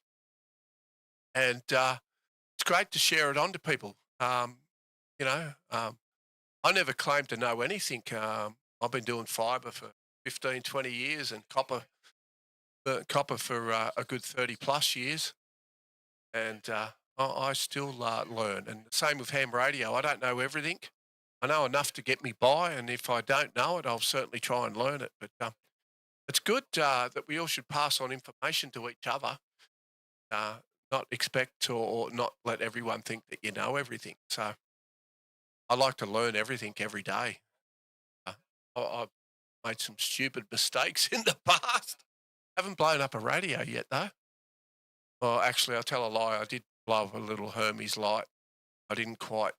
and it's great to share it on to people. You know, I never claimed to know anything. I've been doing fibre for 15, 20 years and copper for a good 30 plus years. And I still learn. And the same with ham radio. I don't know everything. I know enough to get me by. And if I don't know it, I'll certainly try and learn it. But it's good that we all should pass on information to each other, not expect or not let everyone think that you know everything. So I like to learn everything every day. I've made some stupid mistakes in the past. Haven't blown up a radio yet, though. Well, actually, I'll tell a lie. I did blow up a little Hermes light. I didn't quite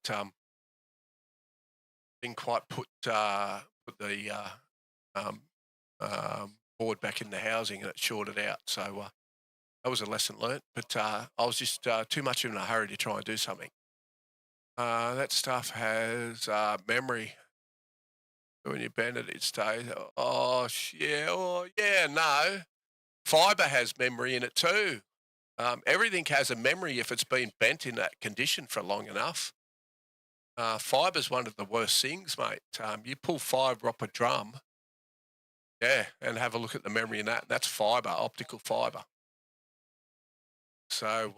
put the board back in the housing, and it shorted out. So that was a lesson learnt. But I was just too much in a hurry to try and do something. That stuff has memory. When you bend it, it stays. Oh, yeah. Oh, yeah, no. Fibre has memory in it too. Everything has a memory if it's been bent in that condition for long enough. Fibre's one of the worst things, mate. You pull fibre off a drum, yeah, and have a look at the memory in that. That's fibre, optical fibre. So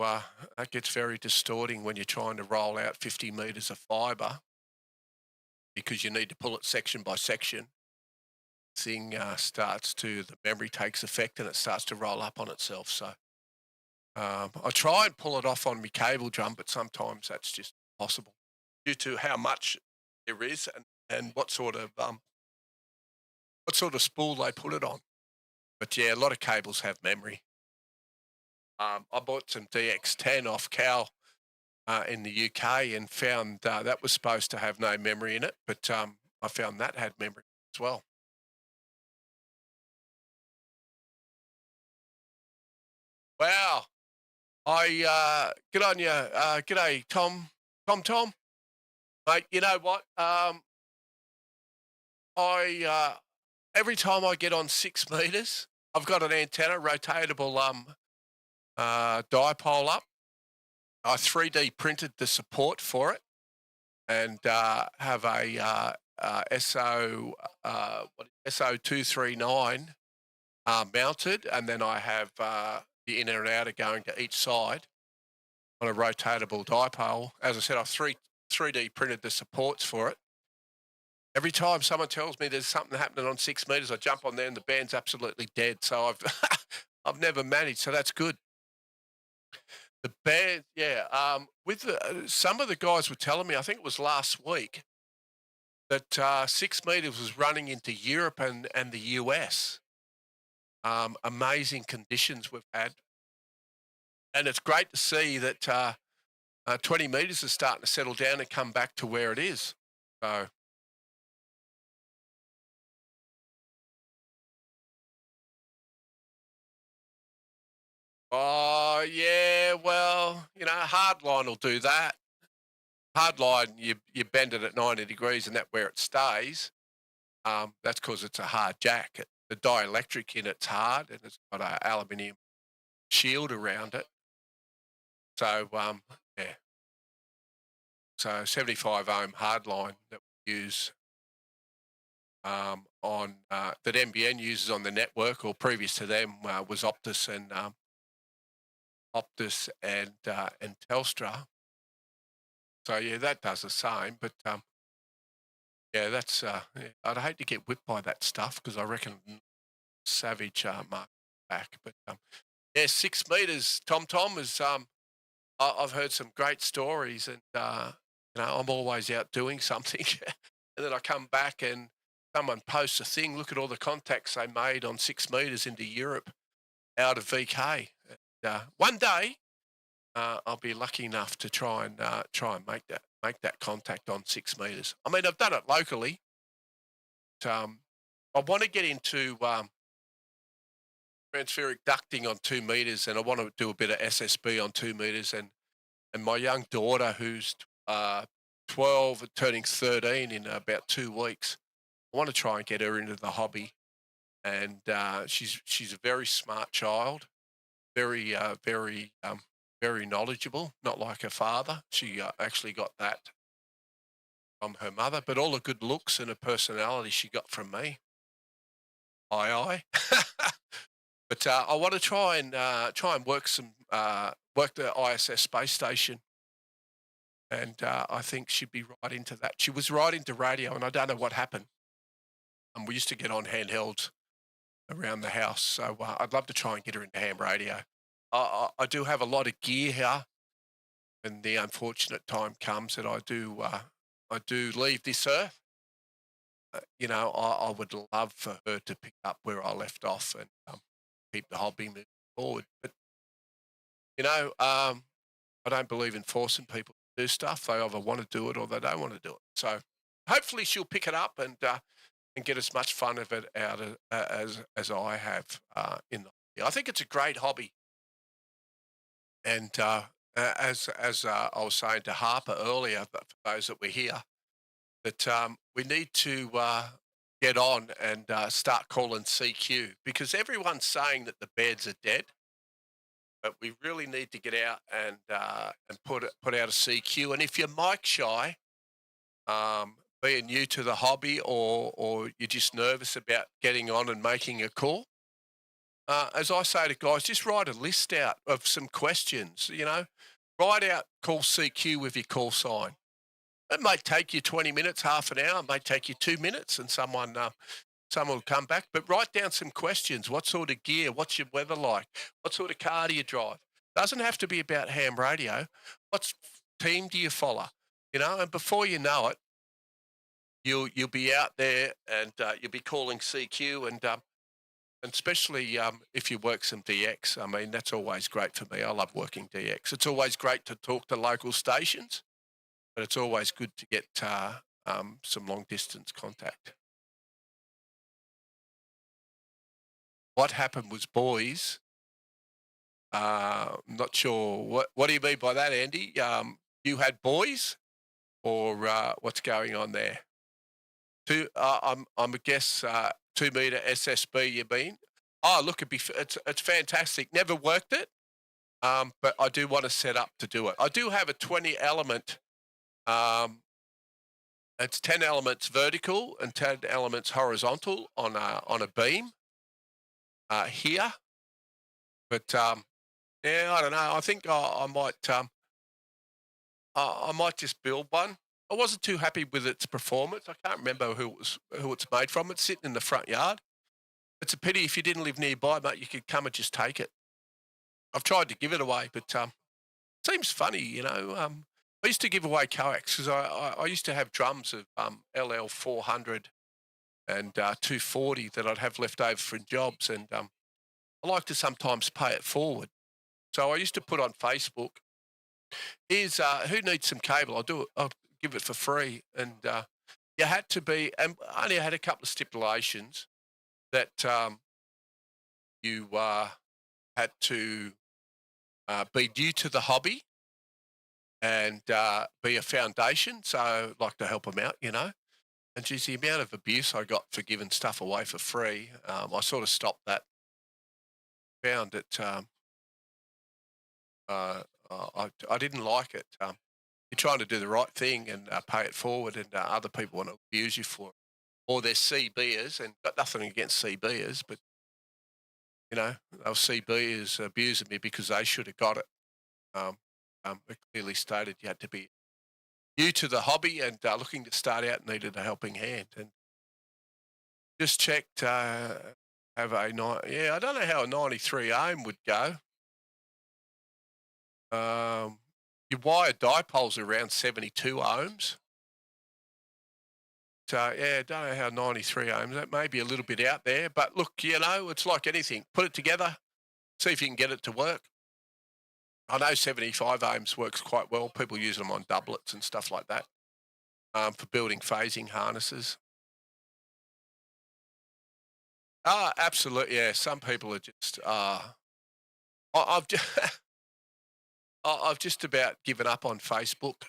that gets very distorting when you're trying to roll out 50 metres of fibre, because you need to pull it section by section. Thing the memory takes effect and it starts to roll up on itself. So I try and pull it off on my cable drum, but sometimes that's just impossible due to how much there is and what sort of spool they put it on. But yeah, a lot of cables have memory. I bought some DX10 off Cal in the UK and found that was supposed to have no memory in it, but I found that had memory as well. Wow. Good on you. G'day, Tom. Mate, you know what? Every time I get on 6 metres, I've got an antenna, rotatable dipole up. I 3D printed the support for it and have a SO239 mounted, and then I have the inner and outer going to each side on a rotatable dipole. As I said, I've 3D printed the supports for it. Every time someone tells me there's something happening on 6 metres, I jump on there and the band's absolutely dead. So I've never managed, so that's good. The band, yeah. Some of the guys were telling me, I think it was last week, that 6 metres was running into Europe and the US. Amazing conditions we've had. And it's great to see that 20 metres is starting to settle down and come back to where it is. So. Oh, yeah, well, you know, hardline will do that. Hardline, you bend it at 90 degrees and that's where it stays. That's because it's a hard jack. The dielectric in it's hard and it's got an aluminium shield around it. So, yeah. So 75 ohm hardline that we use on that NBN uses on the network, or previous to them was Optus and Telstra. So yeah, that does the same. But yeah, that's I'd hate to get whipped by that stuff because I reckon savage mark back. But yeah, 6 metres. Tom is. I've heard some great stories, and you know, I'm always out doing something, and then I come back and someone posts a thing. Look at all the contacts they made on 6 metres into Europe out of VK. One day, I'll be lucky enough to try and make that contact on 6 metres. I mean, I've done it locally. But, I want to get into transferic ducting on 2 metres, and I want to do a bit of SSB on 2 metres. And my young daughter, who's 12 and turning 13 in about 2 weeks. I want to try and get her into the hobby. And she's a very smart child, very knowledgeable, not like her father. She actually got that from her mother, but all the good looks and her personality she got from me. Aye. But I want to try and work the ISS space station, and I think she'd be right into that. She was right into radio, and I don't know what happened. We used to get on handhelds around the house, so I'd love to try and get her into ham radio. I do have a lot of gear here, and the unfortunate time comes that I do leave this earth. You know, I would love for her to pick up where I left off and keep the hobby moving forward. But, you know, I don't believe in forcing people to do stuff. They either want to do it or they don't want to do it. So hopefully she'll pick it up and get as much fun of it out as I have in the hobby. I think it's a great hobby. And as I was saying to Harper earlier, but for those that were here, that we need to get on and start calling CQ, because everyone's saying that the beds are dead, but we really need to get out and put out a CQ. And if you're mic shy, being new to the hobby, or you're just nervous about getting on and making a call, as I say to guys, just write a list out of some questions. You know, write out call CQ with your call sign. It might take you 20 minutes, half an hour. It may take you 2 minutes, and someone will come back. But write down some questions. What sort of gear? What's your weather like? What sort of car do you drive? Doesn't have to be about ham radio. What team do you follow? You know, and before you know it, you'll be out there and you'll be calling CQ, and especially if you work some DX. I mean, that's always great for me. I love working DX. It's always great to talk to local stations, but it's always good to get some long distance contact. What happened was, boys, I'm not sure. What do you mean by that, Andy? You had boys, or what's going on there? I'm a guess 2 meter SSB. You mean? Oh, look, it's fantastic. Never worked it, but I do want to set up to do it. I do have a 20 element. It's 10 elements vertical and 10 elements horizontal on a beam here. But yeah, I don't know. I think I might just build one. I wasn't too happy with its performance. I can't remember who it's made from. It's sitting in the front yard. It's a pity if you didn't live nearby, mate, you could come and just take it. I've tried to give it away, but it seems funny, you know. I used to give away coax because I used to have drums of LL 400 and 240 that I'd have left over from jobs, and I like to sometimes pay it forward. So I used to put on Facebook, here's who needs some cable? I'll give it for free. And you had to be, and I only had a couple of stipulations that you had to be new to the hobby and be a foundation. So I'd like to help them out, you know. And geez, the amount of abuse I got for giving stuff away for free, I sort of stopped that. Found it, I didn't like it. You're trying to do the right thing and pay it forward, and other people want to abuse you for it. Or they're CBers, and got nothing against CBers, but, you know, they were CBers abusing me because they should have got it. It clearly stated you had to be new to the hobby and looking to start out, needed a helping hand. And just checked, I don't know how a 93 ohm would go. Your wire dipoles around 72 ohms. So, yeah, don't know how 93 ohms, that may be a little bit out there, but look, you know, it's like anything. Put it together, see if you can get it to work. I know 75 ohms works quite well. People use them on doublets and stuff like that for building phasing harnesses. Absolutely, yeah. Some people are just, I've, I've just about given up on Facebook.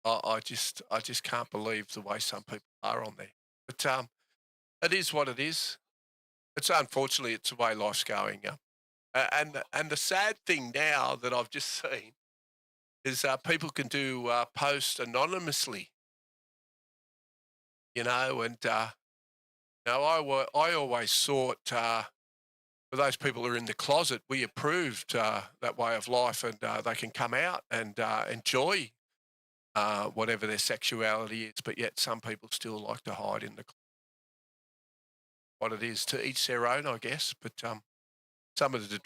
I just can't believe the way some people are on there. But it is what it is. It's unfortunately it's the way life's going. And the sad thing now that I've just seen is people can do post anonymously, you know, and I always thought for those people who are in the closet, we approved that way of life, and they can come out and enjoy whatever their sexuality is, but yet some people still like to hide in the what it is. To each their own, I guess. But some of the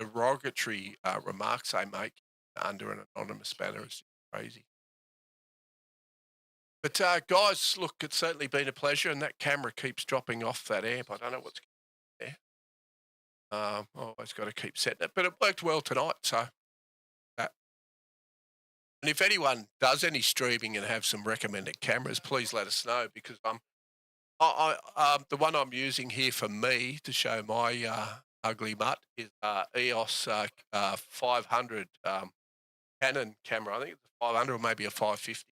derogatory remarks they make under an anonymous banner is crazy. But guys, look, it's certainly been a pleasure, and that camera keeps dropping off that amp. I don't know what's there. Always got to keep setting it, but it worked well tonight. So, and if anyone does any streaming and have some recommended cameras, please let us know, because the one I'm using here for me to show my ugly mutt is EOS 500 Canon camera. I think it's a 500 or maybe a 550.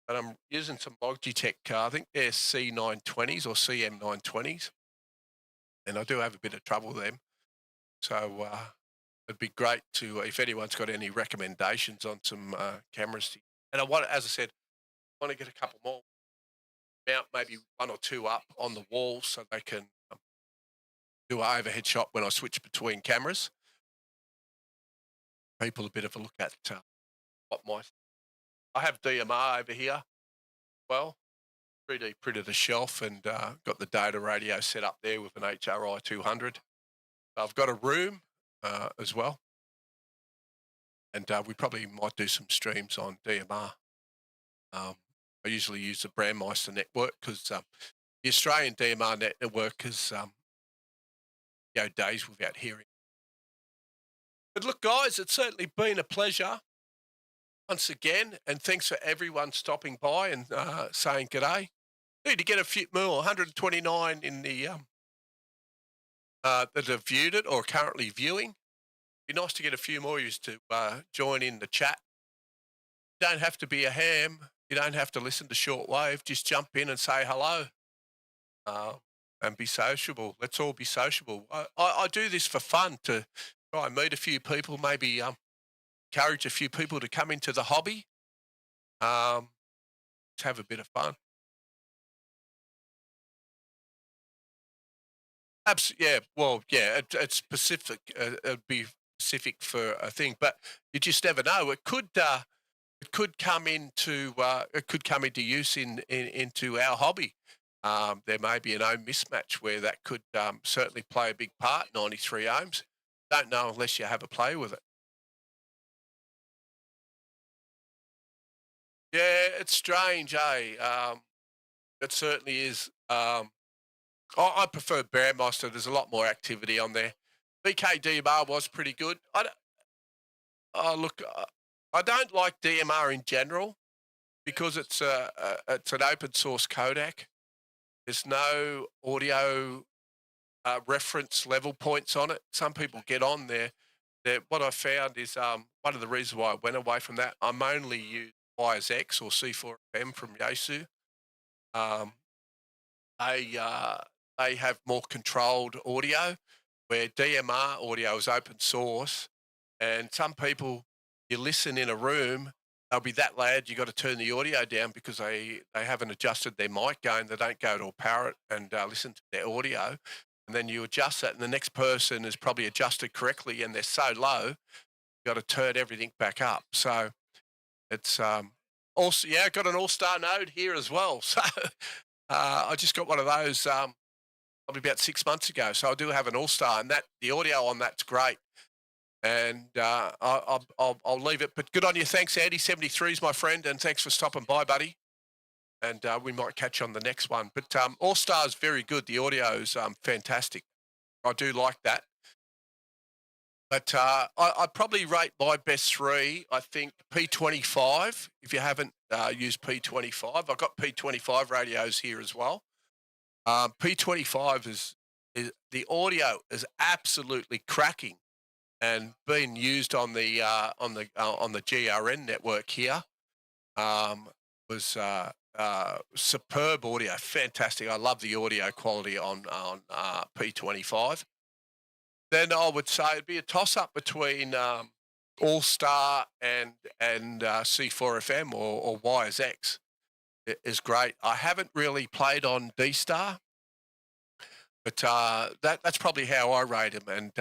But I'm using some Logitech, I think they're C920s or CM920s. And I do have a bit of trouble with them. So it'd be great to, if anyone's got any recommendations on some cameras. And I want, as I said, I want to get a couple more, mount maybe one or two up on the wall so they can do an overhead shot when I switch between cameras. People a bit of a look at what I have DMR over here. Well, 3D printed a shelf and got the data radio set up there with an HRI 200. I've got a room as well. And we probably might do some streams on DMR. I usually use the Brandmeister network because the Australian DMR network is days without hearing. But look, guys, it's certainly been a pleasure once again, and thanks for everyone stopping by and saying g'day. Need to get a few more, 129 in the that have viewed it or currently viewing. Be nice to get a few more of you to join in the chat. You don't have to be a ham. You don't have to listen to shortwave. Just jump in and say hello and be sociable. Let's all be sociable. I do this for fun, to try and meet a few people, maybe encourage a few people to come into the hobby. Let's have a bit of fun. Absolutely, yeah. Well, yeah, it's specific. It'd be specific for a thing, but you just never know. It could come into use into our hobby. There may be an ohm mismatch where that could certainly play a big part. 93 ohms. Don't know unless you have a play with it. Yeah, it's strange, eh? It certainly is. I prefer Brandmeister. There's a lot more activity on there. VK DMR was pretty good. Look, I don't like DMR in general because it's an open source codec. There's no audio reference level points on it. Some people get on there. What I found is one of the reasons why I went away from that, I'm only using Wires X or C4FM from Yaesu. They have more controlled audio, where DMR audio is open source, and some people, you listen in a room, they'll be that loud you got to turn the audio down because they haven't adjusted their mic gain. They don't go to a parrot and listen to their audio, and then you adjust that, and the next person is probably adjusted correctly, and they're so low, you got to turn everything back up. So it's also, yeah, got an all-star node here as well. So I just got one of those probably about 6 months ago. So I do have an all-star, and the audio on that's great. And I'll leave it. But good on you. Thanks, Andy. 73's my friend, and thanks for stopping by, buddy. And we might catch you on the next one. But all-star's very good. The audio's fantastic. I do like that. But I'd probably rate my best three, I think, P25. If you haven't used P25, I've got P25 radios here as well. P25 is the audio is absolutely cracking, and being used on the GRN network here. was superb audio, fantastic. I love the audio quality on P25. Then I would say it'd be a toss-up between All-Star and C4FM or YSX. It is great. I haven't really played on D-Star, but that's probably how I rate them. And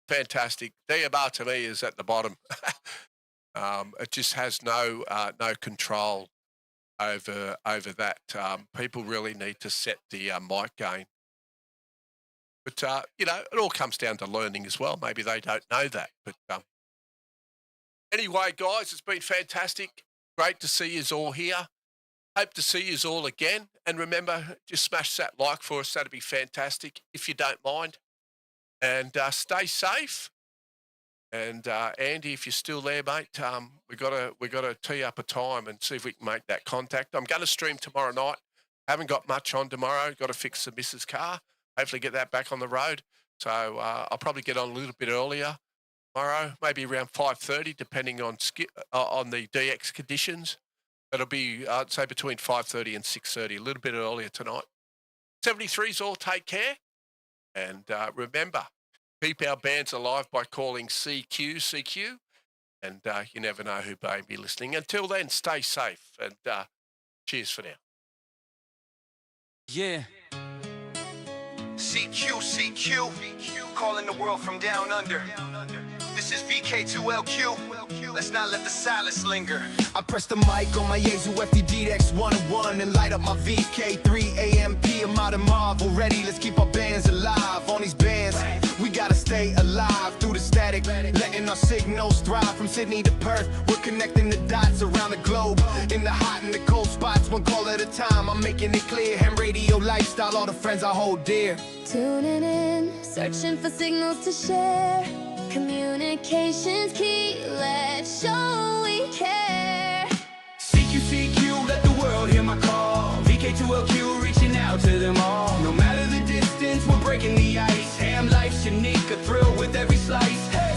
fantastic. DMR to me is at the bottom. It just has no control over that. People really need to set the mic gain. But you know, it all comes down to learning as well. Maybe they don't know that. But anyway, guys, it's been fantastic. Great to see you all here. Hope to see you all again. And remember, just smash that like for us. That'd be fantastic if you don't mind. And stay safe. And Andy, if you're still there, mate, we got to tee up a time and see if we can make that contact. I'm going to stream tomorrow night. Haven't got much on tomorrow. Got to fix the missus' car. Hopefully get that back on the road. So I'll probably get on a little bit earlier tomorrow, maybe around 5:30, depending on the DX conditions. It'll be, I'd say, between 5:30 and 6:30, a little bit earlier tonight. 73s all take care. And remember, keep our bands alive by calling CQ. And you never know who may be listening. Until then, stay safe. And cheers for now. Yeah. CQ, calling the world from down under. This is Vk3AMP. Let's not let the silence linger. I press the mic on my Yaesu FTdx 101 and light up my Vk3AMP. I'm out of mob already. Let's keep our bands alive. On these bands, we gotta stay alive through the static, letting our signals thrive from Sydney to Perth. We're connecting the dots around the globe, in the hot and the cold spots, one call at a time. I'm making it clear, ham radio lifestyle, all the friends I hold dear. Tuning in, searching for signals to share. Communications key, let's show we care. CQ, let the world hear my call. Vk3AMP, reaching out to them all. No matter the distance, we're breaking the ice. Ham life's unique, a thrill with every slice. Hey.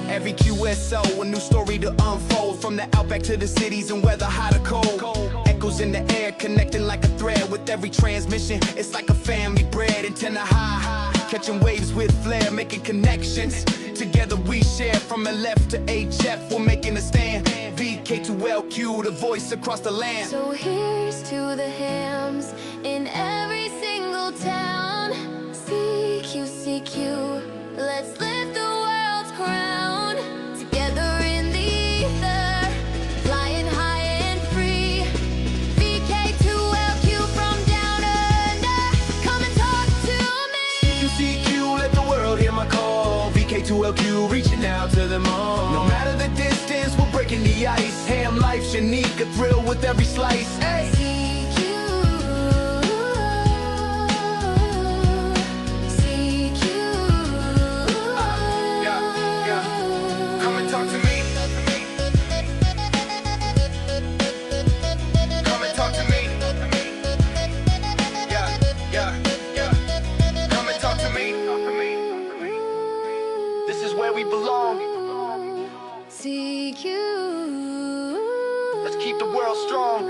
Every QSO, a new story to unfold. From the outback to the cities and weather hot or cold. Echoes in the air, connecting like a thread. With every transmission, it's like a family bread. Antenna high, catching waves with flair, making connections. Together we share, from LF to HF, we're making a stand. Vk3AMP, the voice across the land. So here's to the hams in every single town. CQ, let's lift the world's crown. Together in the ether, flying high and free. Vk3AMP from down under, come and talk to me. CQ, let the world hear my call. Vk3AMP, reaching out to them all. No matter the distance, we're breaking the ice. Ham life's unique, a thrill with every slice. Hey. We belong. CQ. Let's keep the world strong.